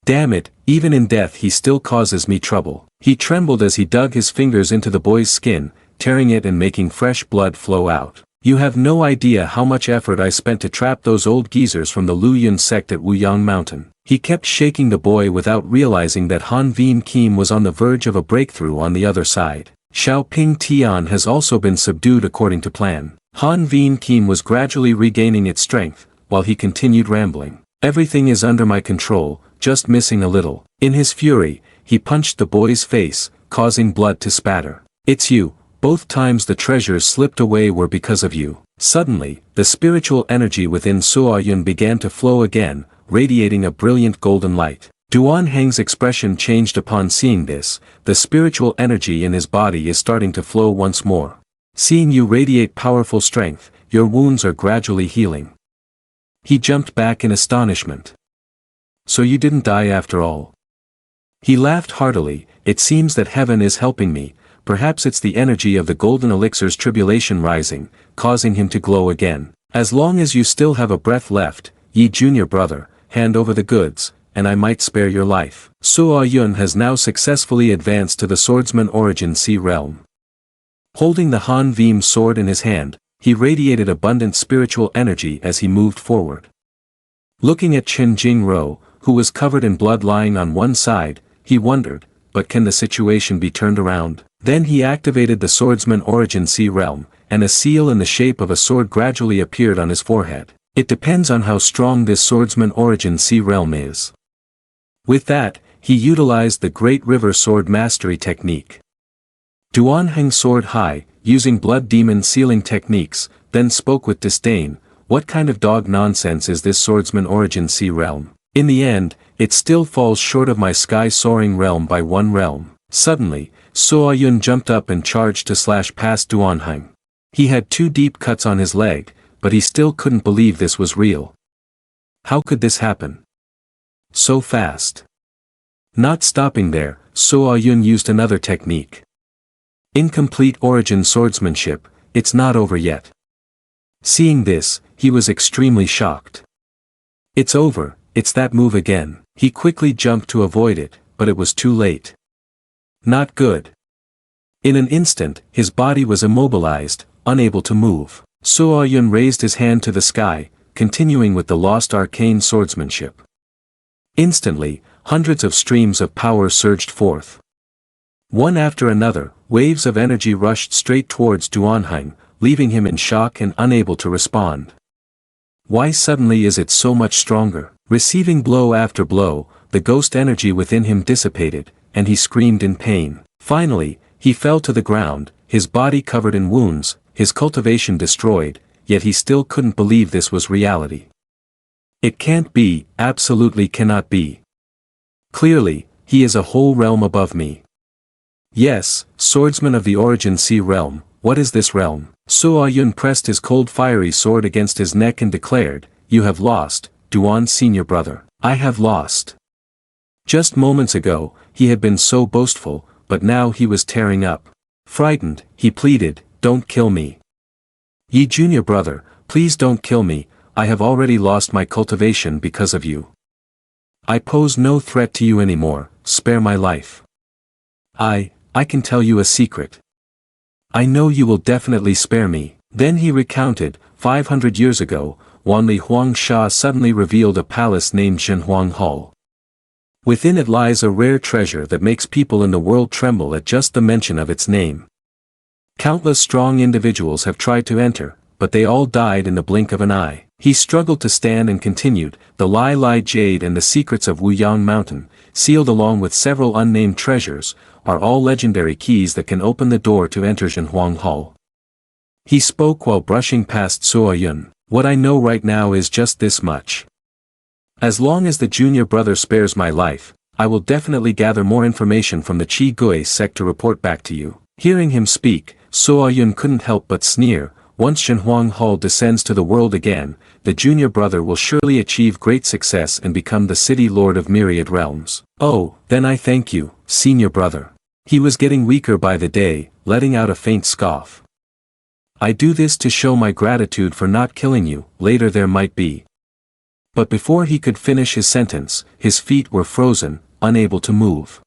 Damn it, even in death he still causes me trouble. He trembled as he dug his fingers into the boy's skin, tearing it and making fresh blood flow out. You have no idea how much effort I spent to trap those old geezers from the Luyun sect at Wuyang Mountain. He kept shaking the boy without realizing that Han Vien Kim was on the verge of a breakthrough on the other side. Xiao Ping Tian has also been subdued according to plan. Han Vien Kim was gradually regaining its strength, while he continued rambling. Everything is under my control, just missing a little. In his fury, he punched the boy's face, causing blood to spatter. It's you, both times the treasures slipped away were because of you. Suddenly, the spiritual energy within Suo Yun began to flow again, radiating a brilliant golden light. Duan Heng's expression changed upon seeing this, the spiritual energy in his body is starting to flow once more. Seeing you radiate powerful strength, your wounds are gradually healing. He jumped back in astonishment. So you didn't die after all. He laughed heartily, it seems that heaven is helping me, perhaps it's the energy of the golden elixir's tribulation rising, causing him to glow again. As long as you still have a breath left, ye junior brother, hand over the goods, and I might spare your life. Suo Yun has now successfully advanced to the Swordsman Origin Sea realm. Holding the Han Vien sword in his hand, he radiated abundant spiritual energy as he moved forward. Looking at Chen Jingro, who was covered in blood lying on one side, he wondered, but can the situation be turned around? Then he activated the Swordsman Origin Sea realm, and a seal in the shape of a sword gradually appeared on his forehead. It depends on how strong this Swordsman Origin Sea realm is. With that, he utilized the Great River Sword Mastery technique. Duan Heng soared high, using blood demon sealing techniques, then spoke with disdain, what kind of dog nonsense is this Swordsman Origin Sea realm? In the end, it still falls short of my sky-soaring realm by one realm. Suddenly, Suo Yun jumped up and charged to slash past Duan Heng. He had 2 deep cuts on his leg, but he still couldn't believe this was real. How could this happen? So fast. Not stopping there, Suo Yun used another technique. Incomplete origin swordsmanship, it's not over yet. Seeing this, he was extremely shocked. It's over, it's that move again. He quickly jumped to avoid it, but it was too late. Not good. In an instant, his body was immobilized, unable to move. Suo Yun raised his hand to the sky, continuing with the lost arcane swordsmanship. Instantly, hundreds of streams of power surged forth. One after another, waves of energy rushed straight towards Duan Heng, leaving him in shock and unable to respond. Why suddenly is it so much stronger? Receiving blow after blow, the ghost energy within him dissipated, and he screamed in pain. Finally, he fell to the ground, his body covered in wounds, his cultivation destroyed, yet he still couldn't believe this was reality. It can't be, absolutely cannot be. Clearly, he is a whole realm above me. Yes, swordsman of the Origin Sea realm, what is this realm? Suo Yun pressed his cold fiery sword against his neck and declared, you have lost, Duan senior brother. I have lost. Just moments ago, he had been so boastful, but now he was tearing up. Frightened, he pleaded, don't kill me. Ye junior brother, please don't kill me, I have already lost my cultivation because of you. I pose no threat to you anymore, spare my life. I can tell you a secret. I know you will definitely spare me. Then he recounted, 500 years ago, Wanli Huangsha suddenly revealed a palace named Zhenhuang Hall. Within it lies a rare treasure that makes people in the world tremble at just the mention of its name. Countless strong individuals have tried to enter, but they all died in the blink of an eye. He struggled to stand and continued, the Lai Lai Jade and the secrets of Wuyang Mountain, sealed along with several unnamed treasures, are all legendary keys that can open the door to enter Zhenhuang Hall. He spoke while brushing past Suo Yun. What I know right now is just this much. As long as the junior brother spares my life, I will definitely gather more information from the Qi Gui sect to report back to you. Hearing him speak, So Yun couldn't help but sneer. Once Shenhuang Hall descends to the world again, the junior brother will surely achieve great success and become the city lord of myriad realms. Oh, then I thank you, senior brother. He was getting weaker by the day, letting out a faint scoff. I do this to show my gratitude for not killing you, later there might be. But before he could finish his sentence, his feet were frozen, unable to move.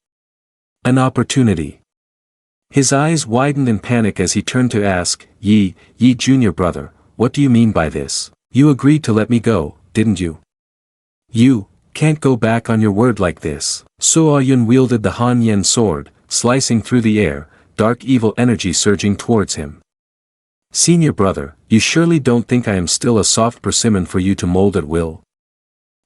An opportunity. His eyes widened in panic as he turned to ask, Yi junior brother, what do you mean by this? You agreed to let me go, didn't you? You can't go back on your word like this. So Yun wielded the Han Yen sword, slicing through the air, dark evil energy surging towards him. Senior brother, you surely don't think I am still a soft persimmon for you to mold at will?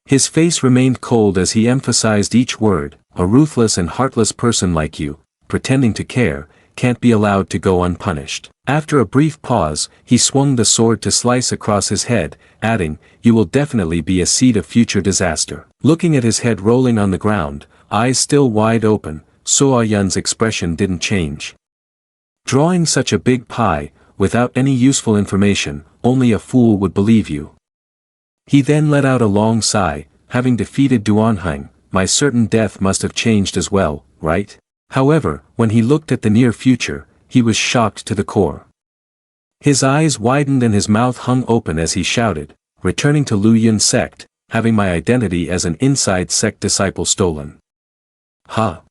His face remained cold as he emphasized each word, a ruthless and heartless person like you, pretending to care, can't be allowed to go unpunished. After a brief pause, he swung the sword to slice across his head, adding, you will definitely be a seed of future disaster. Looking at his head rolling on the ground, eyes still wide open, So Yun's expression didn't change. Drawing such a big pie, without any useful information, only a fool would believe you. He then let out a long sigh, having defeated Duanhang, my certain death must have changed as well, right? However, when he looked at the near future, he was shocked to the core. His eyes widened and his mouth hung open as he shouted, returning to Lu Yun sect, having my identity as an inside sect disciple stolen. Ha!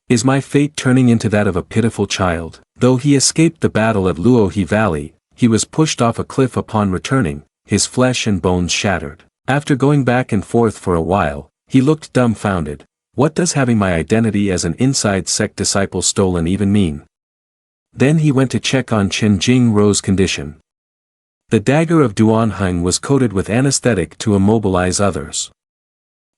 Is my fate turning into that of a pitiful child? Though he escaped the battle at Luohe Valley, he was pushed off a cliff upon returning, his flesh and bones shattered. After going back and forth for a while, he looked dumbfounded. What does having my identity as an inside sect disciple stolen even mean? Then he went to check on Chen Jingrou's condition. The dagger of Duanhang was coated with anesthetic to immobilize others.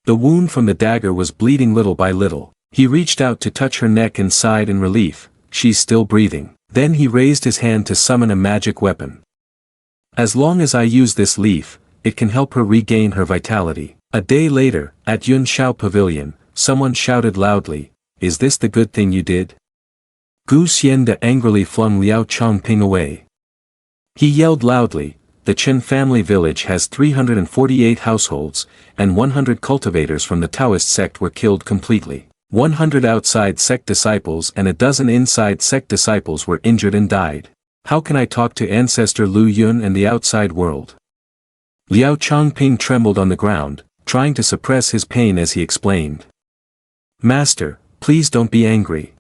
The wound from the dagger was bleeding little by little. He reached out to touch her neck and sighed in relief, she's still breathing. Then he raised his hand to summon a magic weapon. As long as I use this leaf, it can help her regain her vitality. A day later, at Yun Shao Pavilion, someone shouted loudly, is this the good thing you did? Gu Xiande angrily flung Liao Changping away. He yelled loudly, the Chen family village has 348 households, and 100 cultivators from the Taoist sect were killed completely. 100 outside sect disciples and a dozen inside sect disciples were injured and died. How can I talk to Ancestor Lu Yun and the outside world? Liao Changping trembled on the ground, trying to suppress his pain as he explained. Master, please don't be angry.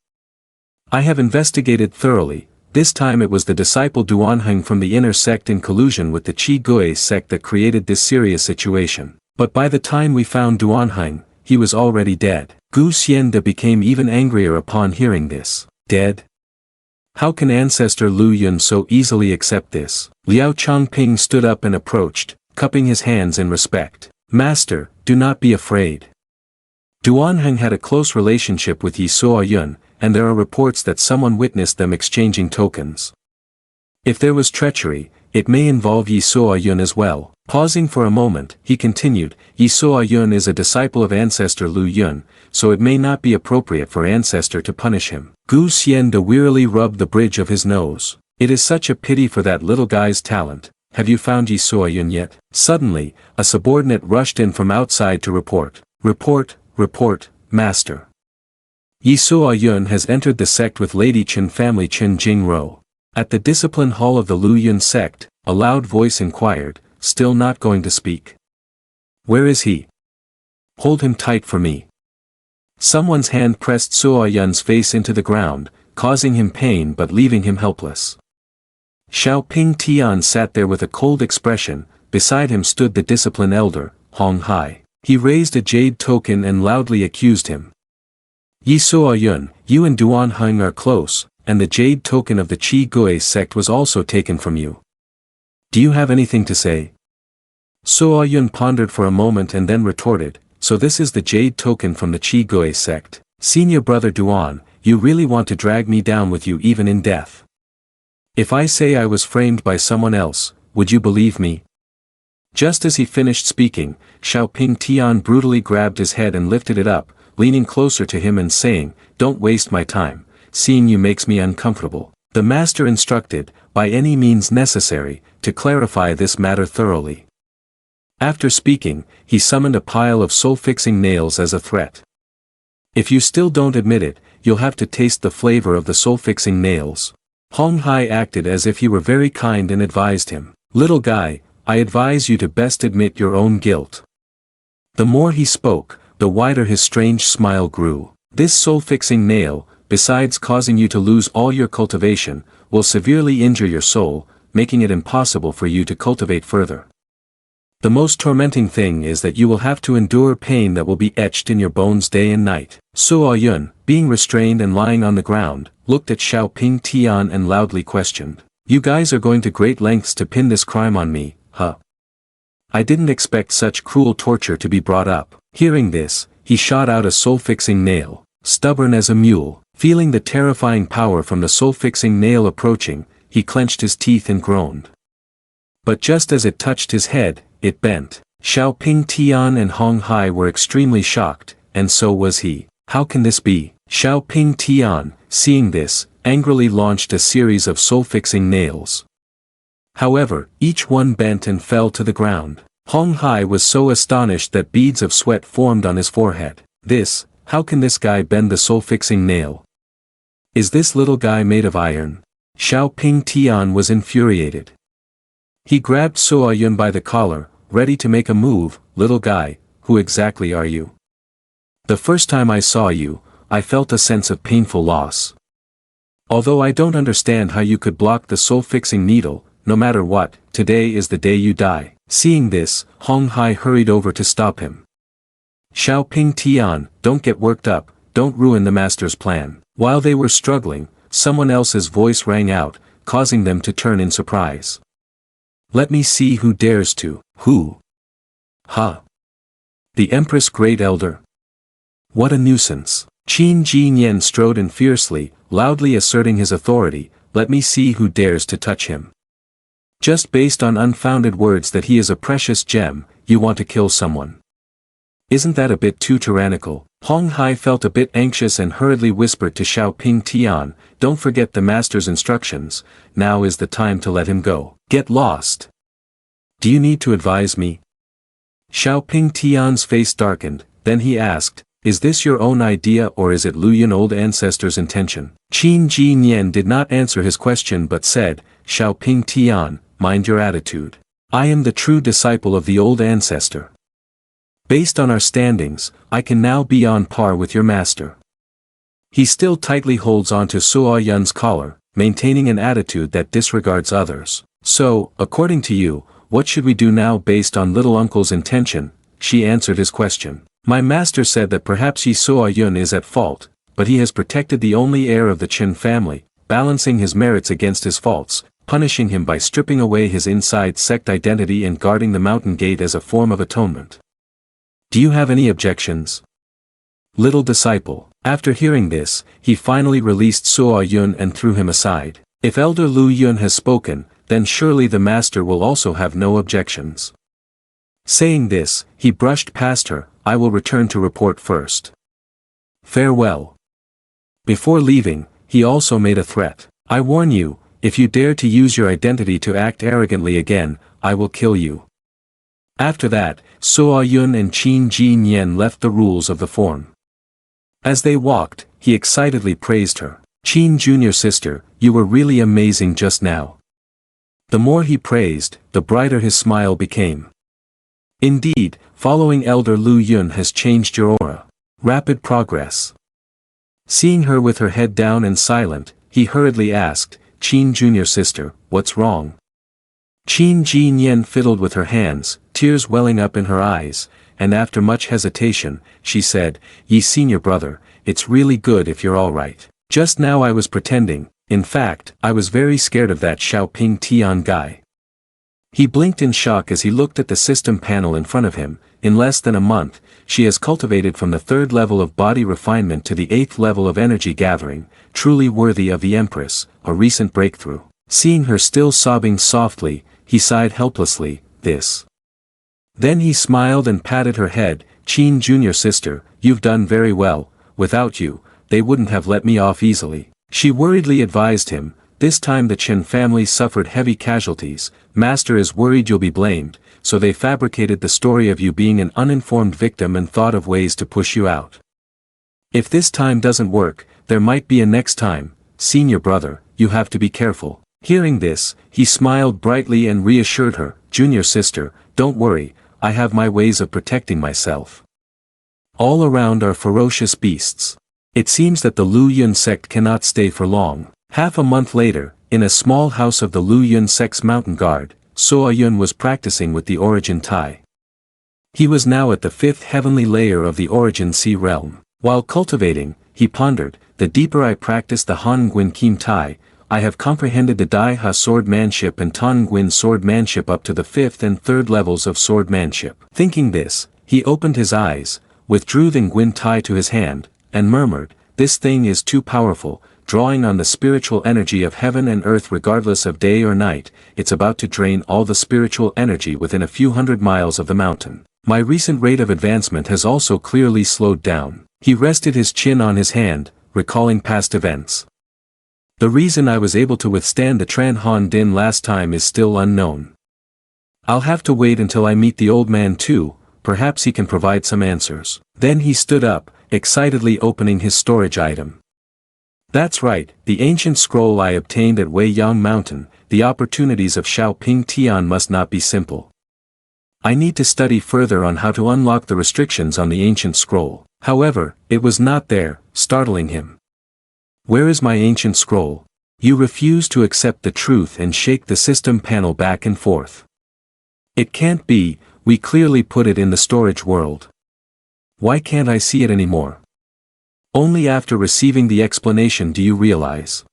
I have investigated thoroughly. This time it was the disciple Duanheng from the inner sect in collusion with the Qi Gui sect that created this serious situation. But by the time we found Duanheng, he was already dead. Gu Xiande became even angrier upon hearing this. Dead? How can Ancestor Lu Yun so easily accept this? Liao Changping stood up and approached, cupping his hands in respect. Master, do not be afraid. Duanheng had a close relationship with Yi Suo Yun, and there are reports that someone witnessed them exchanging tokens. If there was treachery, it may involve Yi Suo Yun as well. Pausing for a moment, he continued, Yi Suo Yun is a disciple of Ancestor Lu Yun, so it may not be appropriate for Ancestor to punish him. Gu Xiande wearily rubbed the bridge of his nose. It is such a pity for that little guy's talent. Have you found Yi Suo Yun yet? Suddenly, a subordinate rushed in from outside to report. Report, master. Yi Suo Yun has entered the sect with Lady Chen family Chen Jingrou. At the discipline hall of the Lu Yun sect, a loud voice inquired, still not going to speak. Where is he? Hold him tight for me. Someone's hand pressed Suo Yun's face into the ground, causing him pain but leaving him helpless. Xiaoping Tian sat there with a cold expression, beside him stood the discipline elder, Hong Hai. He raised a jade token and loudly accused him. Yi Suo Yun, you and Duanheng are close, and the jade token of the Qi Gui sect was also taken from you. Do you have anything to say? Suo Yun pondered for a moment and then retorted, so this is the jade token from the Qi Gui sect. Senior brother Duan, you really want to drag me down with you even in death. If I say I was framed by someone else, would you believe me? Just as he finished speaking, Xiaoping Tian brutally grabbed his head and lifted it up, leaning closer to him and saying, don't waste my time, seeing you makes me uncomfortable. The master instructed, by any means necessary, to clarify this matter thoroughly. After speaking, he summoned a pile of soul-fixing nails as a threat. If you still don't admit it, you'll have to taste the flavor of the soul-fixing nails. Hong Hai acted as if he were very kind and advised him, "Little guy, I advise you to best admit your own guilt." The more he spoke, the wider his strange smile grew. This soul-fixing nail, besides causing you to lose all your cultivation, will severely injure your soul, making it impossible for you to cultivate further. The most tormenting thing is that you will have to endure pain that will be etched in your bones day and night. Suo Yun, being restrained and lying on the ground, looked at Xiaoping Tian and loudly questioned, "You guys are going to great lengths to pin this crime on me, huh? I didn't expect such cruel torture to be brought up." Hearing this, he shot out a soul-fixing nail, stubborn as a mule. Feeling the terrifying power from the soul-fixing nail approaching, he clenched his teeth and groaned. But just as it touched his head, it bent. Xiaoping Tian and Hong Hai were extremely shocked, and so was he. "How can this be?" Xiaoping Tian, seeing this, angrily launched a series of soul-fixing nails. However, each one bent and fell to the ground. Hong Hai was so astonished that beads of sweat formed on his forehead. How can this guy bend the soul-fixing nail? Is this little guy made of iron? Xiaoping Tian was infuriated. He grabbed Suo Yun by the collar, ready to make a move. "Little guy, who exactly are you? The first time I saw you, I felt a sense of painful loss. Although I don't understand how you could block the soul-fixing needle, no matter what, today is the day you die." Seeing this, Hong Hai hurried over to stop him. "Xiaoping Tian, don't get worked up, don't ruin the master's plan." While they were struggling, someone else's voice rang out, causing them to turn in surprise. "Let me see who dares to." "Who? Huh? The Empress Great Elder? What a nuisance." Qin Jinyan strode in fiercely, loudly asserting his authority. "Let me see who dares to touch him. Just based on unfounded words that he is a precious gem, you want to kill someone. Isn't that a bit too tyrannical?" Hong Hai felt a bit anxious and hurriedly whispered to Xiaoping Tian, "Don't forget the master's instructions, now is the time to let him go." "Get lost. Do you need to advise me?" Xiaoping Tian's face darkened, then he asked, "Is this your own idea or is it Lu Yun old ancestor's intention?" Qin Jinyan did not answer his question but said, "Xiaoping Tian, mind your attitude. I am the true disciple of the old ancestor. Based on our standings, I can now be on par with your master." He still tightly holds on to Suo Yun's collar, maintaining an attitude that disregards others. "So, according to you, what should we do now based on little uncle's intention?" She answered his question. "My master said that perhaps Suo Yun is at fault, but he has protected the only heir of the Chen family, balancing his merits against his faults, punishing him by stripping away his inside sect identity and guarding the mountain gate as a form of atonement. Do you have any objections, little disciple?" After hearing this, he finally released Suo Yun and threw him aside. If Elder Lu Yun has spoken, then surely the master will also have no objections. Saying this, he brushed past her. "I will return to report first. Farewell." Before leaving, he also made a threat. "I warn you, if you dare to use your identity to act arrogantly again, I will kill you." After that, Suo Yun and Qin Jinyan left the rules of the form. As they walked, he excitedly praised her. "Qin Junior sister, you were really amazing just now." The more he praised, the brighter his smile became. "Indeed, following Elder Lu Yun has changed your aura. Rapid progress." Seeing her with her head down and silent, he hurriedly asked, "Qin Junior sister, what's wrong?" Qin Jinyan fiddled with her hands, tears welling up in her eyes, and after much hesitation, she said, "Ye senior brother, it's really good if you're alright. Just now I was pretending, in fact, I was very scared of that Xiaoping Tian guy." He blinked in shock as he looked at the system panel in front of him. In less than a month, she has cultivated from the 3rd level of body refinement to the 8th level of energy gathering, truly worthy of the Empress, a recent breakthrough. Seeing her still sobbing softly, he sighed helplessly, "This." Then he smiled and patted her head. "Qin Junior sister, you've done very well, without you, they wouldn't have let me off easily." She worriedly advised him, This time the Chen family suffered heavy casualties. Master is worried you'll be blamed, so they fabricated the story of you being an uninformed victim and thought of ways to push you out. If this time doesn't work, there might be a next time. Senior brother, you have to be careful. Hearing this, he smiled brightly and reassured her, junior sister, don't worry, I have my ways of protecting myself. All around are ferocious beasts. It seems that the Lu Yun sect cannot stay for long. Half a month later, in a small house of the Lu Yun sect's mountain guard, So Yun was practicing with the Origin Tai. He was now at the 5th heavenly layer of the Origin Sea realm. While cultivating, he pondered, the deeper I practice the Han Nguyen Kim Tai, I have comprehended the Dai Ha swordmanship and Tan Nguyen swordmanship up to the 5th and 3rd levels of swordmanship. Thinking this, he opened his eyes, withdrew the Nguyen Tai to his hand, and murmured, this thing is too powerful, drawing on the spiritual energy of heaven and earth regardless of day or night, it's about to drain all the spiritual energy within a few hundred miles of the mountain. My recent rate of advancement has also clearly slowed down. He rested his chin on his hand, recalling past events. The reason I was able to withstand the Tran Han Din last time is still unknown. I'll have to wait until I meet the old man too, perhaps he can provide some answers. Then he stood up, excitedly opening his storage item. That's right, the ancient scroll I obtained at Wei Yang Mountain. The opportunities of Xiaoping Tian must not be simple. I need to study further on how to unlock the restrictions on the ancient scroll. However, it was not there, startling him. Where is my ancient scroll? You refuse to accept the truth and shake the system panel back and forth. It can't be, we clearly put it in the storage world. Why can't I see it anymore? Only after receiving the explanation do you realize.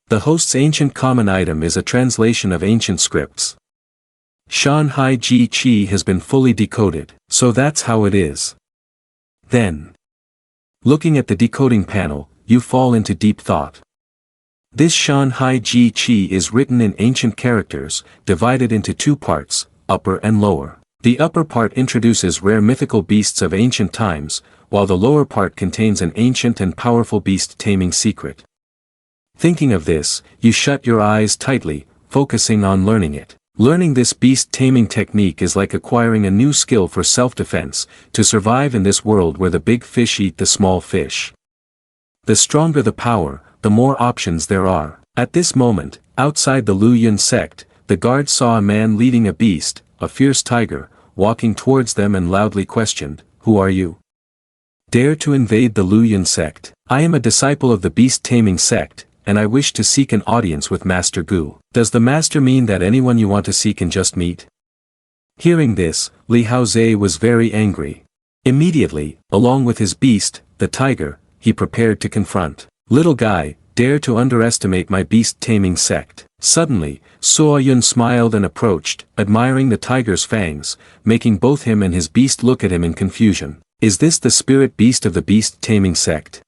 The host's ancient common item is a translation of ancient scripts. Shanhai Ji Qi has been fully decoded, so that's how it is. Then, looking at the decoding panel, you fall into deep thought. This Shanhai Ji Qi is written in ancient characters, divided into 2 parts, upper and lower. The upper part introduces rare mythical beasts of ancient times, while the lower part contains an ancient and powerful beast taming secret. Thinking of this, you shut your eyes tightly, focusing on learning it. Learning this beast taming technique is like acquiring a new skill for self-defense, to survive in this world where the big fish eat the small fish. The stronger the power, the more options there are. At this moment, outside the Lu Yun sect, the guards saw a man leading a beast, a fierce tiger, walking towards them and loudly questioned, "Who are you? Dare to invade the Lu Yun sect? I am a disciple of the beast taming sect, and I wish to seek an audience with Master Gu." Does the master mean that anyone you want to see can just meet? Hearing this, Li Haozhe was very angry. Immediately, along with his beast, the tiger, he prepared to confront. Little guy, dare to underestimate my beast taming sect. Suddenly, So Yun smiled and approached, admiring the tiger's fangs, making both him and his beast look at him in confusion. Is this the spirit beast of the beast taming sect?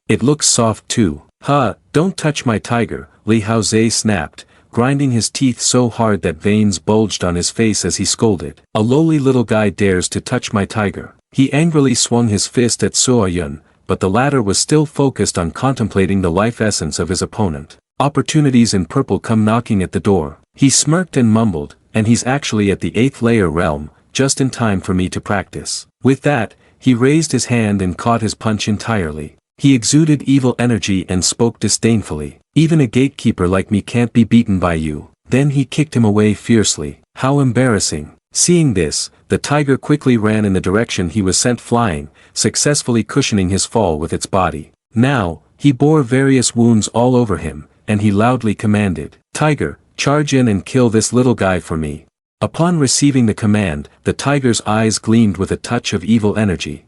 It looks soft too. Ha, don't touch my tiger, Li Haozhe snapped, grinding his teeth so hard that veins bulged on his face as he scolded. A lowly little guy dares to touch my tiger. He angrily swung his fist at So Yun, but the latter was still focused on contemplating the life essence of his opponent. Opportunities in purple come knocking at the door. He smirked and mumbled, and he's actually at the 8th layer realm, just in time for me to practice. With that, he raised his hand and caught his punch entirely. He exuded evil energy and spoke disdainfully. Even a gatekeeper like me can't be beaten by you. Then he kicked him away fiercely. How embarrassing. Seeing this, the tiger quickly ran in the direction he was sent flying, successfully cushioning his fall with its body. Now, he bore various wounds all over him, and he loudly commanded, "Tiger, charge in and kill this little guy for me." Upon receiving the command, the tiger's eyes gleamed with a touch of evil energy.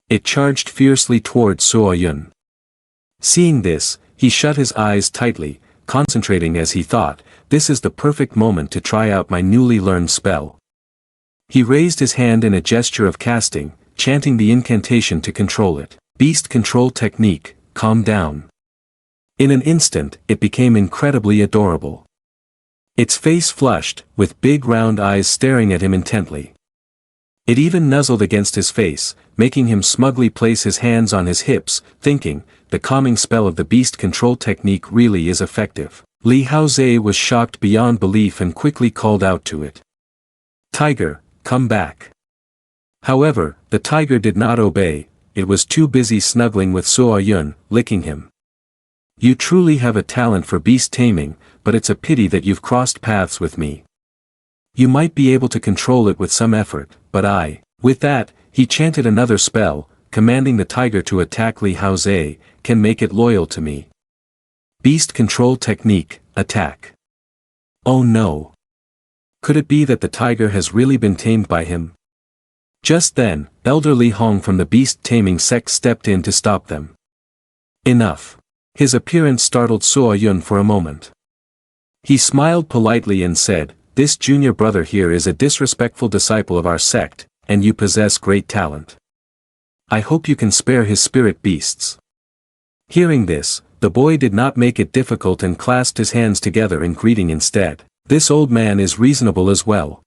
It charged fiercely toward So Yun. Seeing this, he shut his eyes tightly, concentrating as he thought, this is the perfect moment to try out my newly learned spell. He raised his hand in a gesture of casting, chanting the incantation to control it. Beast control technique, calm down. In an instant, it became incredibly adorable. Its face flushed, with big round eyes staring at him intently. It even nuzzled against his face, making him smugly place his hands on his hips, thinking, the calming spell of the beast control technique really is effective. Li Haoze was shocked beyond belief and quickly called out to it. Tiger, come back. However, the tiger did not obey, it was too busy snuggling with Suo Yun, licking him. You truly have a talent for beast taming, but it's a pity that you've crossed paths with me. You might be able to control it with some effort, but I. With that, he chanted another spell, commanding the tiger to attack Li Haoze, can make it loyal to me. Beast control technique, attack. Oh no. Could it be that the tiger has really been tamed by him? Just then, Elder Li Hong from the beast taming sect stepped in to stop them. Enough. His appearance startled Suo Yun for a moment. He smiled politely and said, this junior brother here is a disrespectful disciple of our sect, and you possess great talent. I hope you can spare his spirit beasts. Hearing this, the boy did not make it difficult and clasped his hands together in greeting instead. This old man is reasonable as well.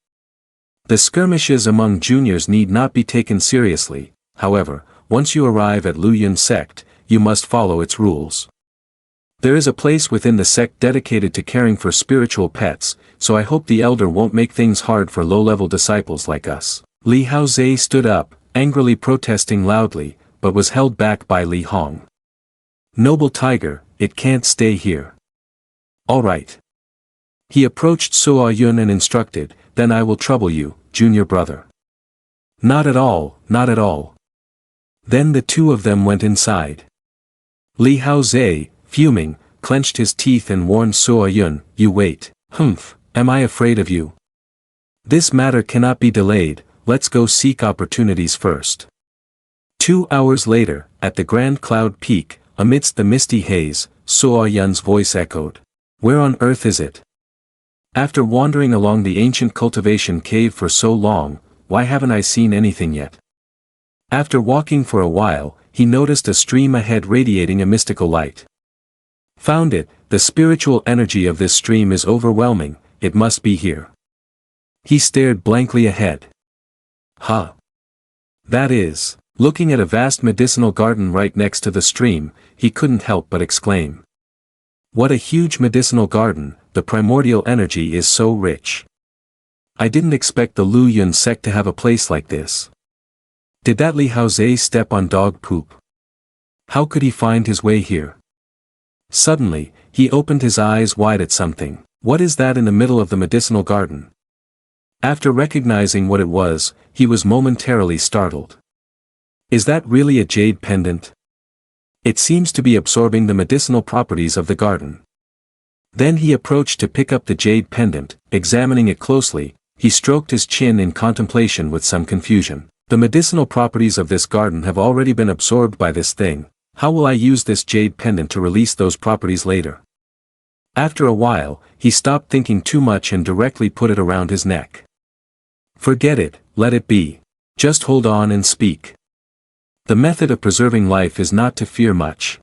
The skirmishes among juniors need not be taken seriously, however, once you arrive at Lu Yun sect, you must follow its rules. There is a place within the sect dedicated to caring for spiritual pets, so I hope the elder won't make things hard for low-level disciples like us. Li Haoze stood up, angrily protesting loudly, but was held back by Li Hong. Noble tiger, it can't stay here. All right. He approached Suo Yun and instructed, then I will trouble you, junior brother. Not at all, not at all. Then the two of them went inside. Li Haoze, fuming, clenched his teeth and warned Suo Yun, you wait, humph, am I afraid of you? This matter cannot be delayed, let's go seek opportunities first. 2 hours later, at the Grand Cloud Peak, amidst the misty haze, Suo Yun's voice echoed. Where on earth is it? After wandering along the ancient cultivation cave for so long, why haven't I seen anything yet? After walking for a while, he noticed a stream ahead radiating a mystical light. Found it, the spiritual energy of this stream is overwhelming, it must be here. He stared blankly ahead. Huh. That is, looking at a vast medicinal garden right next to the stream, he couldn't help but exclaim. What a huge medicinal garden, the primordial energy is so rich. I didn't expect the Lu Yun sect to have a place like this. Did that Li Haoze step on dog poop? How could he find his way here? Suddenly, he opened his eyes wide at something. What is that in the middle of the medicinal garden? After recognizing what it was, he was momentarily startled. Is that really a jade pendant? It seems to be absorbing the medicinal properties of the garden. Then he approached to pick up the jade pendant, examining it closely, he stroked his chin in contemplation with some confusion. The medicinal properties of this garden have already been absorbed by this thing, how will I use this jade pendant to release those properties later? After a while, he stopped thinking too much and directly put it around his neck. Forget it, let it be. Just hold on and speak. The method of preserving life is not to fear much.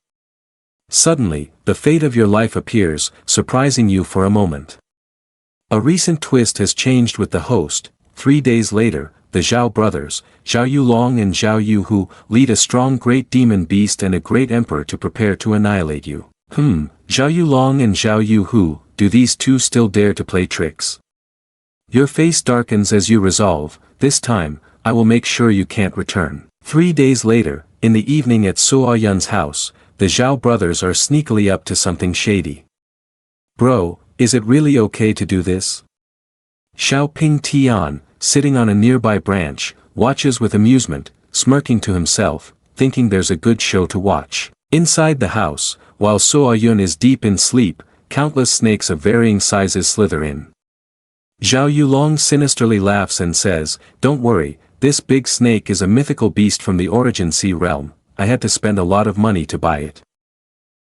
Suddenly, the fate of your life appears, surprising you for a moment. A recent twist has changed with the host. 3 days later, the Zhao brothers, Zhao Yulong and Zhao Yuhu, lead a strong great demon beast and a great emperor to prepare to annihilate you. Zhao Yulong and Zhao Yuhu, do these two still dare to play tricks? Your face darkens as you resolve, this time, I will make sure you can't return. 3 days later, in the evening at Suo Yun's house, the Zhao brothers are sneakily up to something shady. Bro, is it really okay to do this? Xiao Ping Tian, sitting on a nearby branch, watches with amusement, smirking to himself, thinking there's a good show to watch. Inside the house, while Suo Yun is deep in sleep, countless snakes of varying sizes slither in. Zhao Yulong sinisterly laughs and says, don't worry, this big snake is a mythical beast from the Origin Sea realm, I had to spend a lot of money to buy it.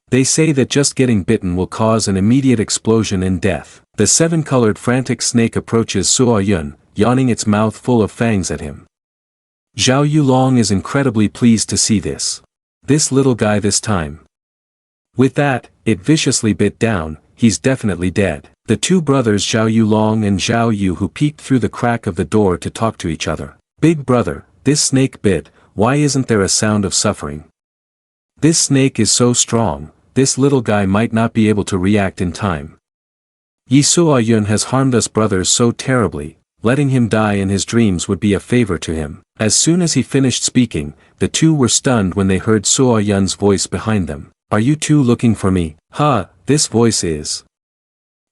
They say that just getting bitten will cause an immediate explosion and death. The 7-colored frantic snake approaches Suo Yun, yawning its mouth full of fangs at him. Zhao Yulong is incredibly pleased to see this. This little guy this time. With that, it viciously bit down, he's definitely dead. The two brothers Zhao Yulong and Zhao Yu who peeked through the crack of the door to talk to each other. Big brother, this snake bit, why isn't there a sound of suffering? This snake is so strong, this little guy might not be able to react in time. Yi Suo-yun has harmed us brothers so terribly, letting him die in his dreams would be a favor to him. As soon as he finished speaking, the two were stunned when they heard Suo-yun's voice behind them. Are you two looking for me? Ha, this voice is.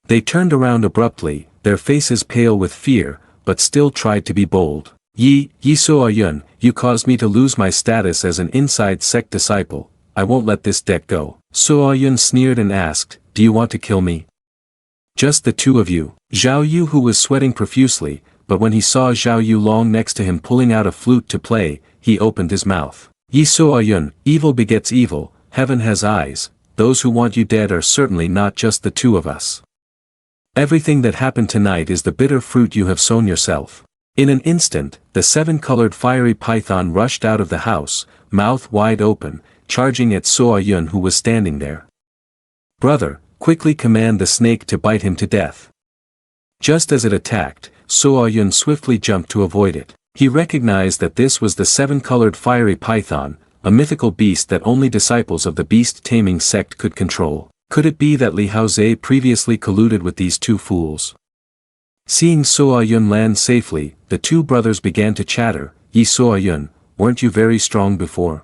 They turned around abruptly, their faces pale with fear, but still tried to be bold. Yi Suo-yun, you caused me to lose my status as an inside sect disciple. I won't let this debt go. Suo-yun sneered and asked, do you want to kill me? Just the two of you. Zhao Yu, who was sweating profusely, but when he saw Zhao Yu Long next to him pulling out a flute to play, he opened his mouth. Yi Suo-yun, evil begets evil, heaven has eyes, those who want you dead are certainly not just the two of us. Everything that happened tonight is the bitter fruit you have sown yourself. In an instant, the seven-colored fiery python rushed out of the house, mouth wide open, charging at Suo-yun who was standing there. Brother, quickly command the snake to bite him to death. Just as it attacked, Suo-yun swiftly jumped to avoid it. He recognized that this was the seven-colored fiery python, a mythical beast that only disciples of the beast-taming sect could control. Could it be that Li Haoze previously colluded with these two fools? Seeing Suo-yun land safely, the two brothers began to chatter. Yi Suo-yun, weren't you very strong before?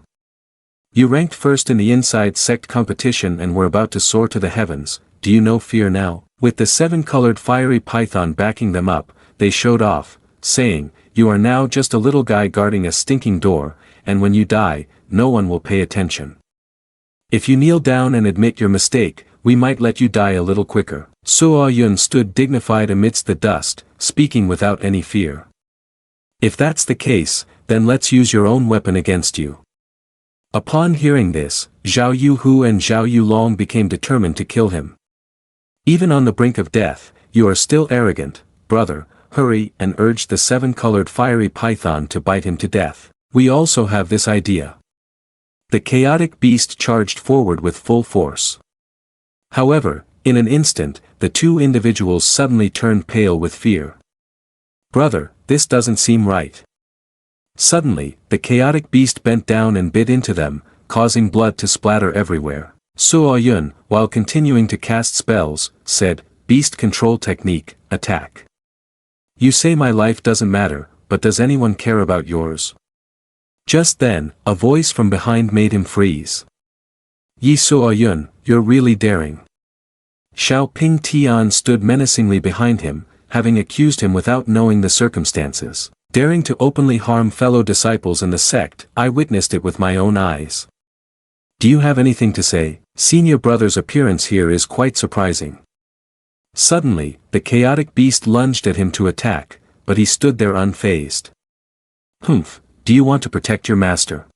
You ranked first in the inside sect competition and were about to soar to the heavens, do you know fear now? With the seven-colored fiery python backing them up, they showed off, saying, you are now just a little guy guarding a stinking door, and when you die, no one will pay attention. If you kneel down and admit your mistake, we might let you die a little quicker. Suo-yun stood dignified amidst the dust, speaking without any fear. If that's the case, then let's use your own weapon against you. Upon hearing this, Zhao Yu and Zhao Yu Long became determined to kill him. Even on the brink of death, you are still arrogant, brother, hurry, and urged the seven-colored fiery python to bite him to death. We also have this idea. The chaotic beast charged forward with full force. However, in an instant, the two individuals suddenly turned pale with fear. Brother, this doesn't seem right. Suddenly, the chaotic beast bent down and bit into them, causing blood to splatter everywhere. Suo-yun, while continuing to cast spells, said, beast control technique, attack. You say my life doesn't matter, but does anyone care about yours? Just then, a voice from behind made him freeze. Yi Suo-yun, you're really daring. Xiao Ping Tian stood menacingly behind him, having accused him without knowing the circumstances. Daring to openly harm fellow disciples in the sect, I witnessed it with my own eyes. Do you have anything to say? Senior brother's appearance here is quite surprising. Suddenly, the chaotic beast lunged at him to attack, but he stood there unfazed. Humph, do you want to protect your master?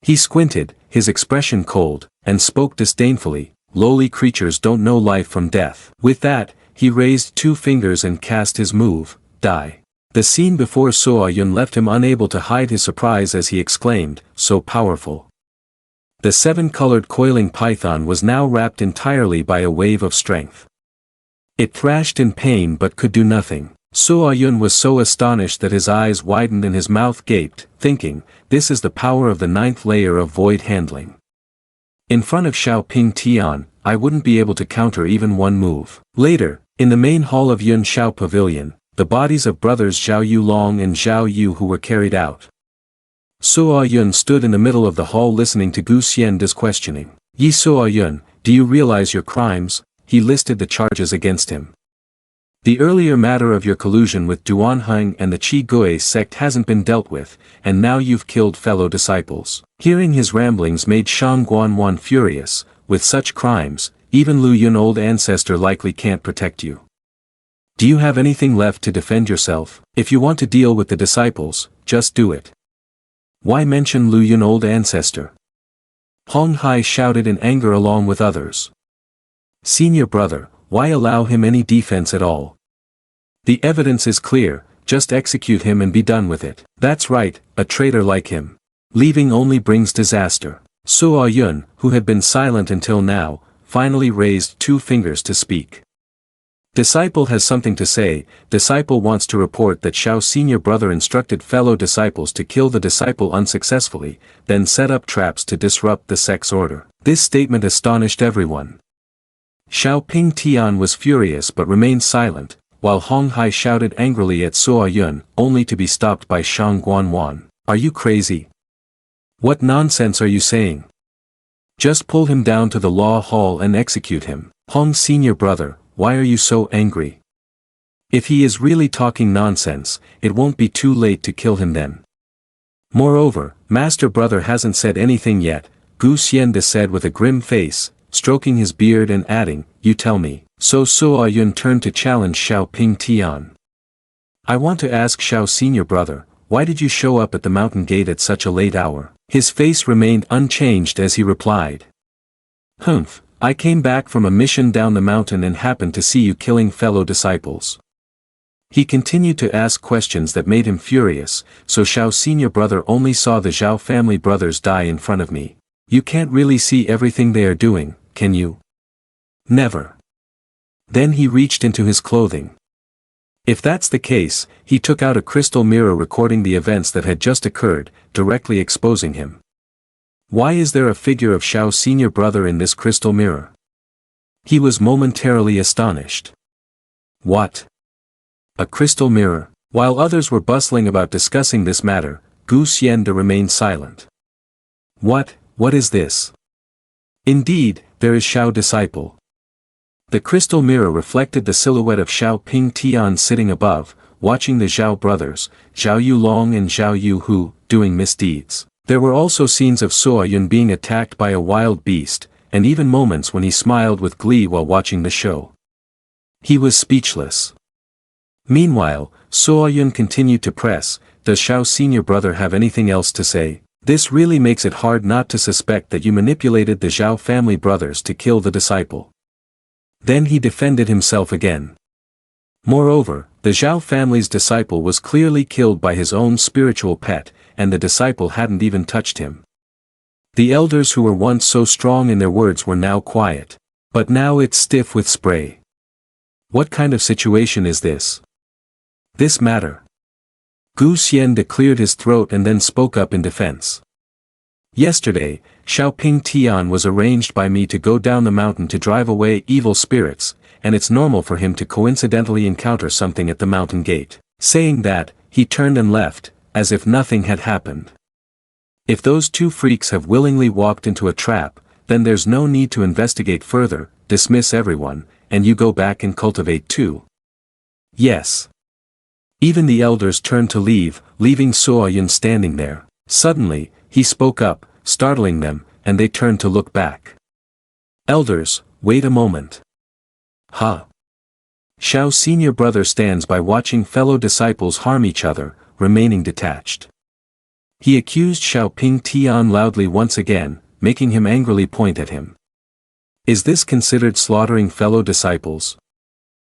He squinted, his expression cold, and spoke disdainfully, lowly creatures don't know life from death. With that, he raised two fingers and cast his move, die. The scene before Suo-yun left him unable to hide his surprise as he exclaimed, so powerful. The seven-colored coiling python was now wrapped entirely by a wave of strength. It thrashed in pain but could do nothing. Suo-yun was so astonished that his eyes widened and his mouth gaped, thinking, this is the power of the ninth layer of void handling. In front of Xiao Ping Tian, I wouldn't be able to counter even one move. Later, in the main hall of Yun Xiao Pavilion, the bodies of brothers Zhao Yu Long and Zhao Yu who were carried out. Suo-yun stood in the middle of the hall listening to Gu Xianda's questioning. Yi Suo-yun, do you realize your crimes? He listed the charges against him. The earlier matter of your collusion with Duan Heng and the Qi Gui sect hasn't been dealt with, and now you've killed fellow disciples. Hearing his ramblings made Shang Guanwan furious. With such crimes, even Lu Yun old ancestor likely can't protect you. Do you have anything left to defend yourself? If you want to deal with the disciples, just do it. Why mention Lu Yun old ancestor? Hong Hai shouted in anger along with others. Senior brother, why allow him any defense at all? The evidence is clear, just execute him and be done with it. That's right, a traitor like him. Leaving only brings disaster. Suo-yun, who had been silent until now, finally raised two fingers to speak. Disciple has something to say. Disciple wants to report that Xiao's senior brother instructed fellow disciples to kill the disciple unsuccessfully, then set up traps to disrupt the sect's order. This statement astonished everyone. Xiao Ping Tian was furious but remained silent, while Hong Hai shouted angrily at Suo Yun, only to be stopped by Shang Guanwan. Are you crazy? What nonsense are you saying? Just pull him down to the law hall and execute him. Hong's senior brother, why are you so angry? If he is really talking nonsense, it won't be too late to kill him then. Moreover, Master Brother hasn't said anything yet, Gu Xiande said with a grim face, stroking his beard and adding, you tell me. So Suo Yun turned to challenge Xiao Ping Tian. I want to ask Xiao senior brother, why did you show up at the mountain gate at such a late hour? His face remained unchanged as he replied. Humph, I came back from a mission down the mountain and happened to see you killing fellow disciples. He continued to ask questions that made him furious, so Xiao senior brother only saw the Zhao family brothers die in front of me. You can't really see everything they are doing, can you? Never. Then he reached into his clothing. If that's the case, he took out a crystal mirror recording the events that had just occurred, directly exposing him. Why is there a figure of Xiao's senior brother in this crystal mirror? He was momentarily astonished. What? A crystal mirror? While others were bustling about discussing this matter, Gu Xiande remained silent. What is this? Indeed, there is Xiao disciple. The crystal mirror reflected the silhouette of Xiao Ping Tian sitting above, watching the Zhao brothers, Zhao Yulong and Zhao Yuhu, doing misdeeds. There were also scenes of Suo Yun being attacked by a wild beast, and even moments when he smiled with glee while watching the show. He was speechless. Meanwhile, Suo Yun continued to press, does Xiao's senior brother have anything else to say? This really makes it hard not to suspect that you manipulated the Zhao family brothers to kill the disciple. Then he defended himself again. Moreover, the Zhao family's disciple was clearly killed by his own spiritual pet, and the disciple hadn't even touched him. The elders who were once so strong in their words were now quiet. But now it's stiff with spray. What kind of situation is this? This matter. Gu Xiande cleared his throat and then spoke up in defense. Yesterday, Xiao Ping Tian was arranged by me to go down the mountain to drive away evil spirits, and it's normal for him to coincidentally encounter something at the mountain gate. Saying that, he turned and left, as if nothing had happened. If those two freaks have willingly walked into a trap, then there's no need to investigate further, dismiss everyone, and you go back and cultivate too. Yes. Even the elders turned to leave, leaving Suo Yun standing there. Suddenly, he spoke up, startling them, and they turned to look back. Elders, wait a moment. Huh? Xiao's senior brother stands by watching fellow disciples harm each other, remaining detached. He accused Xiao Ping Tian loudly once again, making him angrily point at him. Is this considered slaughtering fellow disciples?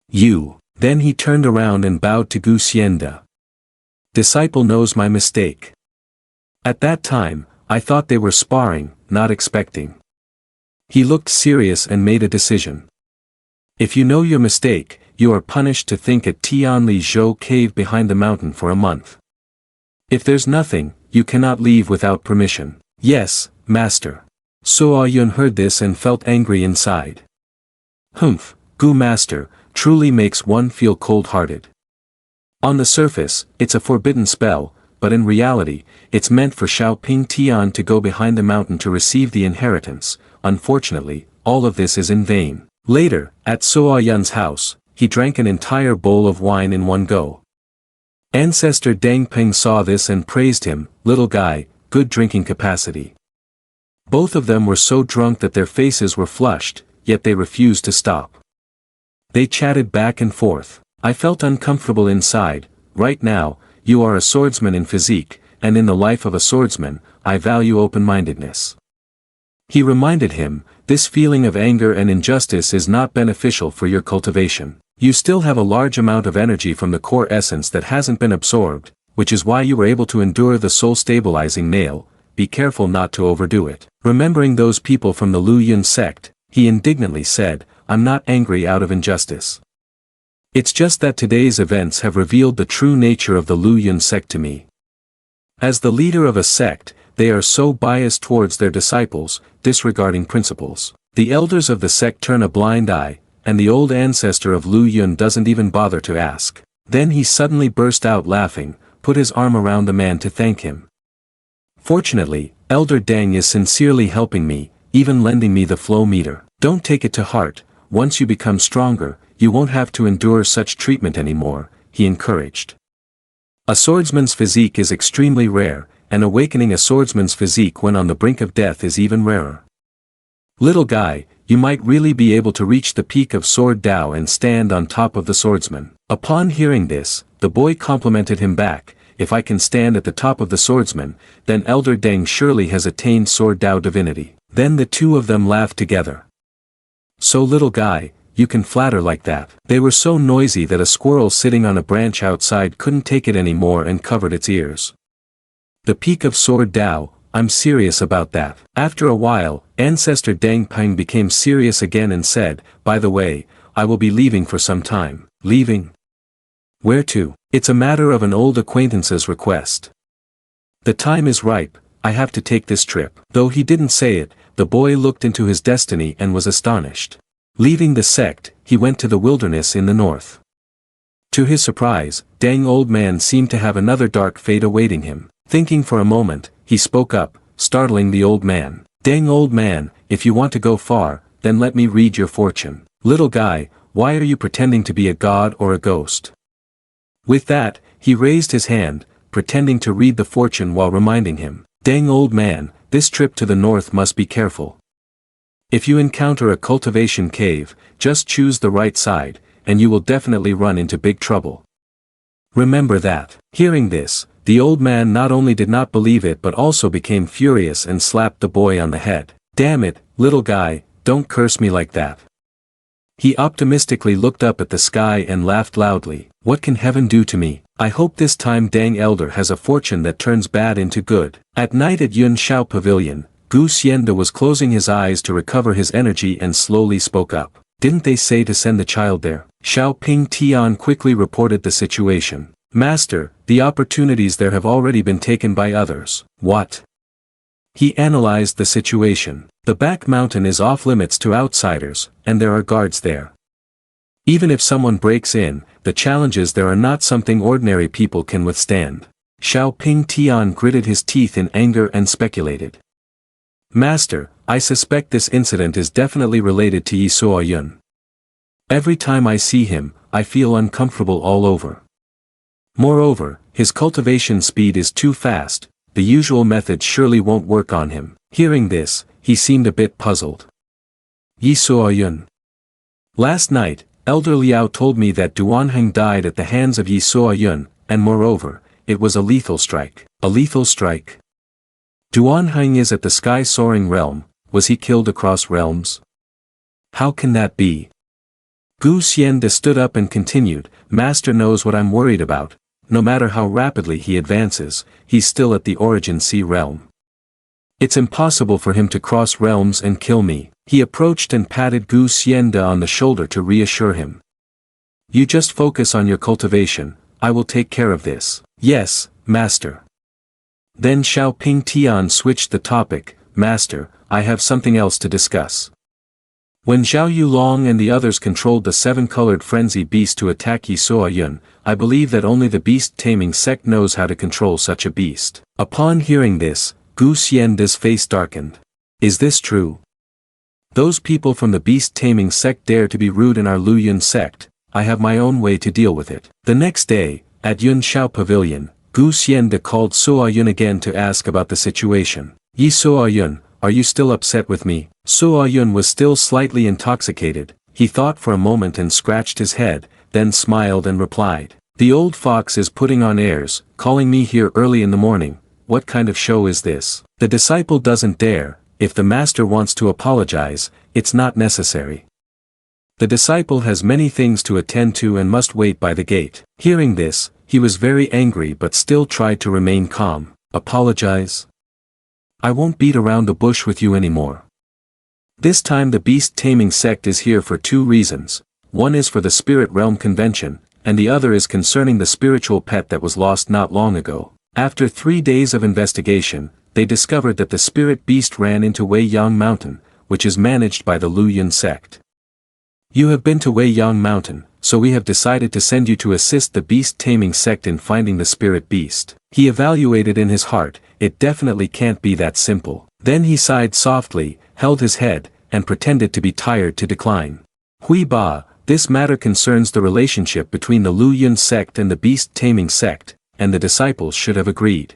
You. Then he turned around and bowed to Gu Xiande. Disciple knows my mistake. At that time, I thought they were sparring, not expecting. He looked serious and made a decision. If you know your mistake, you are punished to think at Tianli Zhou cave behind the mountain for a month. If there's nothing, you cannot leave without permission. Yes, master. Suo Yun heard this and felt angry inside. Humph, Gu master, truly makes one feel cold-hearted. On the surface, it's a forbidden spell, but in reality, it's meant for Xiao Ping Tian to go behind the mountain to receive the inheritance. Unfortunately, all of this is in vain. Later, at Suo Yun's house, he drank an entire bowl of wine in one go. Ancestor Deng Peng saw this and praised him, little guy, good drinking capacity. Both of them were so drunk that their faces were flushed, yet they refused to stop. They chatted back and forth. I felt uncomfortable inside. Right now, you are a swordsman in physique, and in the life of a swordsman, I value open-mindedness. He reminded him, this feeling of anger and injustice is not beneficial for your cultivation. You still have a large amount of energy from the core essence that hasn't been absorbed, which is why you were able to endure the soul-stabilizing nail. Be careful not to overdo it. Remembering those people from the Lu Yun sect, he indignantly said, I'm not angry out of injustice. It's just that today's events have revealed the true nature of the Lu Yun sect to me. As the leader of a sect, they are so biased towards their disciples, disregarding principles. The elders of the sect turn a blind eye, and the old ancestor of Lu Yun doesn't even bother to ask. Then he suddenly burst out laughing, put his arm around the man to thank him. Fortunately, Elder Deng is sincerely helping me, even lending me the flow meter. Don't take it to heart, once you become stronger, you won't have to endure such treatment anymore, he encouraged. A swordsman's physique is extremely rare, and awakening a swordsman's physique when on the brink of death is even rarer. Little guy, you might really be able to reach the peak of sword Dao and stand on top of the swordsman. Upon hearing this, the boy complimented him back, if I can stand at the top of the swordsman, then Elder Deng surely has attained sword Dao divinity. Then the two of them laughed together. So little guy, you can flatter like that. They were so noisy that a squirrel sitting on a branch outside couldn't take it anymore and covered its ears. The peak of sword Dao, I'm serious about that. After a while, Ancestor Deng Peng became serious again and said, by the way, I will be leaving for some time. Leaving? Where to? It's a matter of an old acquaintance's request. The time is ripe, I have to take this trip. Though he didn't say it, the boy looked into his destiny and was astonished. Leaving the sect, he went to the wilderness in the north. To his surprise, Deng Old Man seemed to have another dark fate awaiting him. Thinking for a moment, he spoke up, startling the old man. Deng Old Man, if you want to go far, then let me read your fortune. Little guy, why are you pretending to be a god or a ghost? With that, he raised his hand, pretending to read the fortune while reminding him. Deng Old Man, this trip to the north must be careful. If you encounter a cultivation cave, just choose the right side, and you will definitely run into big trouble. Remember that. Hearing this, the old man not only did not believe it but also became furious and slapped the boy on the head. Damn it, little guy, don't curse me like that. He optimistically looked up at the sky and laughed loudly. What can heaven do to me? I hope this time Deng Elder has a fortune that turns bad into good. At night at Yun Shao Pavilion, Gu Xianda was closing his eyes to recover his energy and slowly spoke up. Didn't they say to send the child there? Xiao Ping Tian quickly reported the situation. Master, the opportunities there have already been taken by others. What? He analyzed the situation. The back mountain is off limits to outsiders, and there are guards there. Even if someone breaks in, the challenges there are not something ordinary people can withstand. Xiao Ping Tian gritted his teeth in anger and speculated. Master, I suspect this incident is definitely related to Yi Suo Yun. Every time I see him, I feel uncomfortable all over. Moreover, his cultivation speed is too fast, the usual method surely won't work on him. Hearing this, he seemed a bit puzzled. Yi Suo Yun. Last night, Elder Liao told me that Duanheng died at the hands of Yi Suo Yun, and moreover, it was a lethal strike. A lethal strike? Duanheng is at the sky-soaring realm, was he killed across realms? How can that be? Gu Xianda stood up and continued, Master knows what I'm worried about. No matter how rapidly he advances, he's still at the Origin Sea realm. It's impossible for him to cross realms and kill me. He approached and patted Gu Xianda on the shoulder to reassure him. You just focus on your cultivation, I will take care of this. Yes, Master. Then Xiao Ping Tian switched the topic, Master, I have something else to discuss. When Zhao Yulong and the others controlled the seven-colored frenzy beast to attack Yi Suo Yun, I believe that only the beast-taming sect knows how to control such a beast. Upon hearing this, Gu Xianda's face darkened. Is this true? Those people from the beast-taming sect dare to be rude in our Lu Yun sect, I have my own way to deal with it. The next day, at Yun Shao Pavilion, Gu Xianda called Suo Yun again to ask about the situation. Yi Suo Yun, are you still upset with me? Suo Yun was still slightly intoxicated. He thought for a moment and scratched his head, then smiled and replied. The old fox is putting on airs, calling me here early in the morning. What kind of show is this? The disciple doesn't dare. If the master wants to apologize, it's not necessary. The disciple has many things to attend to and must wait by the gate. Hearing this, he was very angry but still tried to remain calm. Apologize? I won't beat around the bush with you anymore. This time the beast-taming sect is here for two reasons. one is for the Spirit Realm Convention, and the other is concerning the spiritual pet that was lost not long ago. After 3 days of investigation, they discovered that the spirit beast ran into Weiyang Mountain, which is managed by the Luoyun sect. You have been to Weiyang Mountain, so we have decided to send you to assist the beast-taming sect in finding the spirit beast. He evaluated in his heart, it definitely can't be that simple. Then he sighed softly, held his head, and pretended to be tired to decline. Hui Ba, this matter concerns the relationship between the Luoyun sect and the beast-taming sect, and the disciples should have agreed.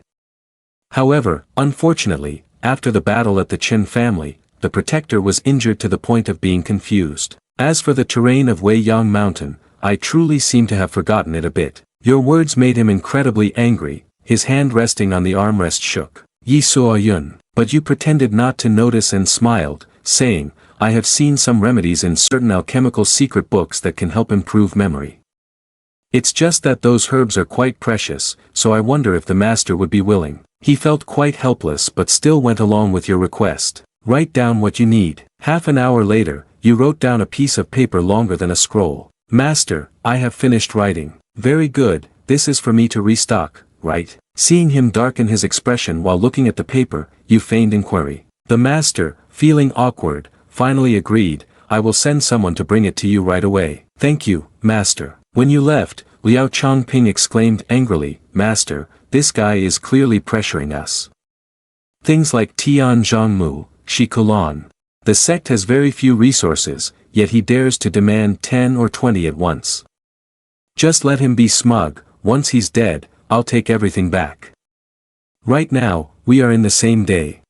However, unfortunately, after the battle at the Chen family, the protector was injured to the point of being confused. As for the terrain of Weiyang Mountain, I truly seem to have forgotten it a bit. Your words made him incredibly angry, his hand resting on the armrest shook. Yi Suo-yun, but you pretended not to notice and smiled, saying, I have seen some remedies in certain alchemical secret books that can help improve memory. It's just that those herbs are quite precious, so I wonder if the master would be willing. He felt quite helpless but still went along with your request. Write down what you need. Half an hour later, you wrote down a piece of paper longer than a scroll. Master, I have finished writing. Very good, this is for me to restock, right? Seeing him darken his expression while looking at the paper, you feigned inquiry. The master, feeling awkward, finally agreed, I will send someone to bring it to you right away. Thank you, master. When you left, Liao Changping exclaimed angrily, Master, this guy is clearly pressuring us. Things like Tian Zhongmu, Shikulan. The sect has very few resources, yet he dares to demand 10 or 20 at once. Just let him be smug, once he's dead, I'll take everything back. Right now, we are in the same day.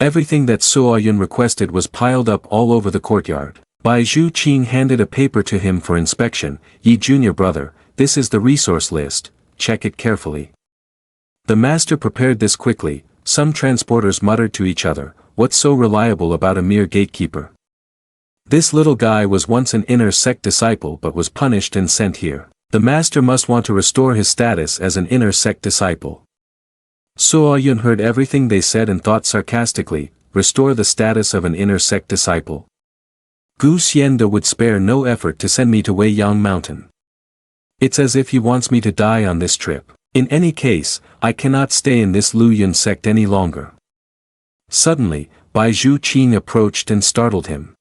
Everything that Suo-yun requested was piled up all over the courtyard. Bai Zhu-qing handed a paper to him for inspection. Yi junior brother, this is the resource list, check it carefully. The master prepared this quickly. Some transporters muttered to each other, what's so reliable about a mere gatekeeper? This little guy was once an inner sect disciple but was punished and sent here. The master must want to restore his status as an inner sect disciple. Suo-yun heard everything they said and thought sarcastically, restore the status of an inner sect disciple. Gu Xianda would spare no effort to send me to Weiyang Mountain. It's as if he wants me to die on this trip. In any case, I cannot stay in this Luoyun sect any longer. Suddenly, Bai Zhu-qing approached and startled him.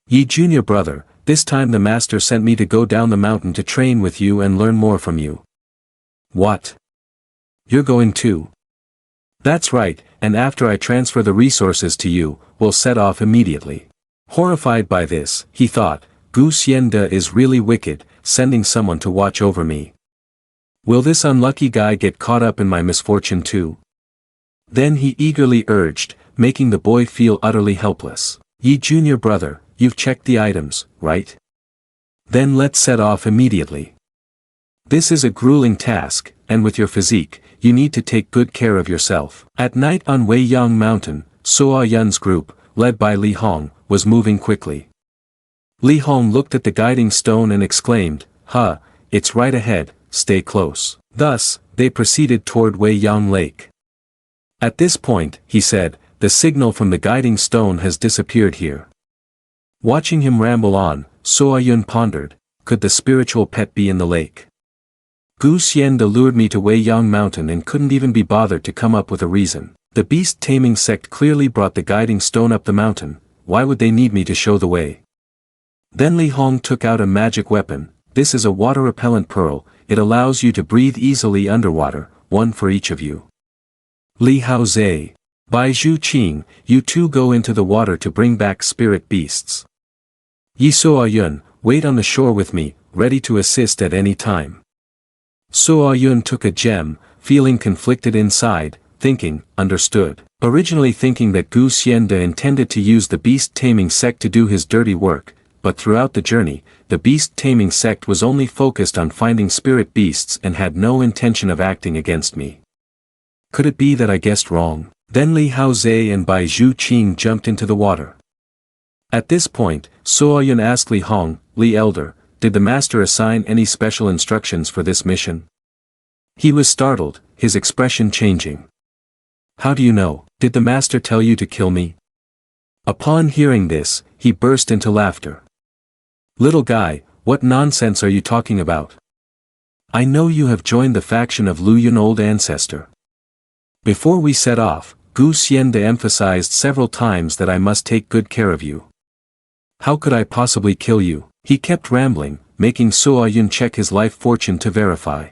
Yi junior brother, this time the master sent me to go down the mountain to train with you and learn more from you. What? You're going too? That's right, and after I transfer the resources to you, we'll set off immediately. Horrified by this, he thought, Gu Xianda is really wicked, sending someone to watch over me. Will this unlucky guy get caught up in my misfortune too? Then he eagerly urged, making the boy feel utterly helpless. Yi junior brother, you've checked the items, right? Then let's set off immediately. This is a grueling task, and with your physique, you need to take good care of yourself. At night on Weiyang Mountain, Suo-yun's group, led by Li Hong, was moving quickly. Li Hong looked at the guiding stone and exclaimed, Huh, it's right ahead, stay close. Thus, they proceeded toward Weiyang Lake. At this point, he said, the signal from the guiding stone has disappeared here. Watching him ramble on, Suo-yun pondered, could the spiritual pet be in the lake? Gu Xianda lured me to Weiyang Mountain and couldn't even be bothered to come up with a reason. The beast-taming sect clearly brought the guiding stone up the mountain, why would they need me to show the way? Then Li Hong took out a magic weapon. This is a water-repellent pearl, it allows you to breathe easily underwater, one for each of you. Li Haozhe. Bai Zhu-qing, you two go into the water to bring back spirit beasts. Yi Suo-yun, wait on the shore with me, ready to assist at any time. Suo-yun took a gem, feeling conflicted inside, thinking, understood. Originally thinking that Gu Xianda intended to use the beast-taming sect to do his dirty work, but throughout the journey, the beast-taming sect was only focused on finding spirit beasts and had no intention of acting against me. Could it be that I guessed wrong? Then Li Haozhe and Bai Zhu-qing jumped into the water. At this point, Suo-yun asked Li Hong, Li Elder, did the master assign any special instructions for this mission? He was startled, his expression changing. How do you know? Did the master tell you to kill me? Upon hearing this, he burst into laughter. Little guy, what nonsense are you talking about? I know you have joined the faction of Lu Yun old ancestor. Before we set off, Gu Xiande emphasized several times that I must take good care of you. How could I possibly kill you? He kept rambling, making Suo Yun check his life fortune to verify.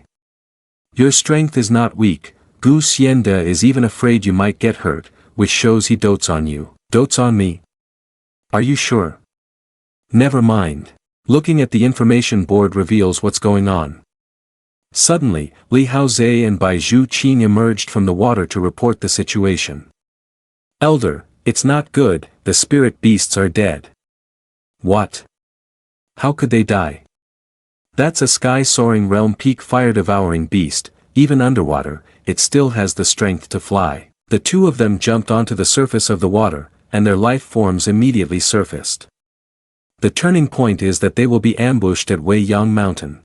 Your strength is not weak, Gu Xiande is even afraid you might get hurt, which shows he dotes on you. Dotes on me? Are you sure? Never mind. Looking at the information board reveals what's going on. Suddenly, Li Haozhe and Bai Zhu Qin emerged from the water to report the situation. Elder, it's not good, the spirit beasts are dead. What? How could they die? That's a sky-soaring realm peak fire-devouring beast, even underwater, it still has the strength to fly. The two of them jumped onto the surface of the water, and their life forms immediately surfaced. The turning point is that they will be ambushed at Weiyang Mountain.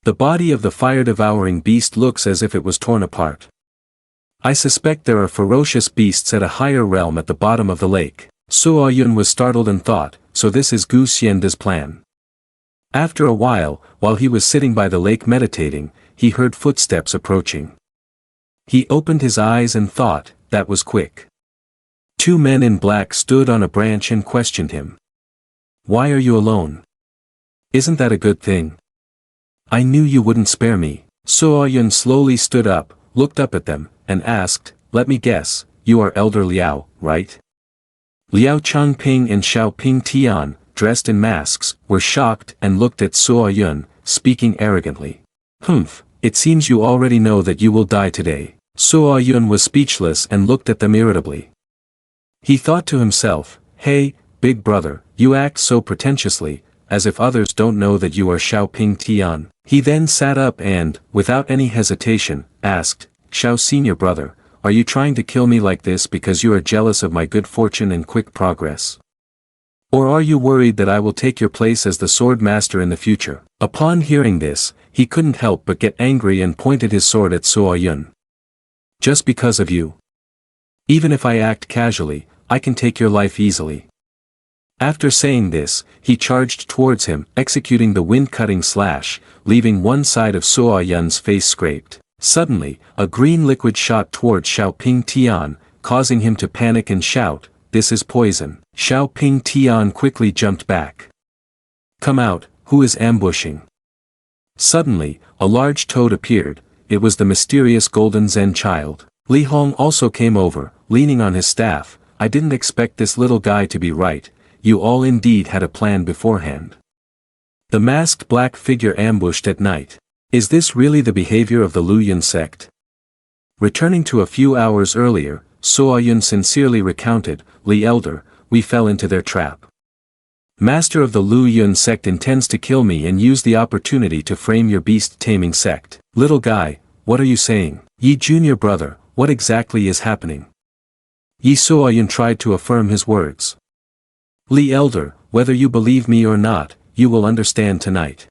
The body of the fire-devouring beast looks as if it was torn apart. I suspect there are ferocious beasts at a higher realm at the bottom of the lake. Suo Yun was startled and thought, so this is Gu Xiande's plan. After a while he was sitting by the lake meditating, he heard footsteps approaching. He opened his eyes and thought, that was quick. Two men in black stood on a branch and questioned him. Why are you alone? Isn't that a good thing? I knew you wouldn't spare me. Suo Yun slowly stood up, looked up at them, and asked, let me guess, you are Elder Liao, right? Liao Changping and Xiaoping Tian, dressed in masks, were shocked and looked at Suo Yun, speaking arrogantly. Humph, it seems you already know that you will die today. Suo Yun was speechless and looked at them irritably. He thought to himself, hey, big brother, you act so pretentiously, as if others don't know that you are Xiaoping Tian. He then sat up and, without any hesitation, asked, Xiao senior brother, are you trying to kill me like this because you are jealous of my good fortune and quick progress? Or are you worried that I will take your place as the sword master in the future? Upon hearing this, he couldn't help but get angry and pointed his sword at Suo Yun. Just because of you. Even if I act casually, I can take your life easily. After saying this, he charged towards him, executing the wind-cutting slash, leaving one side of Suo Yun's face scraped. Suddenly, a green liquid shot towards Xiaoping Tian, causing him to panic and shout, this is poison. Xiaoping Tian quickly jumped back. Come out, who is ambushing? Suddenly, a large toad appeared, it was the mysterious golden Zen child. Li Hong also came over, leaning on his staff, I didn't expect this little guy to be right. You all indeed had a plan beforehand. The masked black figure ambushed at night. Is this really the behavior of the Lu Yun sect? Returning to a few hours earlier, Suo Yun sincerely recounted, Li Elder, we fell into their trap. Master of the Lu Yun sect intends to kill me and use the opportunity to frame your beast-taming sect. Little guy, what are you saying? Yi junior brother, what exactly is happening? Yi Suo Yun tried to affirm his words. Li Elder, whether you believe me or not, you will understand tonight.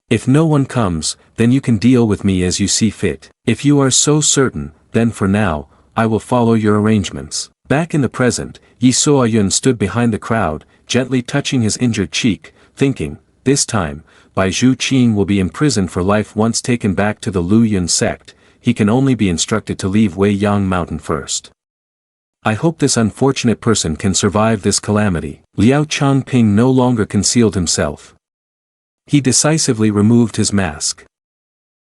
If no one comes, then you can deal with me as you see fit. If you are so certain, then for now, I will follow your arrangements. Back in the present, Yi Suo Yun stood behind the crowd, gently touching his injured cheek, thinking, this time, Bai Zhu Qin will be imprisoned for life once taken back to the Lu Yun sect, he can only be instructed to leave Weiyang Mountain first. I hope this unfortunate person can survive this calamity. Liao Changping no longer concealed himself. He decisively removed his mask.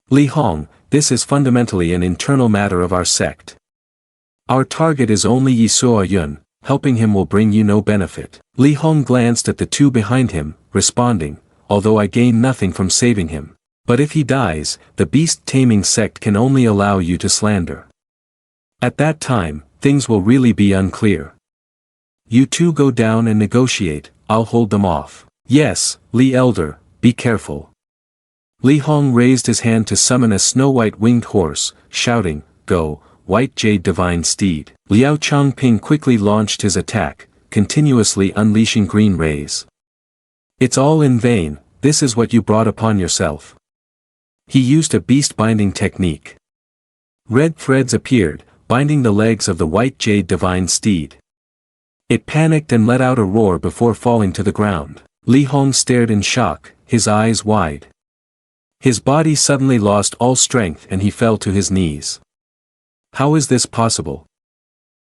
Li Hong, this is fundamentally an internal matter of our sect. Our target is only Yi Suo Yun, helping him will bring you no benefit. Li Hong glanced at the two behind him, responding, although I gain nothing from saving him. But if he dies, the beast-taming sect can only allow you to slander. At that time, things will really be unclear. You two go down and negotiate, I'll hold them off. Yes, Li Elder, be careful. Li Hong raised his hand to summon a snow-white winged horse, shouting, go, white jade divine steed. Liao Changping quickly launched his attack, continuously unleashing green rays. It's all in vain, this is what you brought upon yourself. He used a beast-binding technique. Red threads appeared, binding the legs of the white jade divine steed. It panicked and let out a roar before falling to the ground. Li Hong stared in shock, his eyes wide. His body suddenly lost all strength and he fell to his knees. How is this possible?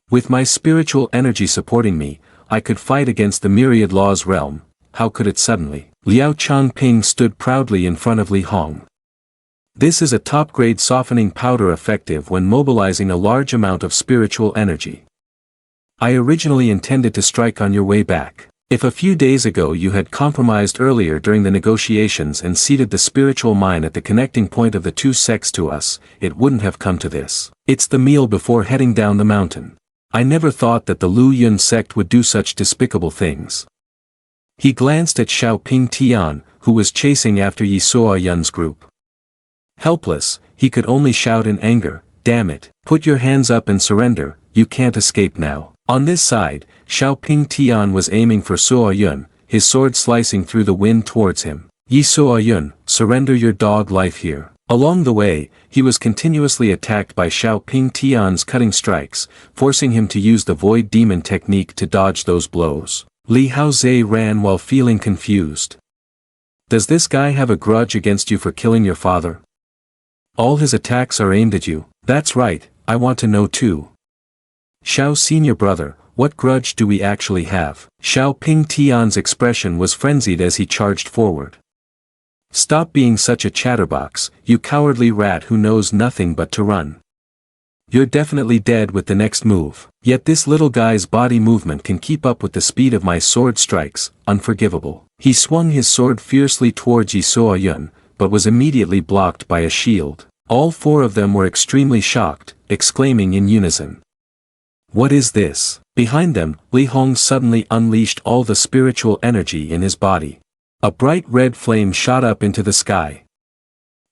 With my spiritual energy supporting me, I could fight against the myriad laws realm. How could it suddenly? Liao Changping stood proudly in front of Li Hong. This is a top-grade softening powder effective when mobilizing a large amount of spiritual energy. I originally intended to strike on your way back. If a few days ago you had compromised earlier during the negotiations and ceded the spiritual mine at the connecting point of the two sects to us, it wouldn't have come to this. It's the meal before heading down the mountain. I never thought that the Lu Yun sect would do such despicable things. He glanced at Xiaoping Tian, who was chasing after Yi Suo Yun's group. Helpless, he could only shout in anger, "Damn it, put your hands up and surrender, you can't escape now." On this side, Xiaoping Tian was aiming for Suo Yun, his sword slicing through the wind towards him. "Yi Suo Yun, surrender your dog life here." Along the way, he was continuously attacked by Xiaoping Tian's cutting strikes, forcing him to use the Void Demon technique to dodge those blows. Li Haozhe ran while feeling confused. Does this guy have a grudge against you for killing your father? All his attacks are aimed at you. That's right, I want to know too. Xiao senior brother, what grudge do we actually have? Xiaoping Tian's expression was frenzied as he charged forward. Stop being such a chatterbox, you cowardly rat who knows nothing but to run. You're definitely dead with the next move. Yet this little guy's body movement can keep up with the speed of my sword strikes, unforgivable. He swung his sword fiercely towards Yi Suo Yun, but was immediately blocked by a shield. All four of them were extremely shocked, exclaiming in unison. What is this? Behind them, Li Hong suddenly unleashed all the spiritual energy in his body. A bright red flame shot up into the sky.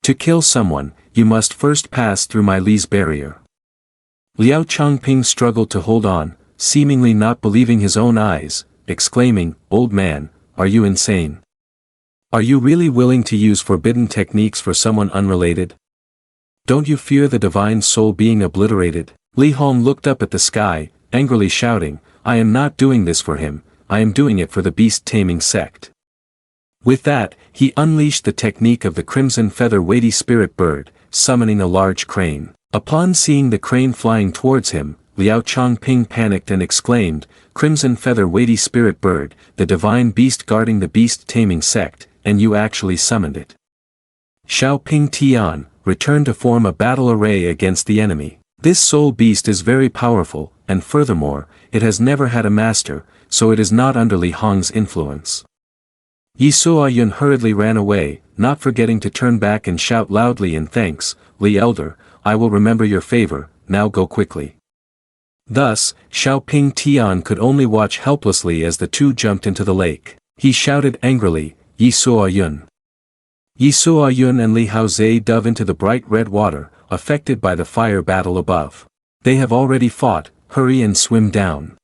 To kill someone, you must first pass through my Li's barrier. Liao Changping struggled to hold on, seemingly not believing his own eyes, exclaiming, "Old man, are you insane? Are you really willing to use forbidden techniques for someone unrelated? Don't you fear the divine soul being obliterated?" Li Hong looked up at the sky, angrily shouting, "I am not doing this for him, I am doing it for the beast-taming sect." With that, he unleashed the technique of the crimson feather weighty spirit bird, summoning a large crane. Upon seeing the crane flying towards him, Liao Changping panicked and exclaimed, "Crimson feather weighty spirit bird, the divine beast guarding the beast-taming sect, and you actually summoned it." Xiaoping Tian, return to form a battle array against the enemy. This soul beast is very powerful, and furthermore, it has never had a master, so it is not under Li Hong's influence. Yi Suo Yun hurriedly ran away, not forgetting to turn back and shout loudly in thanks, "Li Elder, I will remember your favor, now go quickly." Thus, Xiaoping Tian could only watch helplessly as the two jumped into the lake. He shouted angrily, "Yi Suo Yun." Yi Suo Yun and Li Haozhe dove into the bright red water, affected by the fire battle above. They have already fought, hurry and swim down.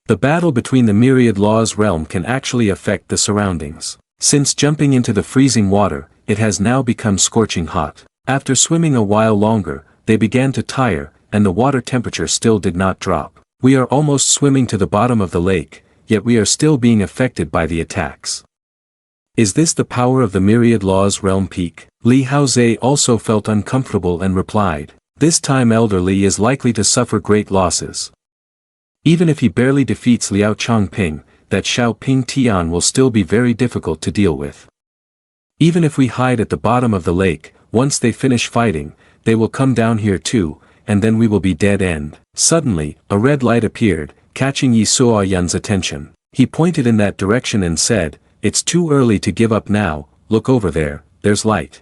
The battle between the myriad laws realm can actually affect the surroundings. Since jumping into the freezing water, it has now become scorching hot. After swimming a while longer, they began to tire, and the water temperature still did not drop. We are almost swimming to the bottom of the lake, yet we are still being affected by the attacks. Is this the power of the myriad laws realm peak? Li Haozhe also felt uncomfortable and replied, "This time Elder Li is likely to suffer great losses. Even if he barely defeats Liao Changping, that Xiaoping Tian will still be very difficult to deal with. Even if we hide at the bottom of the lake, once they finish fighting, they will come down here too, and then we will be dead end." Suddenly, a red light appeared, catching Yi Suo Yun's attention. He pointed in that direction and said, "It's too early to give up now, look over there, there's light.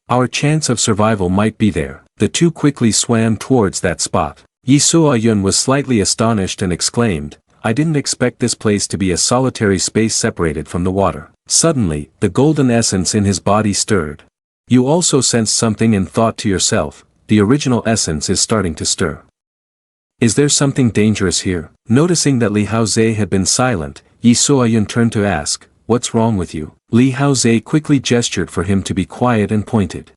Our chance of survival might be there." The two quickly swam towards that spot. Yi Suo Yun was slightly astonished and exclaimed, "I didn't expect this place to be a solitary space separated from the water." Suddenly, the golden essence in his body stirred. You also sensed something and thought to yourself, the original essence is starting to stir. Is there something dangerous here? Noticing that Li Haozhe had been silent, Yi Suo Yun turned to ask, "What's wrong with you?" Li Haozhe quickly gestured for him to be quiet and pointed.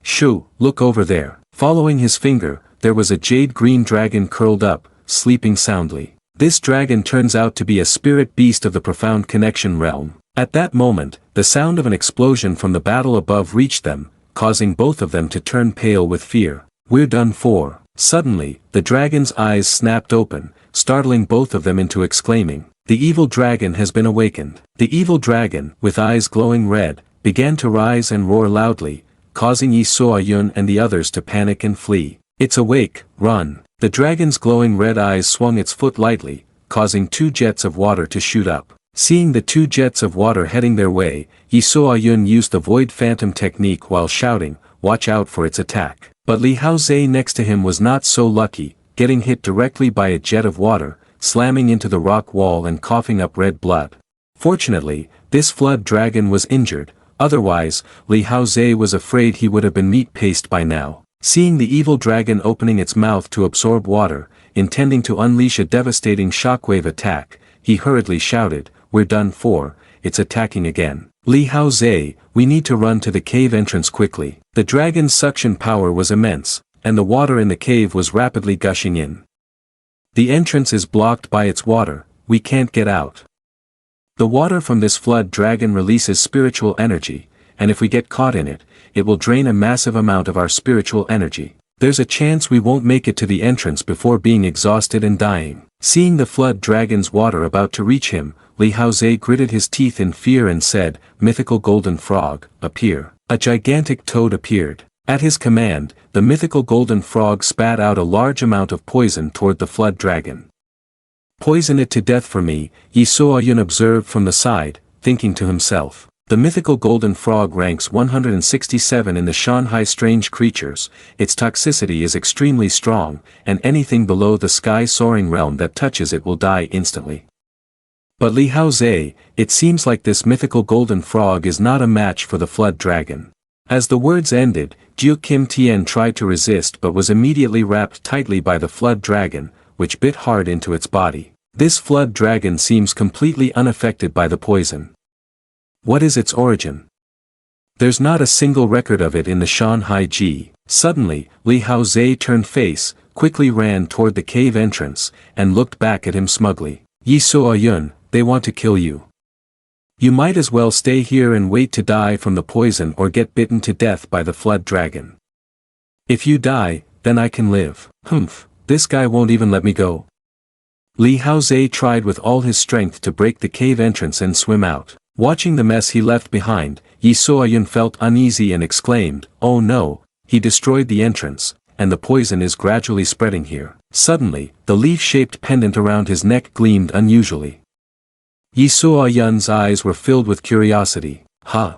"Shoo, look over there." Following his finger, there was a jade-green dragon curled up, sleeping soundly. This dragon turns out to be a spirit beast of the profound connection realm. At that moment, the sound of an explosion from the battle above reached them, causing both of them to turn pale with fear. We're done for. Suddenly, the dragon's eyes snapped open, startling both of them into exclaiming, "The evil dragon has been awakened." The evil dragon, with eyes glowing red, began to rise and roar loudly, causing Yi So-yun and the others to panic and flee. "It's awake, run." The dragon's glowing red eyes swung its foot lightly, causing 2 jets of water to shoot up. Seeing the 2 jets of water heading their way, Yi So-yun used the Void Phantom technique while shouting, "Watch out for its attack." But Li Haozhe next to him was not so lucky, getting hit directly by a jet of water, slamming into the rock wall and coughing up red blood. Fortunately, this flood dragon was injured, otherwise, Li Haozhe was afraid he would have been meat paste by now. Seeing the evil dragon opening its mouth to absorb water, intending to unleash a devastating shockwave attack, he hurriedly shouted, "We're done for, it's attacking again. Li Haozhe, we need to run to the cave entrance quickly." The dragon's suction power was immense, and the water in the cave was rapidly gushing in. "The entrance is blocked by its water, we can't get out. The water from this flood dragon releases spiritual energy, and if we get caught in it, it will drain a massive amount of our spiritual energy. There's a chance we won't make it to the entrance before being exhausted and dying." Seeing the flood dragon's water about to reach him, Li Haozhe gritted his teeth in fear and said, "Mythical golden frog, appear." A gigantic toad appeared. At his command, the mythical golden frog spat out a large amount of poison toward the flood dragon. "Poison it to death for me," Yi So-yun observed from the side, thinking to himself. The mythical golden frog ranks 167 in the Shanghai strange creatures, its toxicity is extremely strong, and anything below the sky-soaring realm that touches it will die instantly. But Li Haozhe, it seems like this mythical golden frog is not a match for the flood dragon. As the words ended, Jiu Kim Tian tried to resist but was immediately wrapped tightly by the flood dragon, which bit hard into its body. This flood dragon seems completely unaffected by the poison. What is its origin? There's not a single record of it in the Shanhai Ji. Suddenly, Li Haozhe turned face, quickly ran toward the cave entrance, and looked back at him smugly. "Yi So-yun, they want to kill you. You might as well stay here and wait to die from the poison or get bitten to death by the flood dragon. If you die, then I can live." "Humph, this guy won't even let me go." Li Haozhe tried with all his strength to break the cave entrance and swim out. Watching the mess he left behind, Yi So-yun felt uneasy and exclaimed, "Oh no, he destroyed the entrance, and the poison is gradually spreading here." Suddenly, the leaf-shaped pendant around his neck gleamed unusually. Yi So-yun's eyes were filled with curiosity. "Huh?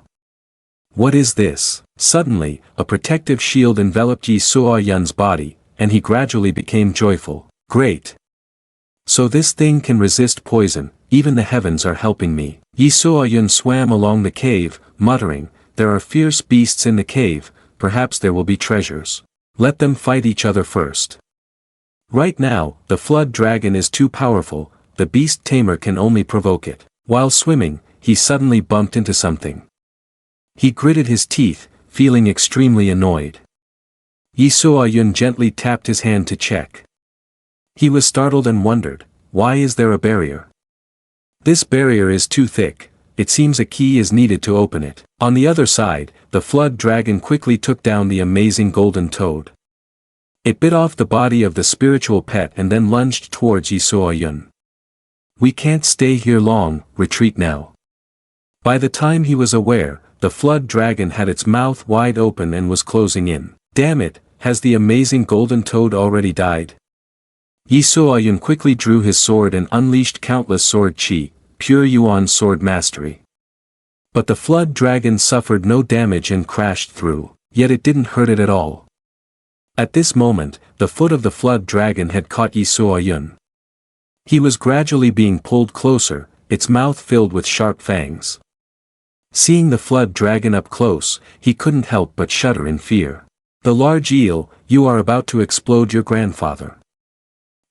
What is this?" Suddenly, a protective shield enveloped Yi So-yun's body, and he gradually became joyful. "Great! So this thing can resist poison, even the heavens are helping me." Yi So-yun swam along the cave, muttering, "There are fierce beasts in the cave, perhaps there will be treasures. Let them fight each other first. Right now, the flood dragon is too powerful, the beast tamer can only provoke it." While swimming, he suddenly bumped into something. He gritted his teeth, feeling extremely annoyed. Yi So-yun gently tapped his hand to check. He was startled and wondered, why is there a barrier? This barrier is too thick, it seems a key is needed to open it. On the other side, the flood dragon quickly took down the amazing golden toad. It bit off the body of the spiritual pet and then lunged towards Yi So-yun. "We can't stay here long, retreat now." By the time he was aware, the flood dragon had its mouth wide open and was closing in. "Damn it, has the amazing golden toad already died?" Yi So-yun quickly drew his sword and unleashed countless sword chi, pure Yuan sword mastery. But the flood dragon suffered no damage and crashed through, yet it didn't hurt it at all. At this moment, the foot of the flood dragon had caught Yi So-yun. He was gradually being pulled closer, its mouth filled with sharp fangs. Seeing the flood dragon up close, he couldn't help but shudder in fear. "The large eel, you are about to explode your grandfather."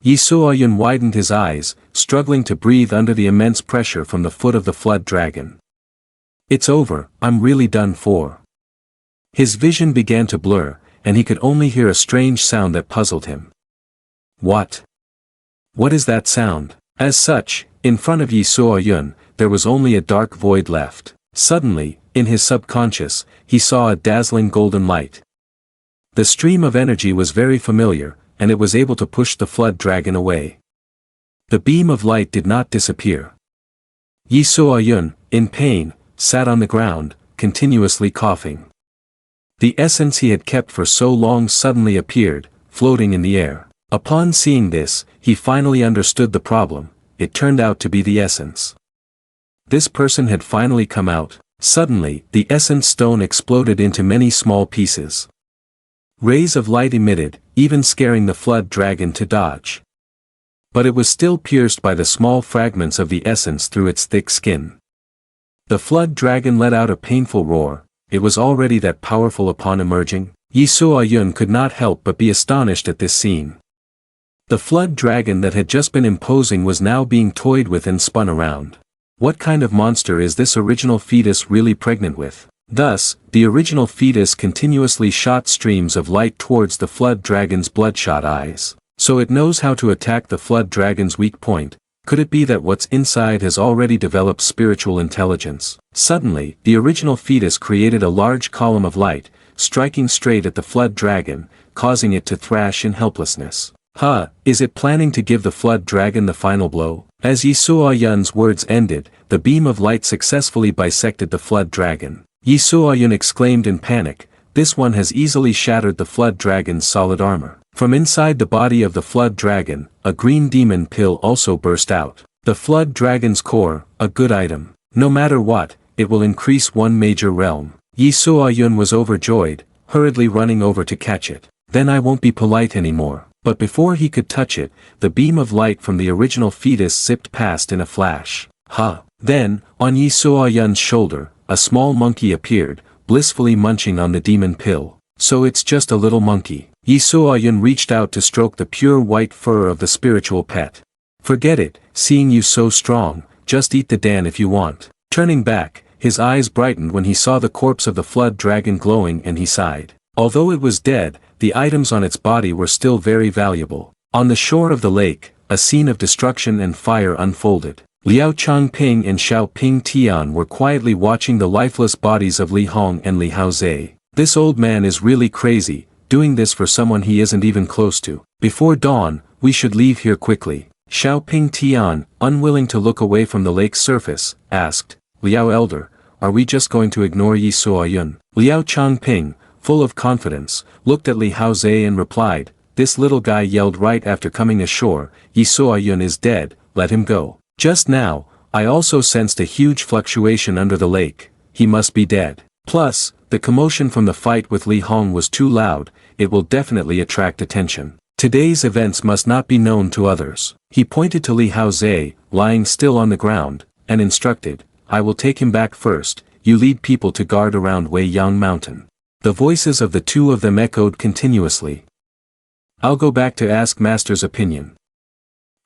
Yi So-yun widened his eyes, struggling to breathe under the immense pressure from the foot of the flood dragon. "It's over, I'm really done for." His vision began to blur, and he could only hear a strange sound that puzzled him. "What? What is that sound? As such, in front of Yi Suo-yun, there was only a dark void left. Suddenly, in his subconscious, he saw a dazzling golden light. The stream of energy was very familiar, and it was able to push the flood dragon away. The beam of light did not disappear. Yi Suo-yun, in pain, sat on the ground, continuously coughing. The essence he had kept for so long suddenly appeared, floating in the air. Upon seeing this, he finally understood the problem. It turned out to be the essence. This person had finally come out. Suddenly, the essence stone exploded into many small pieces. Rays of light emitted, even scaring the flood dragon to dodge. But it was still pierced by the small fragments of the essence through its thick skin. The flood dragon let out a painful roar. It was already that powerful upon emerging. Yi Suo-yun could not help but be astonished at this scene. The flood dragon that had just been imposing was now being toyed with and spun around. What kind of monster is this original fetus really pregnant with? Thus, the original fetus continuously shot streams of light towards the flood dragon's bloodshot eyes. So it knows how to attack the flood dragon's weak point. Could it be that what's inside has already developed spiritual intelligence? Suddenly, the original fetus created a large column of light, striking straight at the flood dragon, causing it to thrash in helplessness. Is it planning to give the flood dragon the final blow? As Yi Suo-yun's words ended, the beam of light successfully bisected the flood dragon. Yi Suo-yun exclaimed in panic, "This one has easily shattered the flood dragon's solid armor." From inside the body of the flood dragon, a green demon pill also burst out. The flood dragon's core, a good item. No matter what, it will increase one major realm. Yi Suo-yun was overjoyed, hurriedly running over to catch it. Then I won't be polite anymore. But before he could touch it, the beam of light from the original fetus zipped past in a flash. Then, on Yi Suo-yun's shoulder, a small monkey appeared, blissfully munching on the demon pill. So it's just a little monkey. Yi Suo-yun reached out to stroke the pure white fur of the spiritual pet. Forget it, seeing you so strong, just eat the dan if you want. Turning back, his eyes brightened when he saw the corpse of the flood dragon glowing and he sighed. Although it was dead, the items on its body were still very valuable. On the shore of the lake, a scene of destruction and fire unfolded. Liao Changping and Xiao Ping Tian were quietly watching the lifeless bodies of Li Hong and Li Haozhe. This old man is really crazy, doing this for someone he isn't even close to. Before dawn, we should leave here quickly. Xiao Ping Tian, unwilling to look away from the lake's surface, asked, "Liao Elder, are we just going to ignore Yi Suo-yun?" Liao Changping, full of confidence, looked at Li Haozhe and replied, "This little guy yelled right after coming ashore, Yi Suo-yun is dead, let him go." Just now, I also sensed a huge fluctuation under the lake. He must be dead. Plus, the commotion from the fight with Li Hong was too loud. It will definitely attract attention. Today's events must not be known to others. He pointed to Li Haozhe, lying still on the ground, and instructed, "I will take him back first, you lead people to guard around Wei Yang Mountain." The voices of the two of them echoed continuously. "I'll go back to ask Master's opinion.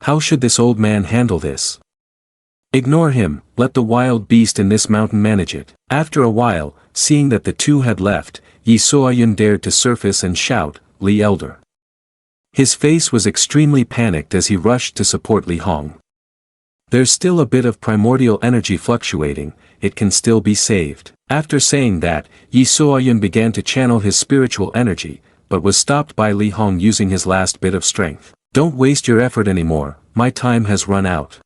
How should this old man handle this?" "Ignore him, let the wild beast in this mountain manage it." After a while, seeing that the two had left, Yi Suo-yun dared to surface and shout, "Li Elder." His face was extremely panicked as he rushed to support Li Hong. There's still a bit of primordial energy fluctuating, it can still be saved. After saying that, Yi Suo-yun began to channel his spiritual energy, but was stopped by Li Hong using his last bit of strength. "Don't waste your effort anymore, my time has run out."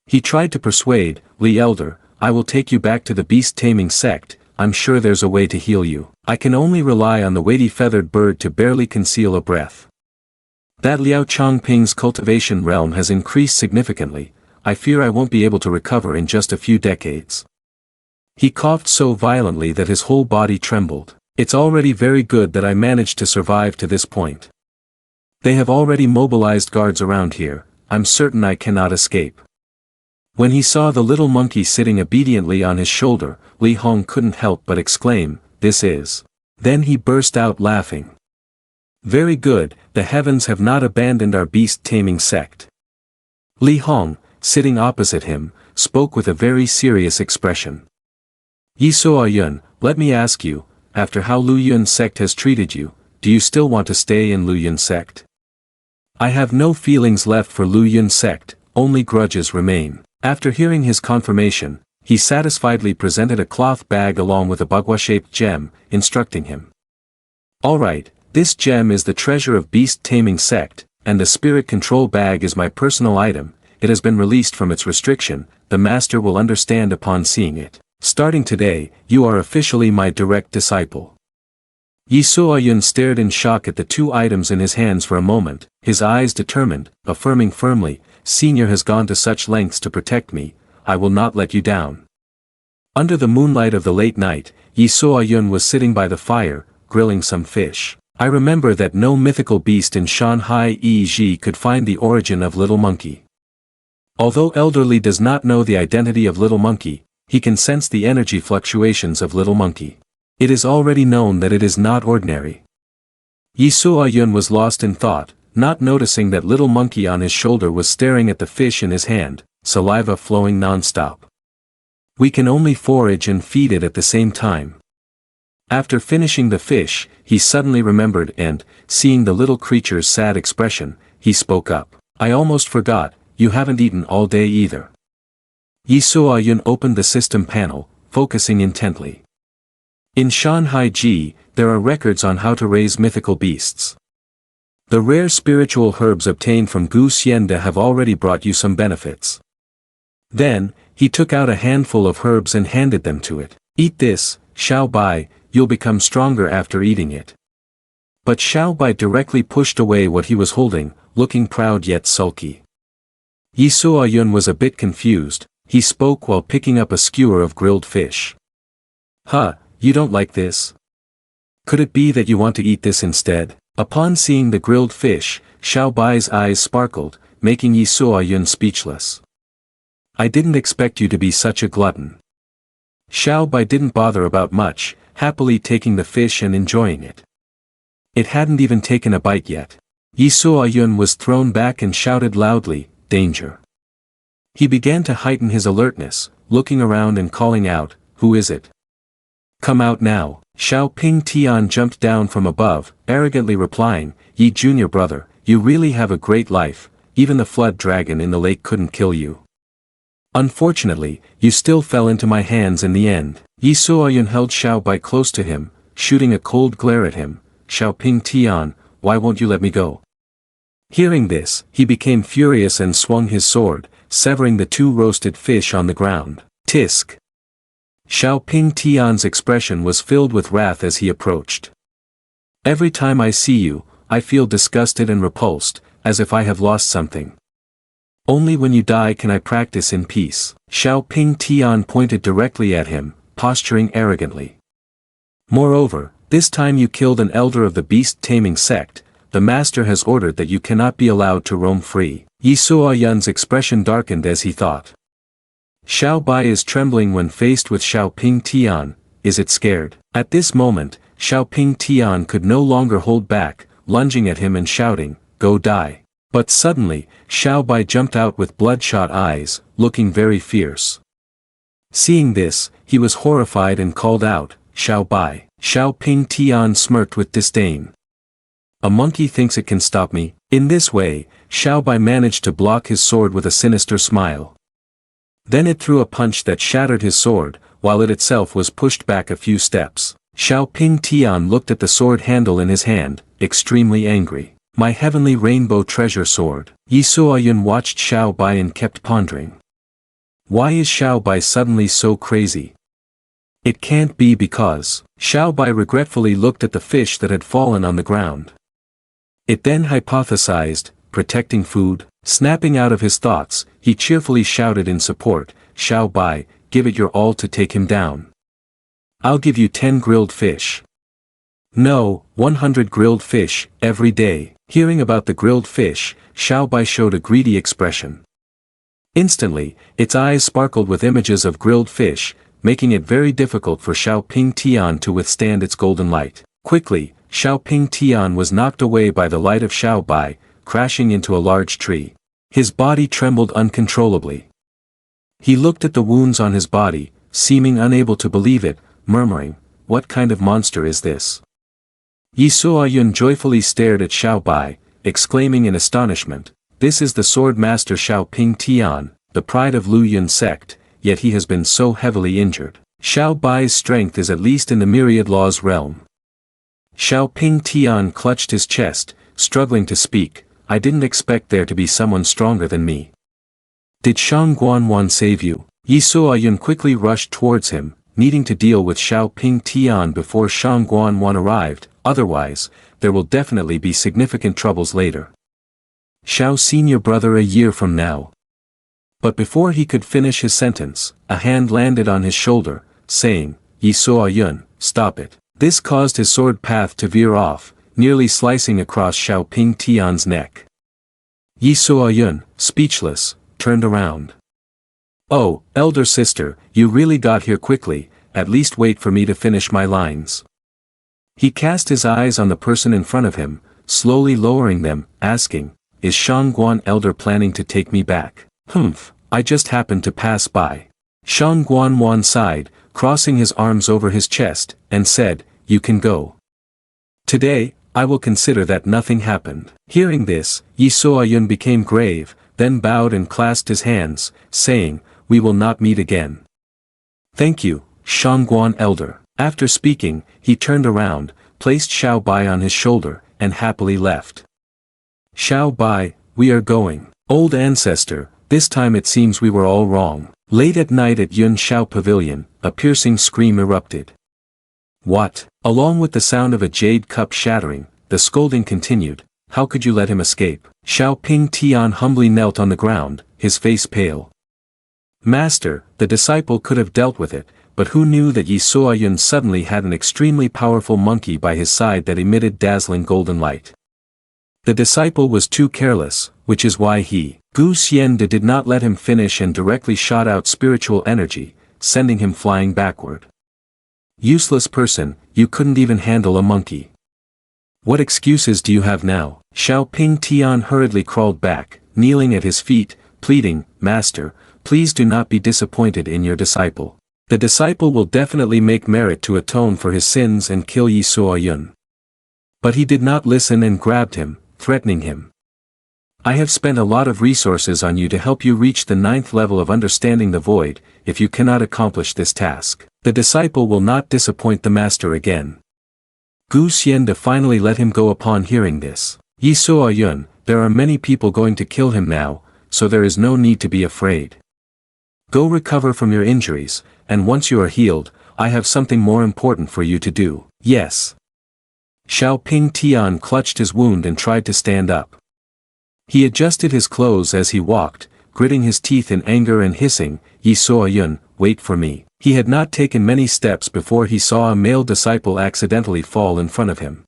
He tried to persuade, "Li Elder, I will take you back to the beast-taming sect, I'm sure there's a way to heal you. I can only rely on the weighty feathered bird to barely conceal a breath. That Liao Changping's cultivation realm has increased significantly, I fear I won't be able to recover in just a few decades." He coughed so violently that his whole body trembled. "It's already very good that I managed to survive to this point. They have already mobilized guards around here, I'm certain I cannot escape." When he saw the little monkey sitting obediently on his shoulder, Li Hong couldn't help but exclaim, "This is." Then he burst out laughing. "Very good, the heavens have not abandoned our beast-taming sect." Li Hong, sitting opposite him, spoke with a very serious expression. "Yi Suo-yun, let me ask you, after how Lu Yun's sect has treated you, do you still want to stay in Lu Yun's sect?" I have no feelings left for Lu Yun sect, only grudges remain. After hearing his confirmation, he satisfiedly presented a cloth bag along with a bagua-shaped gem, instructing him. Alright, this gem is the treasure of beast taming sect, and the spirit control bag is my personal item. It has been released from its restriction, the master will understand upon seeing it. Starting today, you are officially my direct disciple. Yi Suoyun stared in shock at the two items in his hands for a moment, his eyes determined, affirming firmly, Senior has gone to such lengths to protect me, I will not let you down. Under the moonlight of the late night, Yi Suoyun was sitting by the fire, grilling some fish. I remember that no mythical beast in Shanghai Yi could find the origin of Little Monkey. Although Elderly does not know the identity of Little Monkey, he can sense the energy fluctuations of Little Monkey. It is already known that it is not ordinary. Yi Suoyun was lost in thought, not noticing that Little Monkey on his shoulder was staring at the fish in his hand, saliva flowing non-stop. We can only forage and feed it at the same time. After finishing the fish, he suddenly remembered and, seeing the little creature's sad expression, he spoke up. I almost forgot, you haven't eaten all day either. Yi Suoyun opened the system panel, focusing intently. In Shanhai Ji, there are records on how to raise mythical beasts. The rare spiritual herbs obtained from Gu Xiande have already brought you some benefits. Then, he took out a handful of herbs and handed them to it. Eat this, Xiao Bai, you'll become stronger after eating it. But Xiao Bai directly pushed away what he was holding, looking proud yet sulky. Yi Suoyun was a bit confused, he spoke while picking up a skewer of grilled fish. Huh, you don't like this? Could it be that you want to eat this instead? Upon seeing the grilled fish, Xiao Bai's eyes sparkled, making Yi Suoyun speechless. I didn't expect you to be such a glutton. Xiao Bai didn't bother about much, happily taking the fish and enjoying it. It hadn't even taken a bite yet. Yi Suoyun was thrown back and shouted loudly, danger. He began to heighten his alertness, looking around and calling out, who is it? Come out now. Xiao Ping Tian jumped down from above, arrogantly replying, Yi junior brother, you really have a great life, even the flood dragon in the lake couldn't kill you. Unfortunately, you still fell into my hands in the end. Yi Suoyun held Xiao Bai close to him, shooting a cold glare at him, Xiao Ping Tian, why won't you let me go? Hearing this, he became furious and swung his sword, severing the two roasted fish on the ground. Tisk! Xiao Ping Tian's expression was filled with wrath as he approached. Every time I see you, I feel disgusted and repulsed, as if I have lost something. Only when you die can I practice in peace. Xiao Ping Tian pointed directly at him, posturing arrogantly. Moreover, this time you killed an elder of the beast-taming sect, the master has ordered that you cannot be allowed to roam free. Yi Suoyun's expression darkened as he thought. Xiao Bai is trembling when faced with Xiao Ping Tian, is it scared? At this moment, Xiao Ping Tian could no longer hold back, lunging at him and shouting, go die. But suddenly, Xiao Bai jumped out with bloodshot eyes, looking very fierce. Seeing this, he was horrified and called out, Xiao Bai. Xiao Ping Tian smirked with disdain. A monkey thinks it can stop me. In this way, Xiao Bai managed to block his sword with a sinister smile. Then it threw a punch that shattered his sword, while it itself was pushed back a few steps. Xiao Ping Tian looked at the sword handle in his hand, extremely angry. My heavenly rainbow treasure sword. Yi Suoyun watched Xiao Bai and kept pondering. Why is Xiao Bai suddenly so crazy? It can't be because. Xiao Bai regretfully looked at the fish that had fallen on the ground. It then hypothesized, protecting food. Snapping out of his thoughts, he cheerfully shouted in support, Xiao Bai, give it your all to take him down. I'll give you 10 grilled fish. No, 100 grilled fish, every day. Hearing about the grilled fish, Xiao Bai showed a greedy expression. Instantly, its eyes sparkled with images of grilled fish, making it very difficult for Xiao Ping Tian to withstand its golden light. Quickly, Xiao Ping Tian was knocked away by the light of Xiao Bai, crashing into a large tree. His body trembled uncontrollably. He looked at the wounds on his body, seeming unable to believe it, murmuring, what kind of monster is this? Yi Suoyun joyfully stared at Xiao Bai, exclaiming in astonishment, "This is the sword master Xiao Ping Tian, the pride of Lu Yun sect, yet he has been so heavily injured. Xiao Bai's strength is at least in the myriad law's realm." Xiao Ping Tian clutched his chest, struggling to speak. "I didn't expect there to be someone stronger than me." "Did Shang Guanwan save you?" Yi Suoyun quickly rushed towards him, needing to deal with Xiao Ping Tian before Shang Guanwan arrived, otherwise, there will definitely be significant troubles later. "Xiao senior brother a year from now." But before he could finish his sentence, a hand landed on his shoulder, saying, "Yi Suoyun, stop it." This caused his sword path to veer off, nearly slicing across Xiao Ping Tian's neck. Yi Suoyun, speechless, turned around. "Oh, elder sister, you really got here quickly, at least wait for me to finish my lines." He cast his eyes on the person in front of him, slowly lowering them, asking, "Is Shangguan elder planning to take me back?" "Humph, I just happened to pass by." Shangguan Wan sighed, crossing his arms over his chest, and said, "You can go. Today, I will consider that nothing happened." Hearing this, Yi Suoyun became grave, then bowed and clasped his hands, saying, "We will not meet again." "Thank you, Shangguan elder." After speaking, he turned around, placed Xiao Bai on his shoulder, and happily left. "Xiao Bai, we are going." "Old ancestor, this time it seems we were all wrong." Late at night at Yun Xiao Pavilion, a piercing scream erupted. "What?" Along with the sound of a jade cup shattering, the scolding continued, "How could you let him escape?" Xiao Ping Tian humbly knelt on the ground, his face pale. "Master, the disciple could have dealt with it, but who knew that Yi Suoyun suddenly had an extremely powerful monkey by his side that emitted dazzling golden light. The disciple was too careless, which is why Gu Xiande did not let him finish and directly shot out spiritual energy, sending him flying backward. Useless person, you couldn't even handle a monkey. What excuses do you have now?" Xiao Ping Tian hurriedly crawled back, kneeling at his feet, pleading, "Master, please do not be disappointed in your disciple. The disciple will definitely make merit to atone for his sins and kill Yi Suoyun." But he did not listen and grabbed him, threatening him. "I have spent a lot of resources on you to help you reach the 9th level of understanding the void. If you cannot accomplish this task, the disciple will not disappoint the master again." Gu Xiande finally let him go upon hearing this. "Yi Suoyun, there are many people going to kill him now, so there is no need to be afraid. Go recover from your injuries, and once you are healed, I have something more important for you to do." "Yes." Xiao Ping Tian clutched his wound and tried to stand up. He adjusted his clothes as he walked, gritting his teeth in anger and hissing, "Yi Suoyun, wait for me." He had not taken many steps before he saw a male disciple accidentally fall in front of him.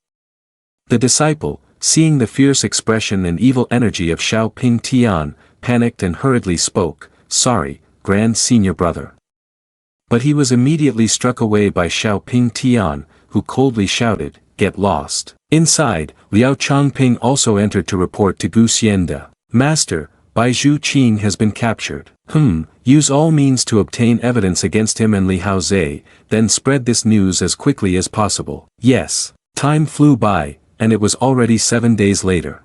The disciple, seeing the fierce expression and evil energy of Xiao Ping Tian, panicked and hurriedly spoke, "Sorry, grand senior brother." But he was immediately struck away by Xiao Ping Tian, who coldly shouted, "Get lost." Inside, Liao Changping also entered to report to Gu Xiande, "Master, Bai Zhu Qing has been captured." Use all means to obtain evidence against him and Li Haozhe, then spread this news as quickly as possible." Yes. Time flew by, and it was already 7 days later.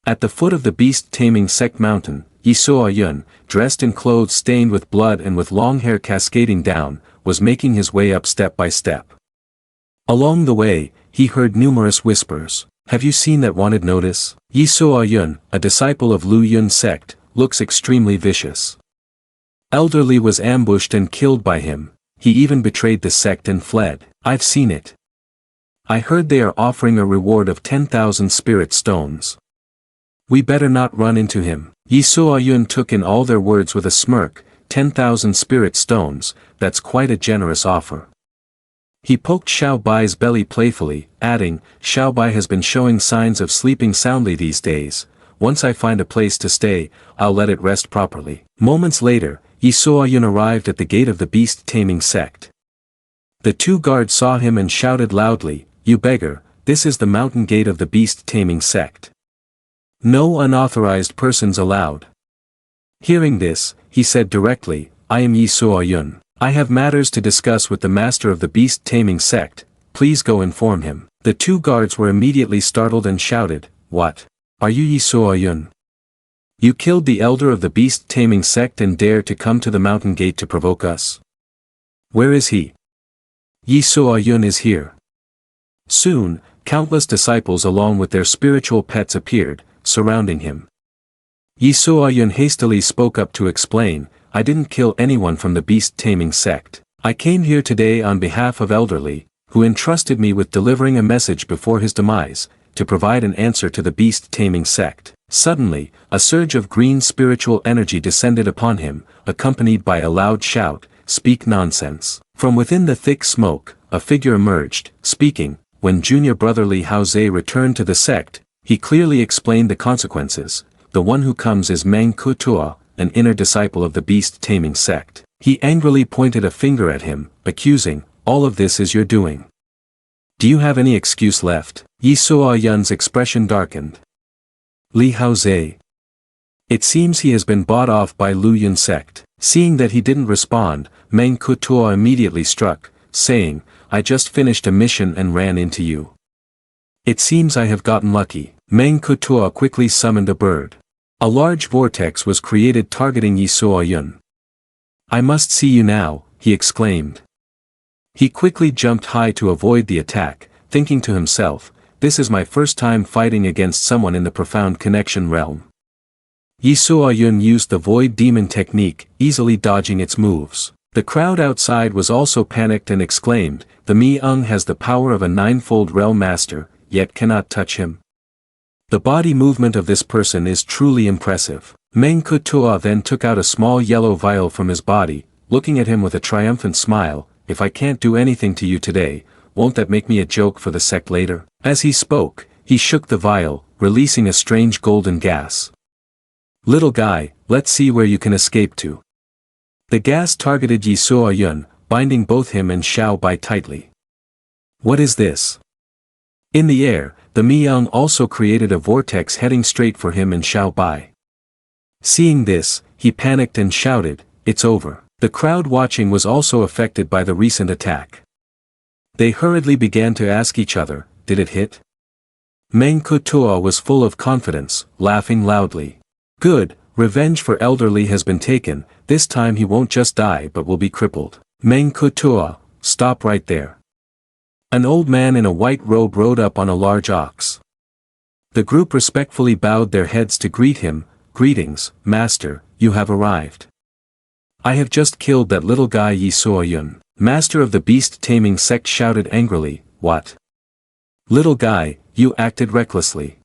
At the foot of the beast-taming sect mountain, Yi Suoyun, dressed in clothes stained with blood and with long hair cascading down, was making his way up step by step. Along the way, he heard numerous whispers. "Have you seen that wanted notice? Yi Suoyun, a disciple of Lu Yun sect, looks extremely vicious. Elder Li was ambushed and killed by him, he even betrayed the sect and fled." "I've seen it. I heard they are offering a reward of 10,000 spirit stones. We better not run into him." Yi Suoyun took in all their words with a smirk, 10,000 spirit stones, that's quite a generous offer. He poked Xiao Bai's belly playfully, adding, "Xiao Bai has been showing signs of sleeping soundly these days. Once I find a place to stay, I'll let it rest properly." Moments later, Yi Suoyun arrived at the gate of the beast-taming sect. The 2 guards saw him and shouted loudly, "You beggar, this is the mountain gate of the beast-taming sect. No unauthorized persons allowed." Hearing this, he said directly, "I am Yi Suoyun. I have matters to discuss with the master of the beast-taming sect, please go inform him." The 2 guards were immediately startled and shouted, "What? Are you Yi So-yun? You killed the elder of the beast-taming sect and dare to come to the mountain gate to provoke us? Where is he? Yi So-yun is here. Soon, countless disciples along with their spiritual pets appeared, surrounding him. Yi So-yun hastily spoke up to explain, I didn't kill anyone from the beast-taming sect. I came here today on behalf of Elderly, who entrusted me with delivering a message before his demise, to provide an answer to the beast-taming sect. Suddenly, a surge of green spiritual energy descended upon him, accompanied by a loud shout, "Speak nonsense." From within the thick smoke, a figure emerged, speaking. When junior brother Li Haoze returned to the sect, he clearly explained the consequences. The one who comes is Meng Kutua, an inner disciple of the beast-taming sect. He angrily pointed a finger at him, accusing, all of this is your doing. Do you have any excuse left? Yi So-yun's expression darkened. Li Haoze. It seems he has been bought off by Lu Yun sect. Seeing that he didn't respond, Meng Kutua immediately struck, saying, I just finished a mission and ran into you. It seems I have gotten lucky. Meng Kutua quickly summoned a bird. A large vortex was created targeting Yi So-yun. I must see you now, he exclaimed. He quickly jumped high to avoid the attack, thinking to himself, this is my first time fighting against someone in the profound connection realm. Yi So-yun used the void demon technique, easily dodging its moves. The crowd outside was also panicked and exclaimed, the Mi-ung has the power of a ninefold realm master, yet cannot touch him. The body movement of this person is truly impressive. Meng Kutua then took out a small yellow vial from his body, looking at him with a triumphant smile, if I can't do anything to you today, won't that make me a joke for the sect later? As he spoke, he shook the vial, releasing a strange golden gas. Little guy, let's see where you can escape to. The gas targeted Yi So-yun, binding both him and Xiao Bai tightly. What is this? In the air, the Mi-ung also created a vortex heading straight for him and Xiao Bai. Seeing this, he panicked and shouted, it's over. The crowd watching was also affected by the recent attack. They hurriedly began to ask each other, did it hit? Meng Kutua was full of confidence, laughing loudly. Good, revenge for Elderly has been taken, this time he won't just die but will be crippled. Meng Kutua, stop right there. An old man in a white robe rode up on a large ox. The group respectfully bowed their heads to greet him, greetings, master, you have arrived. I have just killed that little guy Yi So-yun. Master of the beast-taming sect shouted angrily, what? Little guy, you acted recklessly.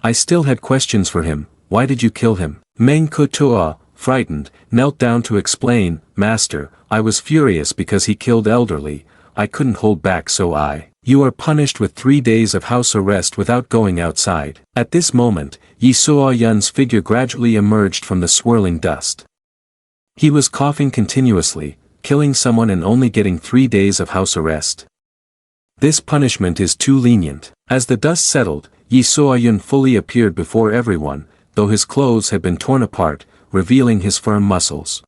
I still had questions for him, why did you kill him? Meng Kutua, frightened, knelt down to explain, Master, I was furious because he killed Elderly, I couldn't hold back so You are punished with 3 days of house arrest without going outside. At this moment, Yi So-yun's figure gradually emerged from the swirling dust. He was coughing continuously, killing someone and only getting 3 days of house arrest. This punishment is too lenient. As the dust settled, Yi So-yun fully appeared before everyone, though his clothes had been torn apart, revealing his firm muscles.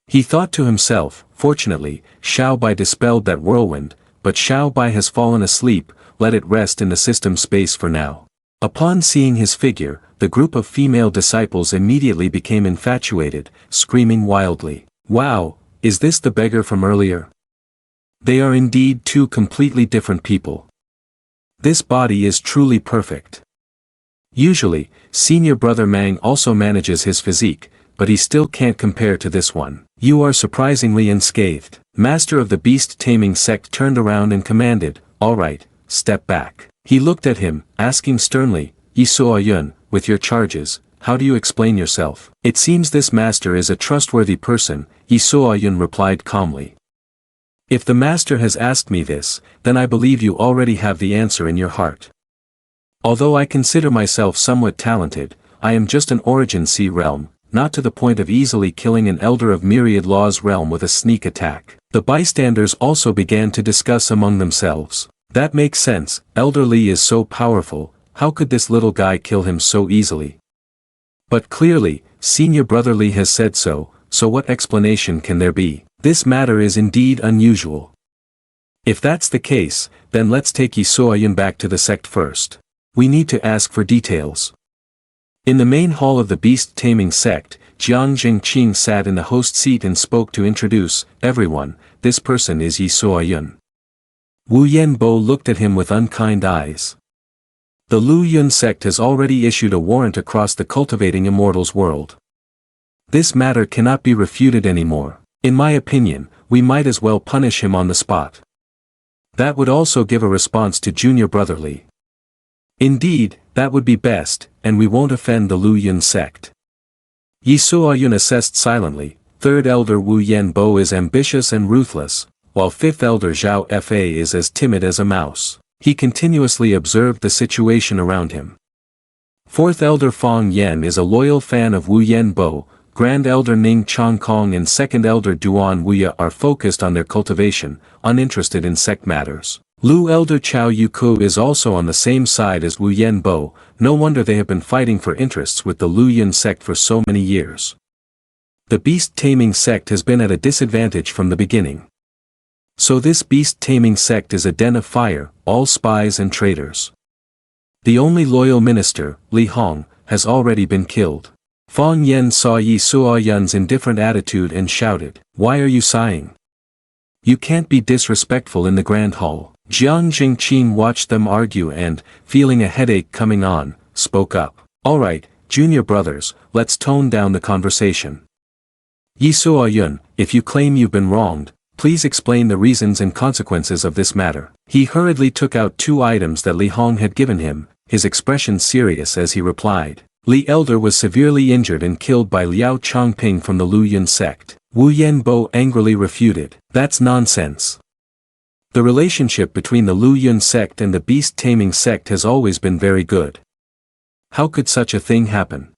He thought to himself, fortunately, Xiao Bai dispelled that whirlwind, but Xiao Bai has fallen asleep, let it rest in the system space for now. Upon seeing his figure, the group of female disciples immediately became infatuated, screaming wildly, wow, is this the beggar from earlier? They are indeed two completely different people. This body is truly perfect. Usually, senior brother Mang also manages his physique, but he still can't compare to this one. You are surprisingly unscathed. Master of the beast-taming sect turned around and commanded, all right, step back. He looked at him, asking sternly, Yi So-yun, with your charges, how do you explain yourself? It seems this master is a trustworthy person, Yi So-yun replied calmly. If the master has asked me this, then I believe you already have the answer in your heart. Although I consider myself somewhat talented, I am just an Origin Sea realm, not to the point of easily killing an elder of Myriad Laws realm with a sneak attack. The bystanders also began to discuss among themselves. That makes sense, Elder Li is so powerful, how could this little guy kill him so easily? But clearly, senior brother Li has said so, so what explanation can there be? This matter is indeed unusual. If that's the case, then let's take Yi So-yun back to the sect first. We need to ask for details. In the main hall of the beast-taming sect, Jiang Jingqing sat in the host seat and spoke to introduce everyone. This person is Yi Suoyun. Wu Yanbo looked at him with unkind eyes. The Lu Yun sect has already issued a warrant across the cultivating immortals world. This matter cannot be refuted anymore. In my opinion, we might as well punish him on the spot. That would also give a response to Junior Brotherly. Indeed, that would be best, and we won't offend the Lu Yun sect. Yi Suoyun assessed silently. Third Elder Wu Yanbo is ambitious and ruthless, while Fifth Elder Zhao Fa is as timid as a mouse. He continuously observed the situation around him. Fourth Elder Fong Yen is a loyal fan of Wu Yanbo. Grand Elder Ning Chongkong and Second Elder Duan Wuya are focused on their cultivation, uninterested in sect matters. Lu Elder Chao Yuku is also on the same side as Wu Yanbo. No wonder they have been fighting for interests with the Lu Yun sect for so many years. The beast-taming sect has been at a disadvantage from the beginning. So this beast-taming sect is a den of fire, all spies and traitors. The only loyal minister, Li Hong, has already been killed. Fong Yen saw Yi Suoyun's indifferent attitude and shouted, "Why are you sighing? You can't be disrespectful in the grand hall." Jiang Jingqing watched them argue and, feeling a headache coming on, spoke up. "All right, junior brothers, let's tone down the conversation. Yi Suoyun, if you claim you've been wronged, please explain the reasons and consequences of this matter." He hurriedly took out 2 items that Li Hong had given him, his expression serious as he replied. Li Elder was severely injured and killed by Liao Chongping from the Lu Yun sect. Wu Yanbo angrily refuted. "That's nonsense. The relationship between the Lu Yun sect and the beast-taming sect has always been very good. How could such a thing happen?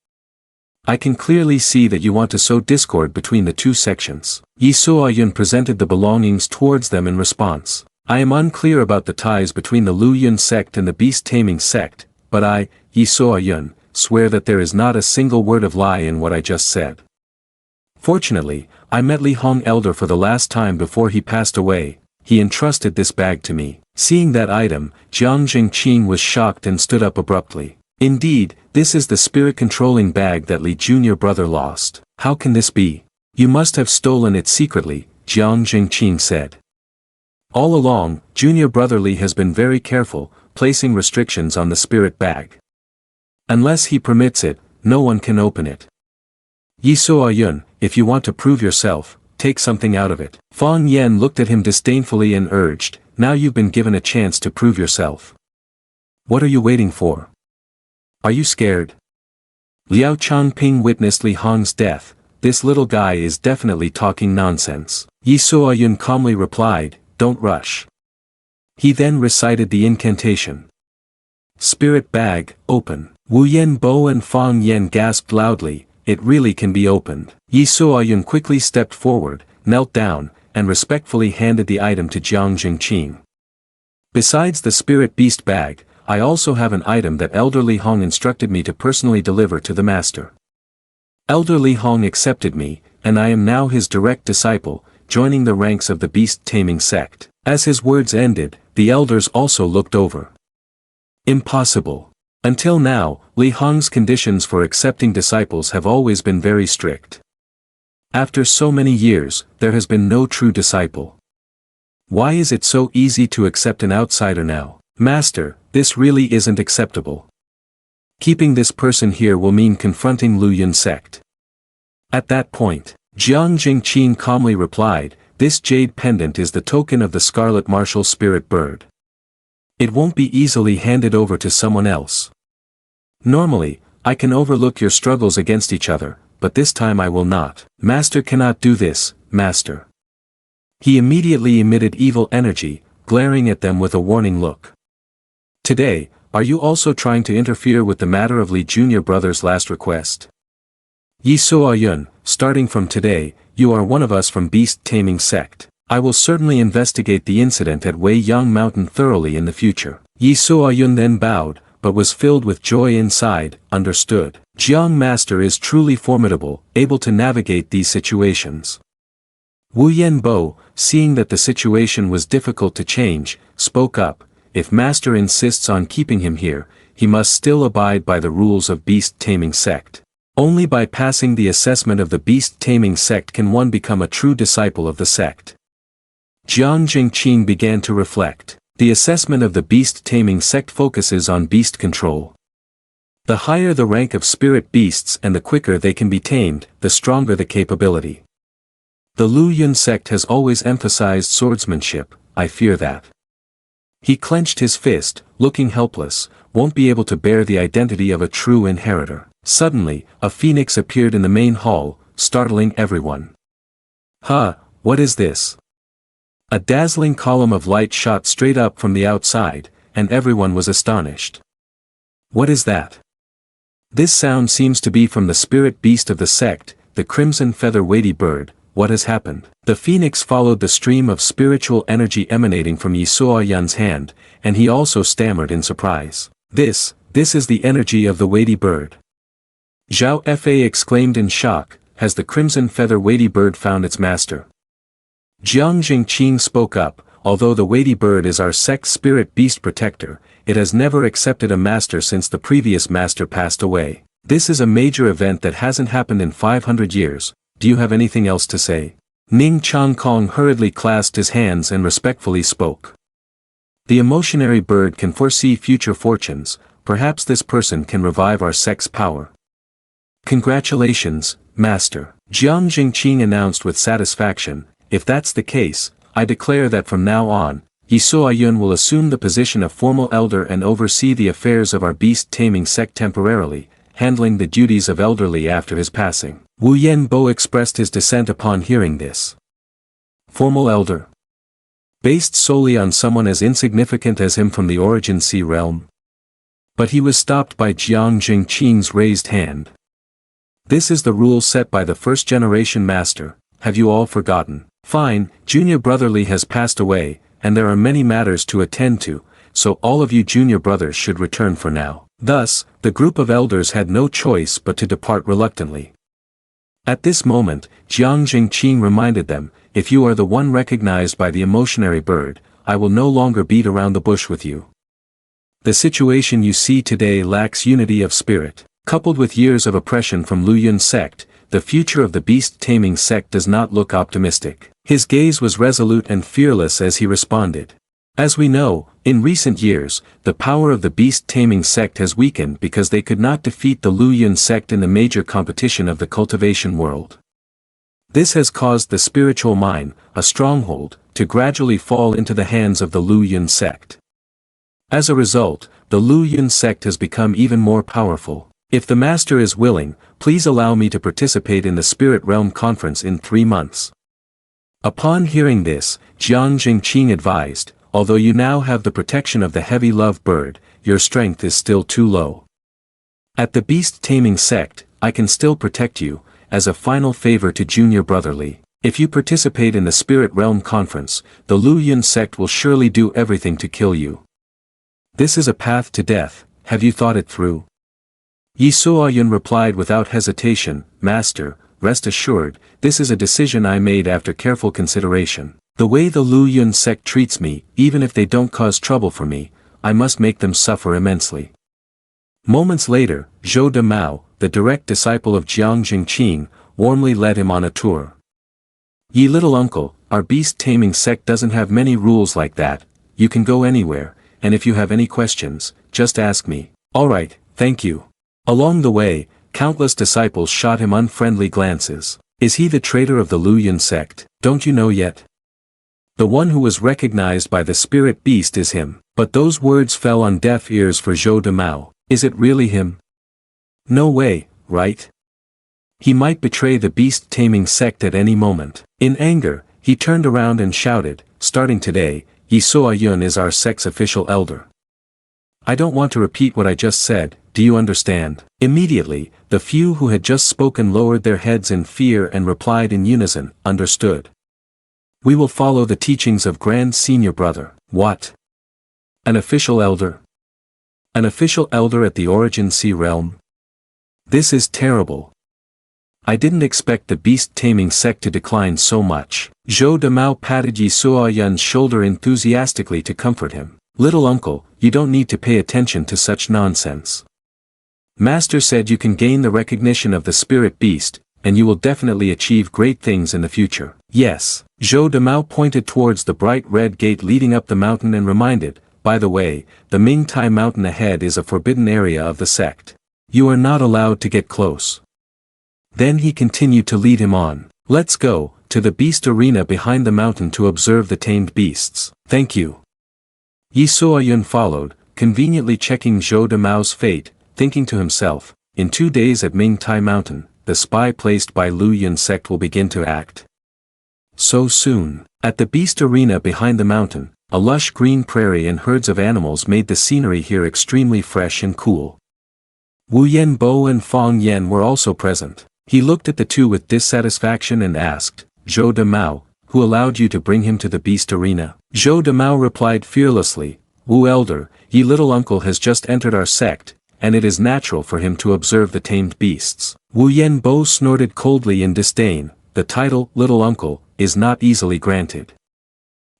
I can clearly see that you want to sow discord between the 2 sections." Yi Suoyun presented the belongings towards them in response. "I am unclear about the ties between the Lu Yun sect and the beast-taming sect, but I, Yi Suoyun, swear that there is not a single word of lie in what I just said. Fortunately, I met Li Hong Elder for the last time before he passed away. He entrusted this bag to me." Seeing that item, Jiang Jingqing was shocked and stood up abruptly. "Indeed, this is the spirit-controlling bag that Li Junior Brother lost. How can this be? You must have stolen it secretly," Jiang Jingqing said. "All along, Junior Brotherly has been very careful, placing restrictions on the spirit bag. Unless he permits it, no one can open it. Yi Suoyun, if you want to prove yourself, take something out of it." Fong Yen looked at him disdainfully and urged, "Now you've been given a chance to prove yourself. What are you waiting for? Are you scared?" Liao Chongping witnessed Li Hong's death. "This little guy is definitely talking nonsense." Yi Suoyun calmly replied, "Don't rush." He then recited the incantation. "Spirit bag, open." Wu Yanbo and Fong Yen gasped loudly, "It really can be opened." Yi Suoyun quickly stepped forward, knelt down, and respectfully handed the item to Jiang Jingqing. "Besides the spirit beast bag, I also have an item that Elder Li Hong instructed me to personally deliver to the master. Elder Li Hong accepted me, and I am now his direct disciple, joining the ranks of the beast-taming sect." As his words ended, the elders also looked over. Impossible. Until now, Li Hong's conditions for accepting disciples have always been very strict. After so many years, there has been no true disciple. Why is it so easy to accept an outsider now? Master, this really isn't acceptable. Keeping this person here will mean confronting Lu Yun sect. At that point, Jiang Jingqing calmly replied, "This jade pendant is the token of the scarlet martial spirit bird. It won't be easily handed over to someone else. Normally, I can overlook your struggles against each other, but this time I will not." "Master cannot do this, Master." He immediately emitted evil energy, glaring at them with a warning look. "Today, are you also trying to interfere with the matter of Li Junior Brother's last request? Yi Suoyun, starting from today, you are one of us from beast-taming sect. I will certainly investigate the incident at Wei Yang Mountain thoroughly in the future." Yi Suoyun then bowed, but was filled with joy inside. Understood. Jiang Master is truly formidable, able to navigate these situations. Wu Yanbo, seeing that the situation was difficult to change, spoke up, "If Master insists on keeping him here, he must still abide by the rules of beast-taming sect. Only by passing the assessment of the beast-taming sect can one become a true disciple of the sect. Jiang Jingqing began to reflect. The assessment of the beast-taming sect focuses on beast control. The higher the rank of spirit beasts and the quicker they can be tamed, the stronger the capability. The Lu Yun sect has always emphasized swordsmanship. I fear that. He clenched his fist, looking helpless, won't be able to bear the identity of a true inheritor. Suddenly, a phoenix appeared in the main hall, startling everyone. Huh, what is this? A dazzling column of light shot straight up from the outside, and everyone was astonished. What is that? This sound seems to be from the spirit beast of the sect, the crimson feather weighty bird. What has happened? The phoenix followed the stream of spiritual energy emanating from Yi Suoyan's hand, and he also stammered in surprise. This is the energy of the weighty bird. Zhao Fa exclaimed in shock. Has the crimson feather weighty bird found its master? Jiang Jingqing spoke up. Although the weighty bird is our sect's spirit beast protector, it has never accepted a master since the previous master passed away. This is a major event that hasn't happened in 500 years. Do you have anything else to say? Ning Changkong hurriedly clasped his hands and respectfully spoke. The emotionary bird can foresee future fortunes. Perhaps this person can revive our sect's power. Congratulations, Master, Jiang Jingqing announced with satisfaction. If that's the case, I declare that from now on, Yi Suoyun will assume the position of formal elder and oversee the affairs of our beast-taming sect temporarily, handling the duties of elderly after his passing. Wu Yanbo expressed his dissent upon hearing this. Formal elder? Based solely on someone as insignificant as him from the Origin Sea realm? But he was stopped by Jiang Jingqing's raised hand. This is the rule set by the first-generation master. Have you all forgotten? Fine, Junior Brotherly has passed away, and there are many matters to attend to, so all of you junior brothers should return for now. Thus, the group of elders had no choice but to depart reluctantly. At this moment, Jiang Jingqing reminded them, if you are the one recognized by the emotionary bird, I will no longer beat around the bush with you. The situation you see today lacks unity of spirit. Coupled with years of oppression from Lu Yun sect, the future of the beast-taming sect does not look optimistic. His gaze was resolute and fearless as he responded. As we know, in recent years, the power of the beast-taming sect has weakened because they could not defeat the Lu Yun sect in the major competition of the cultivation world. This has caused the spiritual mine, a stronghold, to gradually fall into the hands of the Lu Yun sect. As a result, the Lu Yun sect has become even more powerful. If the master is willing, please allow me to participate in the Spirit Realm Conference in 3 months. Upon hearing this, Jiang Jingqing advised, although you now have the protection of the heavy love bird, your strength is still too low. At the beast-taming sect, I can still protect you, as a final favor to Junior Brotherly. If you participate in the Spirit Realm Conference, the Lu Yun sect will surely do everything to kill you. This is a path to death. Have you thought it through? Yi Suoyun replied without hesitation, Master, rest assured, this is a decision I made after careful consideration. The way the Lu Yun sect treats me, even if they don't cause trouble for me, I must make them suffer immensely. Moments later, Zhou De Mao, the direct disciple of Jiang Jingqing, warmly led him on a tour. Ye little uncle, our beast-taming sect doesn't have many rules like that. You can go anywhere, and if you have any questions, just ask me. Alright, thank you. Along the way, countless disciples shot him unfriendly glances. Is he the traitor of the Lu Yun sect? Don't you know yet? The one who was recognized by the spirit beast is him. But those words fell on deaf ears for Zhou De Mao. Is it really him? No way, right? He might betray the beast-taming sect at any moment. In anger, he turned around and shouted, starting today, Yi Suoyun is our sect's official elder. I don't want to repeat what I just said, do you understand? Immediately, the few who had just spoken lowered their heads in fear and replied in unison, understood. We will follow the teachings of Grand Senior Brother. What? An official elder? An official elder at the Origin Sea realm? This is terrible. I didn't expect the beast-taming sect to decline so much. Zhou De Mao patted Yi Suoyun's shoulder enthusiastically to comfort him. Little uncle, you don't need to pay attention to such nonsense. Master said you can gain the recognition of the spirit beast, and you will definitely achieve great things in the future. Yes. Zhou Demao pointed towards the bright red gate leading up the mountain and reminded, by the way, the Ming Tai mountain ahead is a forbidden area of the sect. You are not allowed to get close. Then he continued to lead him on. Let's go, to the beast arena behind the mountain to observe the tamed beasts. Thank you. Yi Suoyun followed, conveniently checking Zhou Demao's fate, thinking to himself, in 2 days at Ming Tai mountain, the spy placed by Lu Yun sect will begin to act. So soon. At the beast arena behind the mountain, a lush green prairie and herds of animals made the scenery here extremely fresh and cool. Wu Yanbo and Fong Yan were also present. He looked at the two with dissatisfaction and asked, Zhou Demao, who allowed you to bring him to the beast arena? Zhou Demao replied fearlessly, Wu Elder, Yi little uncle has just entered our sect, and it is natural for him to observe the tamed beasts. Wu Yanbo snorted coldly in disdain, the title, little uncle, is not easily granted.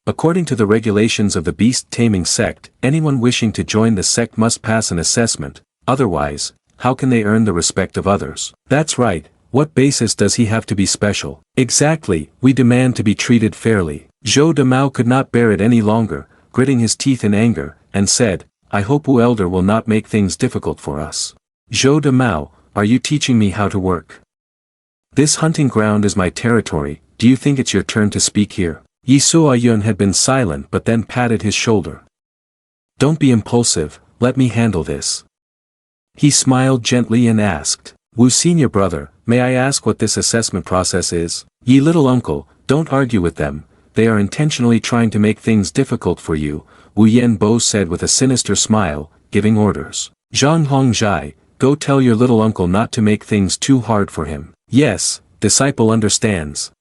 According to the regulations of the beast taming sect, anyone wishing to join the sect must pass an assessment, otherwise, how can they earn the respect of others? That's right, what basis does he have to be special? Exactly, we demand to be treated fairly. Zhou Demao could not bear it any longer, gritting his teeth in anger, and said, I hope Wu Elder will not make things difficult for us. Zhou Demao, are you teaching me how to work? This hunting ground is my territory, do you think it's your turn to speak here? Yi Suoyun had been silent but then patted his shoulder. Don't be impulsive, let me handle this. He smiled gently and asked, Wu senior brother, may I ask what this assessment process is? Yi little uncle, don't argue with them, they are intentionally trying to make things difficult for you, Wu Yanbo said with a sinister smile, giving orders. Zhang Hongjai, go tell your little uncle not to make things too hard for him. Yes, disciple understands.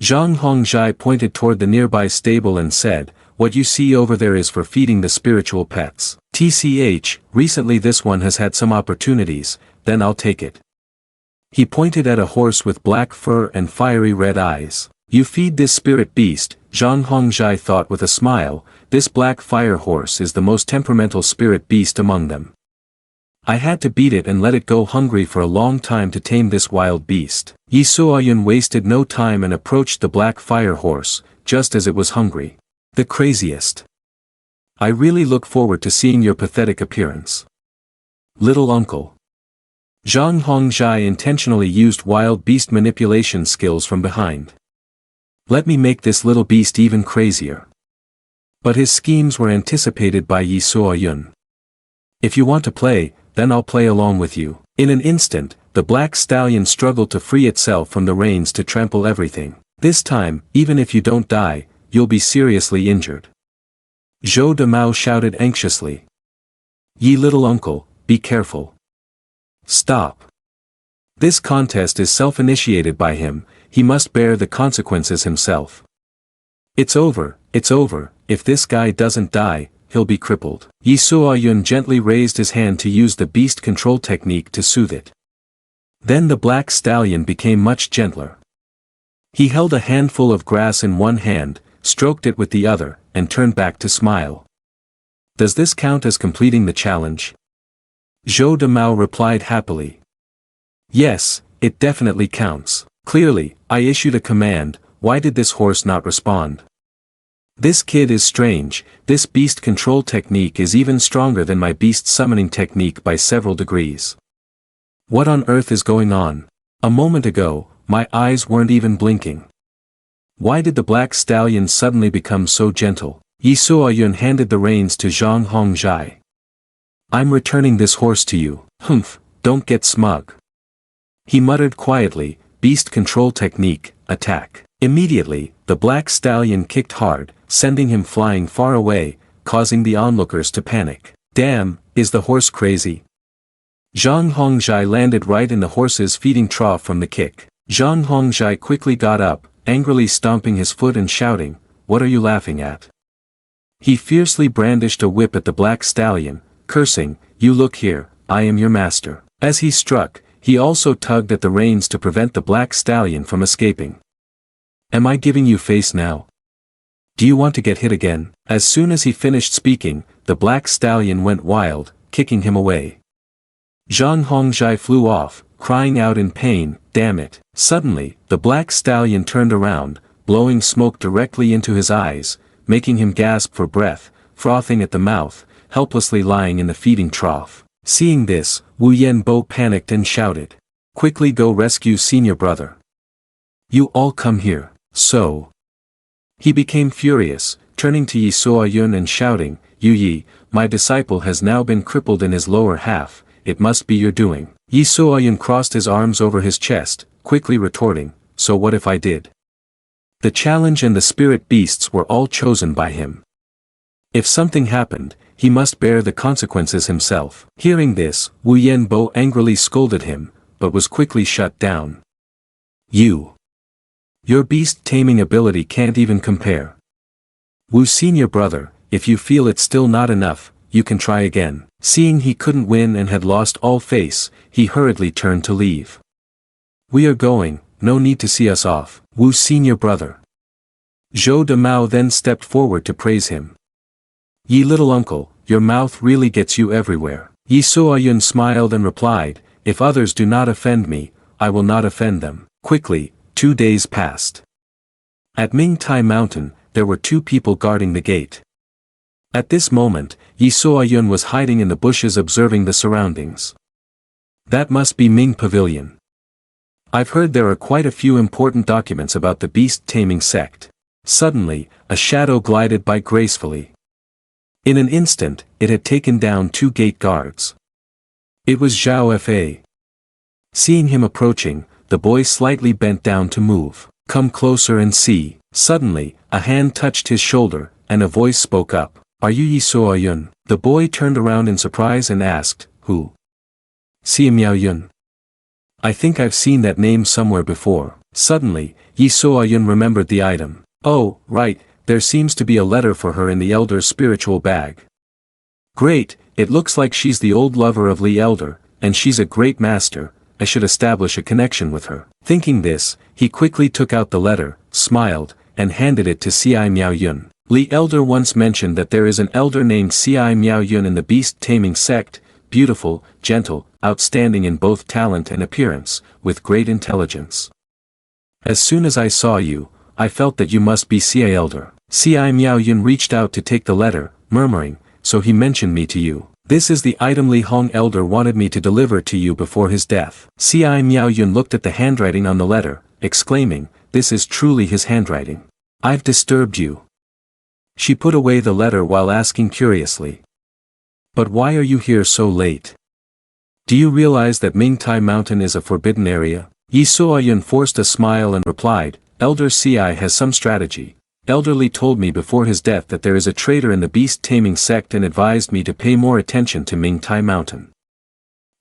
Zhang Hongjai pointed toward the nearby stable and said, what you see over there is for feeding the spiritual pets. TCH, recently this one has had some opportunities, then I'll take it. He pointed at a horse with black fur and fiery red eyes. You feed this spirit beast, Zhang Hongjai thought with a smile, this black fire horse is the most temperamental spirit beast among them. I had to beat it and let it go hungry for a long time to tame this wild beast. Yi Suoyun wasted no time and approached the black fire horse, just as it was hungry. The craziest. I really look forward to seeing your pathetic appearance. Little uncle. Zhang Hongjai intentionally used wild beast manipulation skills from behind. Let me make this little beast even crazier. But his schemes were anticipated by Yi Suoyun. If you want to play, then I'll play along with you. In an instant, the black stallion struggled to free itself from the reins to trample everything. This time, even if you don't die, you'll be seriously injured. Zhou Demao shouted anxiously. Yi little uncle, be careful. Stop. This contest is self-initiated by him, he must bear the consequences himself. It's over, if this guy doesn't die, he'll be crippled. Yi Suoyun gently raised his hand to use the beast control technique to soothe it. Then the black stallion became much gentler. He held a handful of grass in one hand, stroked it with the other, and turned back to smile. Does this count as completing the challenge? Zhou Demao replied happily. Yes, it definitely counts. Clearly, I issued a command, why did this horse not respond? This kid is strange, this beast control technique is even stronger than my beast summoning technique by several degrees. What on earth is going on? A moment ago, my eyes weren't even blinking. Why did the black stallion suddenly become so gentle? Yi Suoyun handed the reins to Zhang Hongjai. I'm returning this horse to you, humph, don't get smug. He muttered quietly, beast control technique, attack. Immediately, the black stallion kicked hard, sending him flying far away, causing the onlookers to panic. Damn, is the horse crazy? Zhang Hongjai landed right in the horse's feeding trough from the kick. Zhang Hongjai quickly got up, angrily stomping his foot and shouting, what are you laughing at? He fiercely brandished a whip at the black stallion, cursing, you look here, I am your master. As he struck, he also tugged at the reins to prevent the black stallion from escaping. Am I giving you face now? Do you want to get hit again? As soon as he finished speaking, the black stallion went wild, kicking him away. Zhang Hongjai flew off, crying out in pain, damn it. Suddenly, the black stallion turned around, blowing smoke directly into his eyes, making him gasp for breath, frothing at the mouth, helplessly lying in the feeding trough. Seeing this, Wu Yanbo panicked and shouted. Quickly go rescue senior brother. You all come here. So. He became furious, turning to Yi Suoyun and shouting, Yu Yi, my disciple has now been crippled in his lower half, it must be your doing. Yi Suoyun crossed his arms over his chest, quickly retorting, so what if I did? The challenge and the spirit beasts were all chosen by him. If something happened, he must bear the consequences himself. Hearing this, Wu Yanbo angrily scolded him, but was quickly shut down. Your beast-taming ability can't even compare. Wu senior brother, if you feel it's still not enough, you can try again. Seeing he couldn't win and had lost all face, he hurriedly turned to leave. We are going, no need to see us off, Wu senior brother. Zhou de Mao then stepped forward to praise him. Yi little uncle, your mouth really gets you everywhere. Yi Suoyun smiled and replied, if others do not offend me, I will not offend them. Quickly, 2 days passed. At Mingtai Mountain, there were 2 people guarding the gate. At this moment, Yi Suoyun was hiding in the bushes observing the surroundings. That must be Ming Pavilion. I've heard there are quite a few important documents about the beast-taming sect. Suddenly, a shadow glided by gracefully. In an instant, it had taken down 2 gate guards. It was Zhao Fa. Seeing him approaching, the boy slightly bent down to move. Come closer and see. Suddenly, a hand touched his shoulder, and a voice spoke up. Are you Yi Suoyun? The boy turned around in surprise and asked, who? Xie Miaoyun. I think I've seen that name somewhere before. Suddenly, Yi Suoyun remembered the item. Oh, right, there seems to be a letter for her in the elder's spiritual bag. Great, it looks like she's the old lover of Li Elder, and she's a great master, I should establish a connection with her. Thinking this, he quickly took out the letter, smiled, and handed it to Xie Miaoyun. Li Elder once mentioned that there is an elder named Xie Miaoyun in the beast-taming sect, beautiful, gentle, outstanding in both talent and appearance, with great intelligence. As soon as I saw you, I felt that you must be Xie Elder. Xie Miaoyun reached out to take the letter, murmuring, so he mentioned me to you. This is the item Li Hong Elder wanted me to deliver to you before his death. Xie Miaoyun looked at the handwriting on the letter, exclaiming, this is truly his handwriting. I've disturbed you. She put away the letter while asking curiously. But why are you here so late? Do you realize that Mingtai Mountain is a forbidden area? Yi Suoyun forced a smile and replied, Elder Ci has some strategy. Elder Li told me before his death that there is a traitor in the beast-taming sect and advised me to pay more attention to Mingtai Mountain.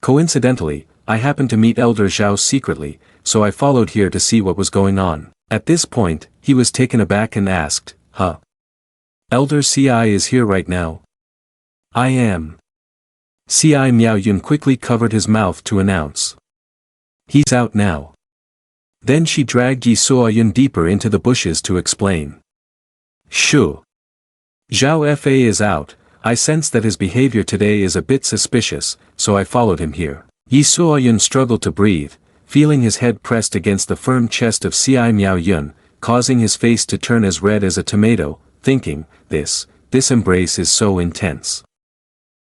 Coincidentally, I happened to meet Elder Zhao secretly, so I followed here to see what was going on. At this point, he was taken aback and asked, huh? Elder Ci is here right now? I am. Ci Miaoyun quickly covered his mouth to announce. He's out now. Then she dragged Yi Suoyun deeper into the bushes to explain. Shoo. Zhao Fa is out, I sense that his behavior today is a bit suspicious, so I followed him here. Yi Suoyun struggled to breathe, feeling his head pressed against the firm chest of Xie Miaoyun, causing his face to turn as red as a tomato, thinking, this embrace is so intense.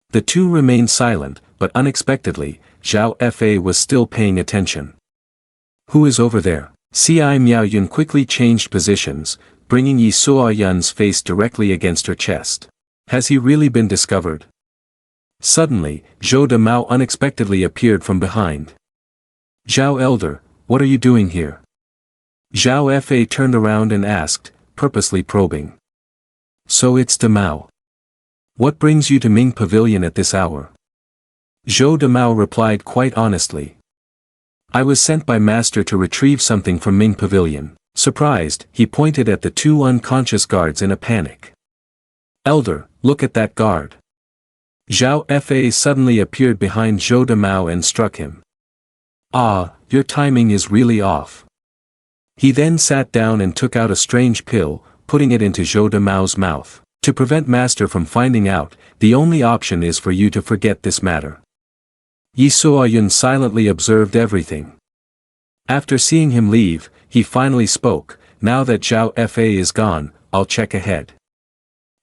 The two remained silent, but unexpectedly, Zhao Fa was still paying attention. Who is over there? Xie Miaoyun quickly changed positions, bringing Yi Suoyun's face directly against her chest. Has he really been discovered? Suddenly, Zhou de Mao unexpectedly appeared from behind. Zhao Elder, what are you doing here? Zhao Fa turned around and asked, purposely probing. So it's de Mao. What brings you to Ming Pavilion at this hour? Zhou de Mao replied quite honestly. I was sent by Master to retrieve something from Ming Pavilion. Surprised, he pointed at the two unconscious guards in a panic. Elder, look at that guard. Zhao Fa suddenly appeared behind Zhou de Mao and struck him. Ah, your timing is really off. He then sat down and took out a strange pill, putting it into Zhou De Mao's mouth. To prevent Master from finding out, the only option is for you to forget this matter. Yi Suoyun silently observed everything. After seeing him leave, he finally spoke, "Now that Zhao Fa is gone, I'll check ahead."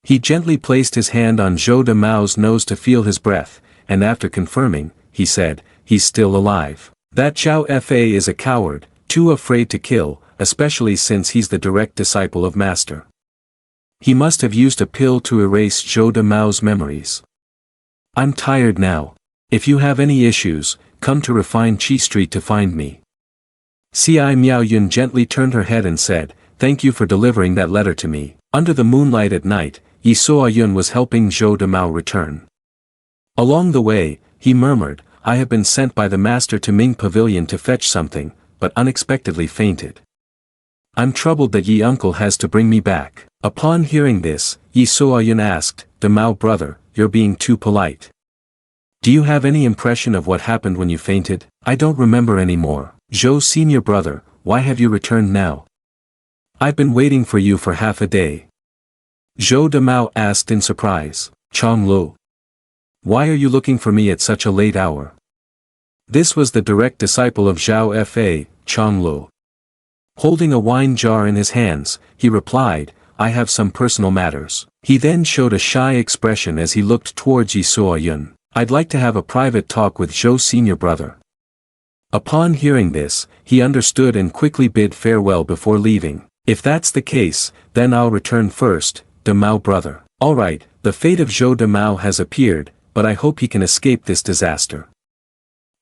He gently placed his hand on Zhou De Mao's nose to feel his breath, and after confirming, he said, "He's still alive. That Zhao Fa is a coward, too afraid to kill, especially since he's the direct disciple of Master. He must have used a pill to erase Zhou De Mao's memories. I'm tired now. If you have any issues, come to Refined Qi Street to find me." Ci Miaoyun gently turned her head and said, "Thank you for delivering that letter to me." Under the moonlight at night, Yi Suoyun was helping Zhou De Mao return. Along the way, he murmured, "I have been sent by the Master to Ming Pavilion to fetch something, but unexpectedly fainted. I'm troubled that Yi uncle has to bring me back." Upon hearing this, Yi Suoyun asked, "De Mao brother, you're being too polite. Do you have any impression of what happened when you fainted?" "I don't remember anymore." "Zhou senior brother, why have you returned now? I've been waiting for you for half a day." Zhou De Mao asked in surprise. "Chong Lu, why are you looking for me at such a late hour?" This was the direct disciple of Zhao Fa, Chong Lu. Holding a wine jar in his hands, he replied, "I have some personal matters." He then showed a shy expression as he looked towards Yi Suoyun. "I'd like to have a private talk with Zhou senior brother." Upon hearing this, he understood and quickly bid farewell before leaving. "If that's the case, then I'll return first, De Mao brother." "All right, the fate of Zhou De Mao has appeared, but I hope he can escape this disaster."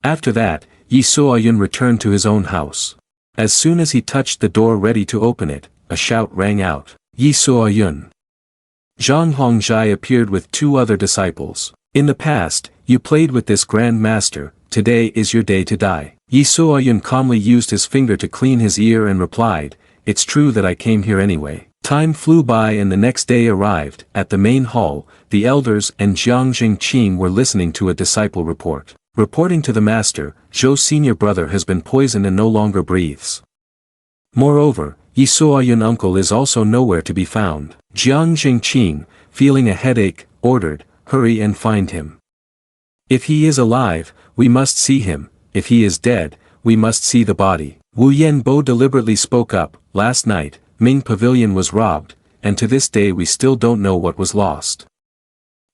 After that, Yi Suoyun returned to his own house. As soon as he touched the door ready to open it, a shout rang out, "Yi Suoyun!" Zhang Hongzhai appeared with 2 other disciples. "In the past, you played with this Grand Master, today is your day to die." Yi Suoyun calmly used his finger to clean his ear and replied, "It's true that I came here anyway." Time flew by and the next day arrived. At the main hall, the elders and Jiang Jingqing were listening to a disciple report. Reporting to the master, Zhou senior brother has been poisoned and no longer breathes. Moreover, Yi Suoyun uncle is also nowhere to be found. Jiang Jingqing, feeling a headache, ordered, "Hurry and find him. If he is alive, we must see him, if he is dead, we must see the body." Wu Yanbo deliberately spoke up, "Last night, Ming Pavilion was robbed, and to this day we still don't know what was lost.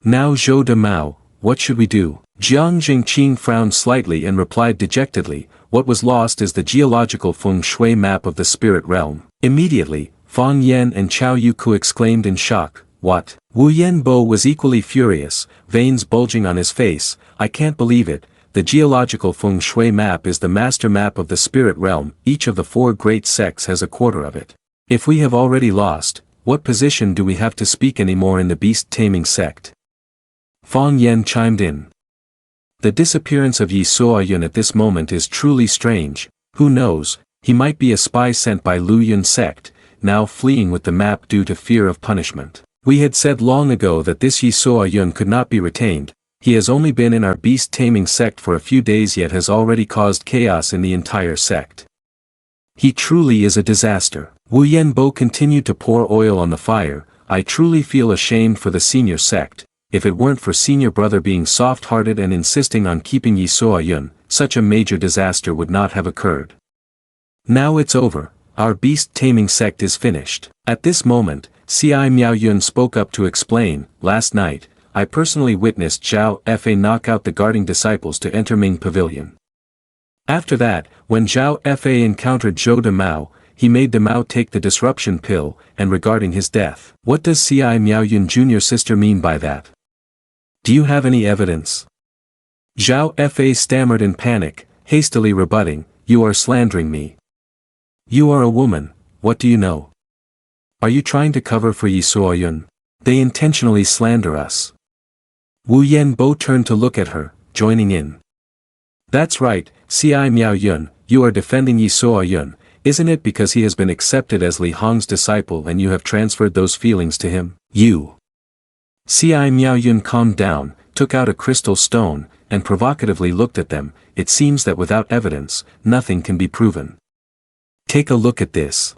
Now Zhou De Mao, what should we do?" Jiang Jingqing frowned slightly and replied dejectedly, "What was lost is the geological feng shui map of the spirit realm." Immediately, Fang Yan and Chao Yuku exclaimed in shock, "What?" Wu Yanbo was equally furious, veins bulging on his face, "I can't believe it, the geological feng shui map is the master map of the spirit realm, each of the 4 great sects has a quarter of it. If we have already lost, what position do we have to speak anymore in the beast-taming sect?" Fang Yan chimed in. The disappearance of Yi Suoyun at this moment is truly strange. Who knows, he might be a spy sent by Lu Yun sect, now fleeing with the map due to fear of punishment. We had said long ago that this Yi Suoyun could not be retained. He has only been in our beast-taming sect for a few days yet has already caused chaos in the entire sect. He truly is a disaster. Wu Yanbo continued to pour oil on the fire. "I truly feel ashamed for the senior sect. If it weren't for senior brother being soft-hearted and insisting on keeping Yi Suoyun, such a major disaster would not have occurred. Now it's over, our beast-taming sect is finished." At this moment, Ci Miaoyun spoke up to explain, "Last night, I personally witnessed Zhao Fa knock out the guarding disciples to enter Ming Pavilion. After that, when Zhao Fa encountered Zhou De Mao, he made De Mao take the disruption pill, and regarding his death, what does Ci Miaoyun Jr. sister mean by that? Do you have any evidence?" Zhao Fa stammered in panic, hastily rebutting, "You are slandering me. You are a woman, what do you know? Are you trying to cover for Yi Suoyun? They intentionally slander us." Wu Yanbo turned to look at her, joining in. "That's right, Ci Miaoyun, you are defending Yi Suoyun, isn't it because he has been accepted as Li Hong's disciple and you have transferred those feelings to him?" "You." Ci Miaoyun calmed down, took out a crystal stone, and provocatively looked at them. "It seems that without evidence, nothing can be proven. Take a look at this."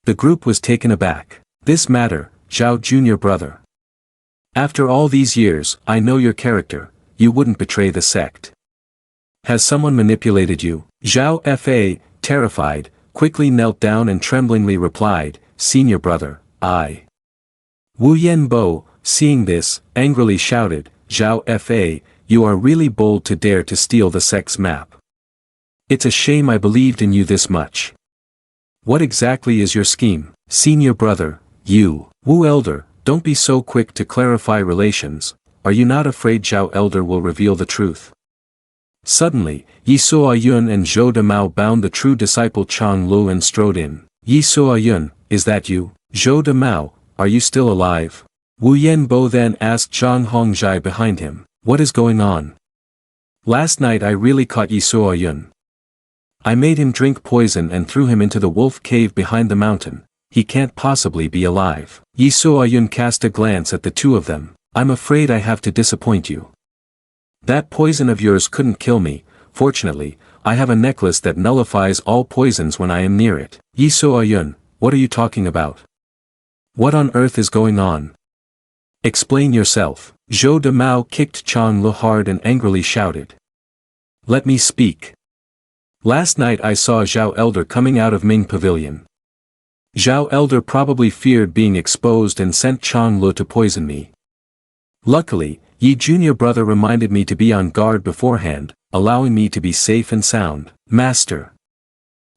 The group was taken aback. This matter, Zhao Junior brother. After all these years, I know your character, you wouldn't betray the sect. Has someone manipulated you? Zhao Fa, terrified, quickly knelt down and tremblingly replied, Senior brother, I. Wu Yanbo, seeing this, angrily shouted, Zhao Fa, you are really bold to dare to steal the sect's map. It's a shame I believed in you this much. What exactly is your scheme? Senior brother, you. Wu Elder, don't be so quick to clarify relations, are you not afraid Zhao Elder will reveal the truth? Suddenly, Yi Suo Yun and Zhou De Mao bound the true disciple Chang Lu and strode in. Yi Suo Yun, is that you? Zhou De Mao, are you still alive? Wu Yanbo then asked Zhang Hongjai behind him, what is going on? Last night I really caught Yi Suo Yun. I made him drink poison and threw him into the wolf cave behind the mountain, he can't possibly be alive. Yi Suo Yun cast a glance at the two of them, I'm afraid I have to disappoint you. That poison of yours couldn't kill me, fortunately, I have a necklace that nullifies all poisons when I am near it. Yi Suo Yun, what are you talking about? What on earth is going on? Explain yourself. Zhou De Mao kicked Chang Lu hard and angrily shouted. Let me speak. Last night I saw Zhao Elder coming out of Ming Pavilion. Zhao Elder probably feared being exposed and sent Chang Lu to poison me. Luckily, Yi Junior brother reminded me to be on guard beforehand, allowing me to be safe and sound. Master.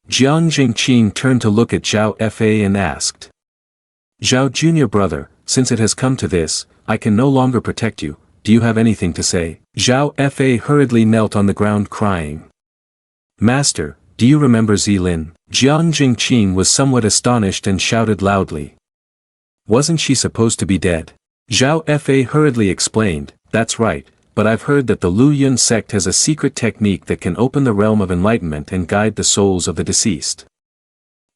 Jiang Jingqing turned to look at Zhao Fa and asked. Zhao Junior brother, since it has come to this, I can no longer protect you, do you have anything to say? Zhao Fa hurriedly knelt on the ground crying. Master, do you remember Zilin? Jiang Jingqing was somewhat astonished and shouted loudly. Wasn't she supposed to be dead? Zhao Fa hurriedly explained, that's right, but I've heard that the Lu Yun sect has a secret technique that can open the realm of enlightenment and guide the souls of the deceased.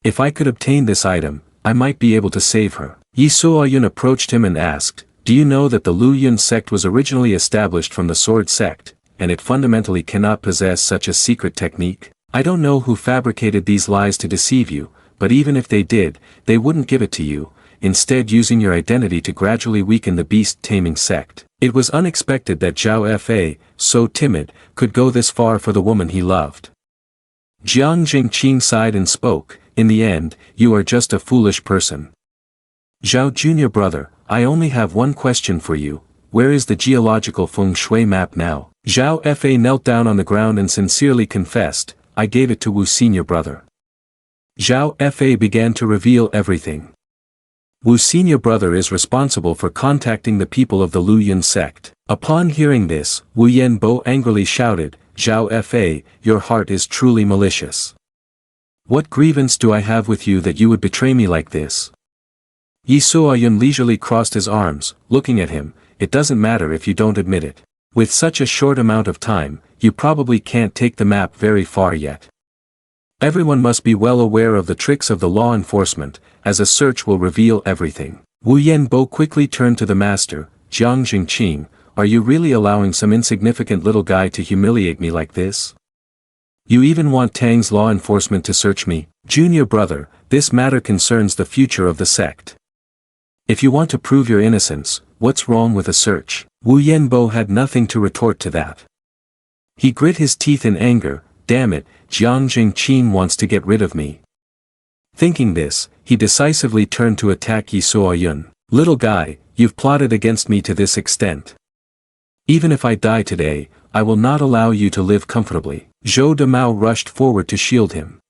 If I could obtain this item, I might be able to save her. Yi Suo Yun approached him and asked, do you know that the Lu Yun sect was originally established from the sword sect, and it fundamentally cannot possess such a secret technique? I don't know who fabricated these lies to deceive you, but even if they did, they wouldn't give it to you, instead using your identity to gradually weaken the beast-taming sect. It was unexpected that Zhao Fa, so timid, could go this far for the woman he loved. Jiang Jingqing sighed and spoke, in the end, you are just a foolish person. Zhao Junior brother, I only have one question for you, where is the geological feng shui map now? Zhao Fa knelt down on the ground and sincerely confessed, I gave it to Wu Senior brother. Zhao Fa began to reveal everything. Wu Senior brother is responsible for contacting the people of the Lu Yun sect. Upon hearing this, Wu Yanbo angrily shouted, Zhao Fa, your heart is truly malicious. What grievance do I have with you that you would betray me like this? Yi Suo Yun leisurely crossed his arms, looking at him, it doesn't matter if you don't admit it. With such a short amount of time, you probably can't take the map very far yet. Everyone must be well aware of the tricks of the law enforcement, as a search will reveal everything. Wu Yanbo quickly turned to the master, Jiang Jingqing, are you really allowing some insignificant little guy to humiliate me like this? You even want Tang's law enforcement to search me? Junior brother, this matter concerns the future of the sect. If you want to prove your innocence, what's wrong with a search? Wu Yanbo had nothing to retort to that. He grit his teeth in anger, damn it, Jiang Jingqing wants to get rid of me. Thinking this, he decisively turned to attack Yi Suo Yun. Little guy, you've plotted against me to this extent. Even if I die today, I will not allow you to live comfortably. Zhou De Mao rushed forward to shield him.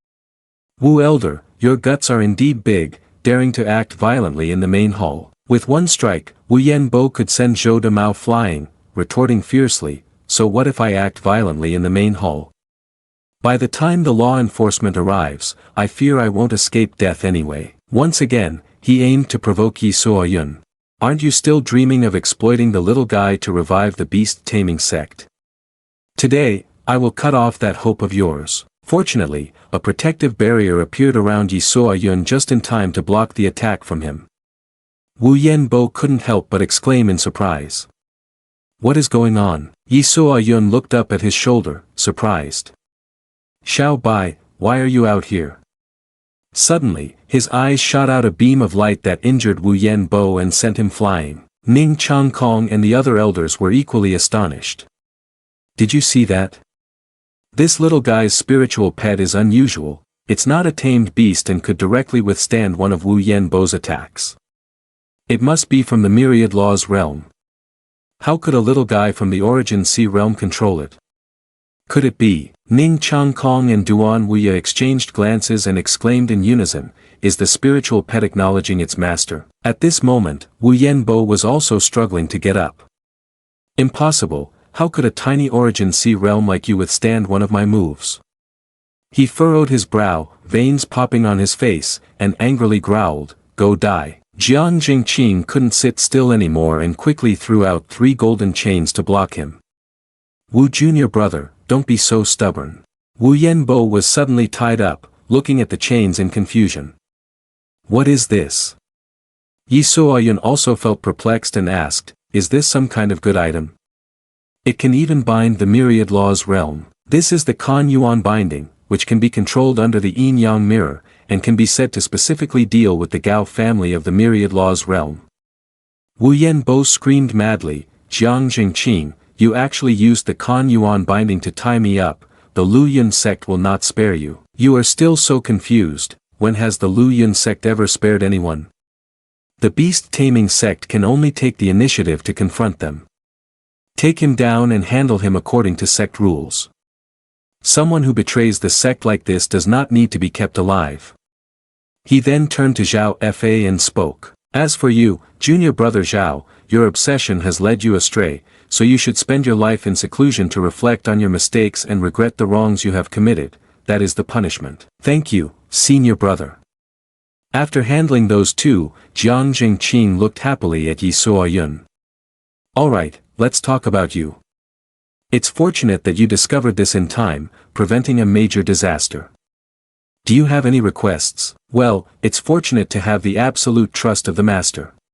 Wu Elder, your guts are indeed big, daring to act violently in the main hall. With one strike, Wu Yanbo could send Zhou De Mao flying, retorting fiercely, so what if I act violently in the main hall? By the time the law enforcement arrives, I fear I won't escape death anyway. Once again, he aimed to provoke Yi Suo Yun. Aren't you still dreaming of exploiting the little guy to revive the beast-taming sect? Today, I will cut off that hope of yours. Fortunately, a protective barrier appeared around Yi Suo Yun just in time to block the attack from him. Wu Yanbo couldn't help but exclaim in surprise. What is going on? Yi Suo Yun looked up at his shoulder, surprised. Xiao Bai, why are you out here? Suddenly, his eyes shot out a beam of light that injured Wu Yanbo and sent him flying. Ning Changkong and the other elders were equally astonished. Did you see that? This little guy's spiritual pet is unusual. It's not a tamed beast and could directly withstand one of Wu Yanbo's attacks. It must be from the Myriad Law's realm. How could a little guy from the Origin Sea realm control it? Could it be? Ning Changkong and Duan Wuya exchanged glances and exclaimed in unison, is the spiritual pet acknowledging its master? At this moment, Wu Yanbo was also struggling to get up. Impossible, how could a tiny Origin Sea realm like you withstand one of my moves? He furrowed his brow, veins popping on his face, and angrily growled, go die. Jiang Jingqing couldn't sit still anymore and quickly threw out 3 golden chains to block him. Wu junior brother, don't be so stubborn. Wu Yanbo was suddenly tied up, looking at the chains in confusion. What is this? Yi Suoyun also felt perplexed and asked, is this some kind of good item? It can even bind the Myriad Law's realm. This is the Kan Yuan binding, which can be controlled under the Yin Yang mirror, and can be said to specifically deal with the Gao family of the Myriad Law's realm. Wu Yanbo screamed madly, Jiang Jingqing, you actually used the Kan Yuan binding to tie me up, the Lu Yun sect will not spare you. You are still so confused, when has the Lu Yun sect ever spared anyone? The beast-taming sect can only take the initiative to confront them. Take him down and handle him according to sect rules. Someone who betrays the sect like this does not need to be kept alive. He then turned to Zhao Fa and spoke. As for you, junior brother Zhao, your obsession has led you astray, so you should spend your life in seclusion to reflect on your mistakes and regret the wrongs you have committed. That is the punishment. Thank you, senior brother. After handling those two, Jiang Jingqing looked happily at Yi Suoyun. Alright, let's talk about you. It's fortunate that you discovered this in time, preventing a major disaster. Do you have any requests? Well, it's fortunate to have the absolute trust of the master.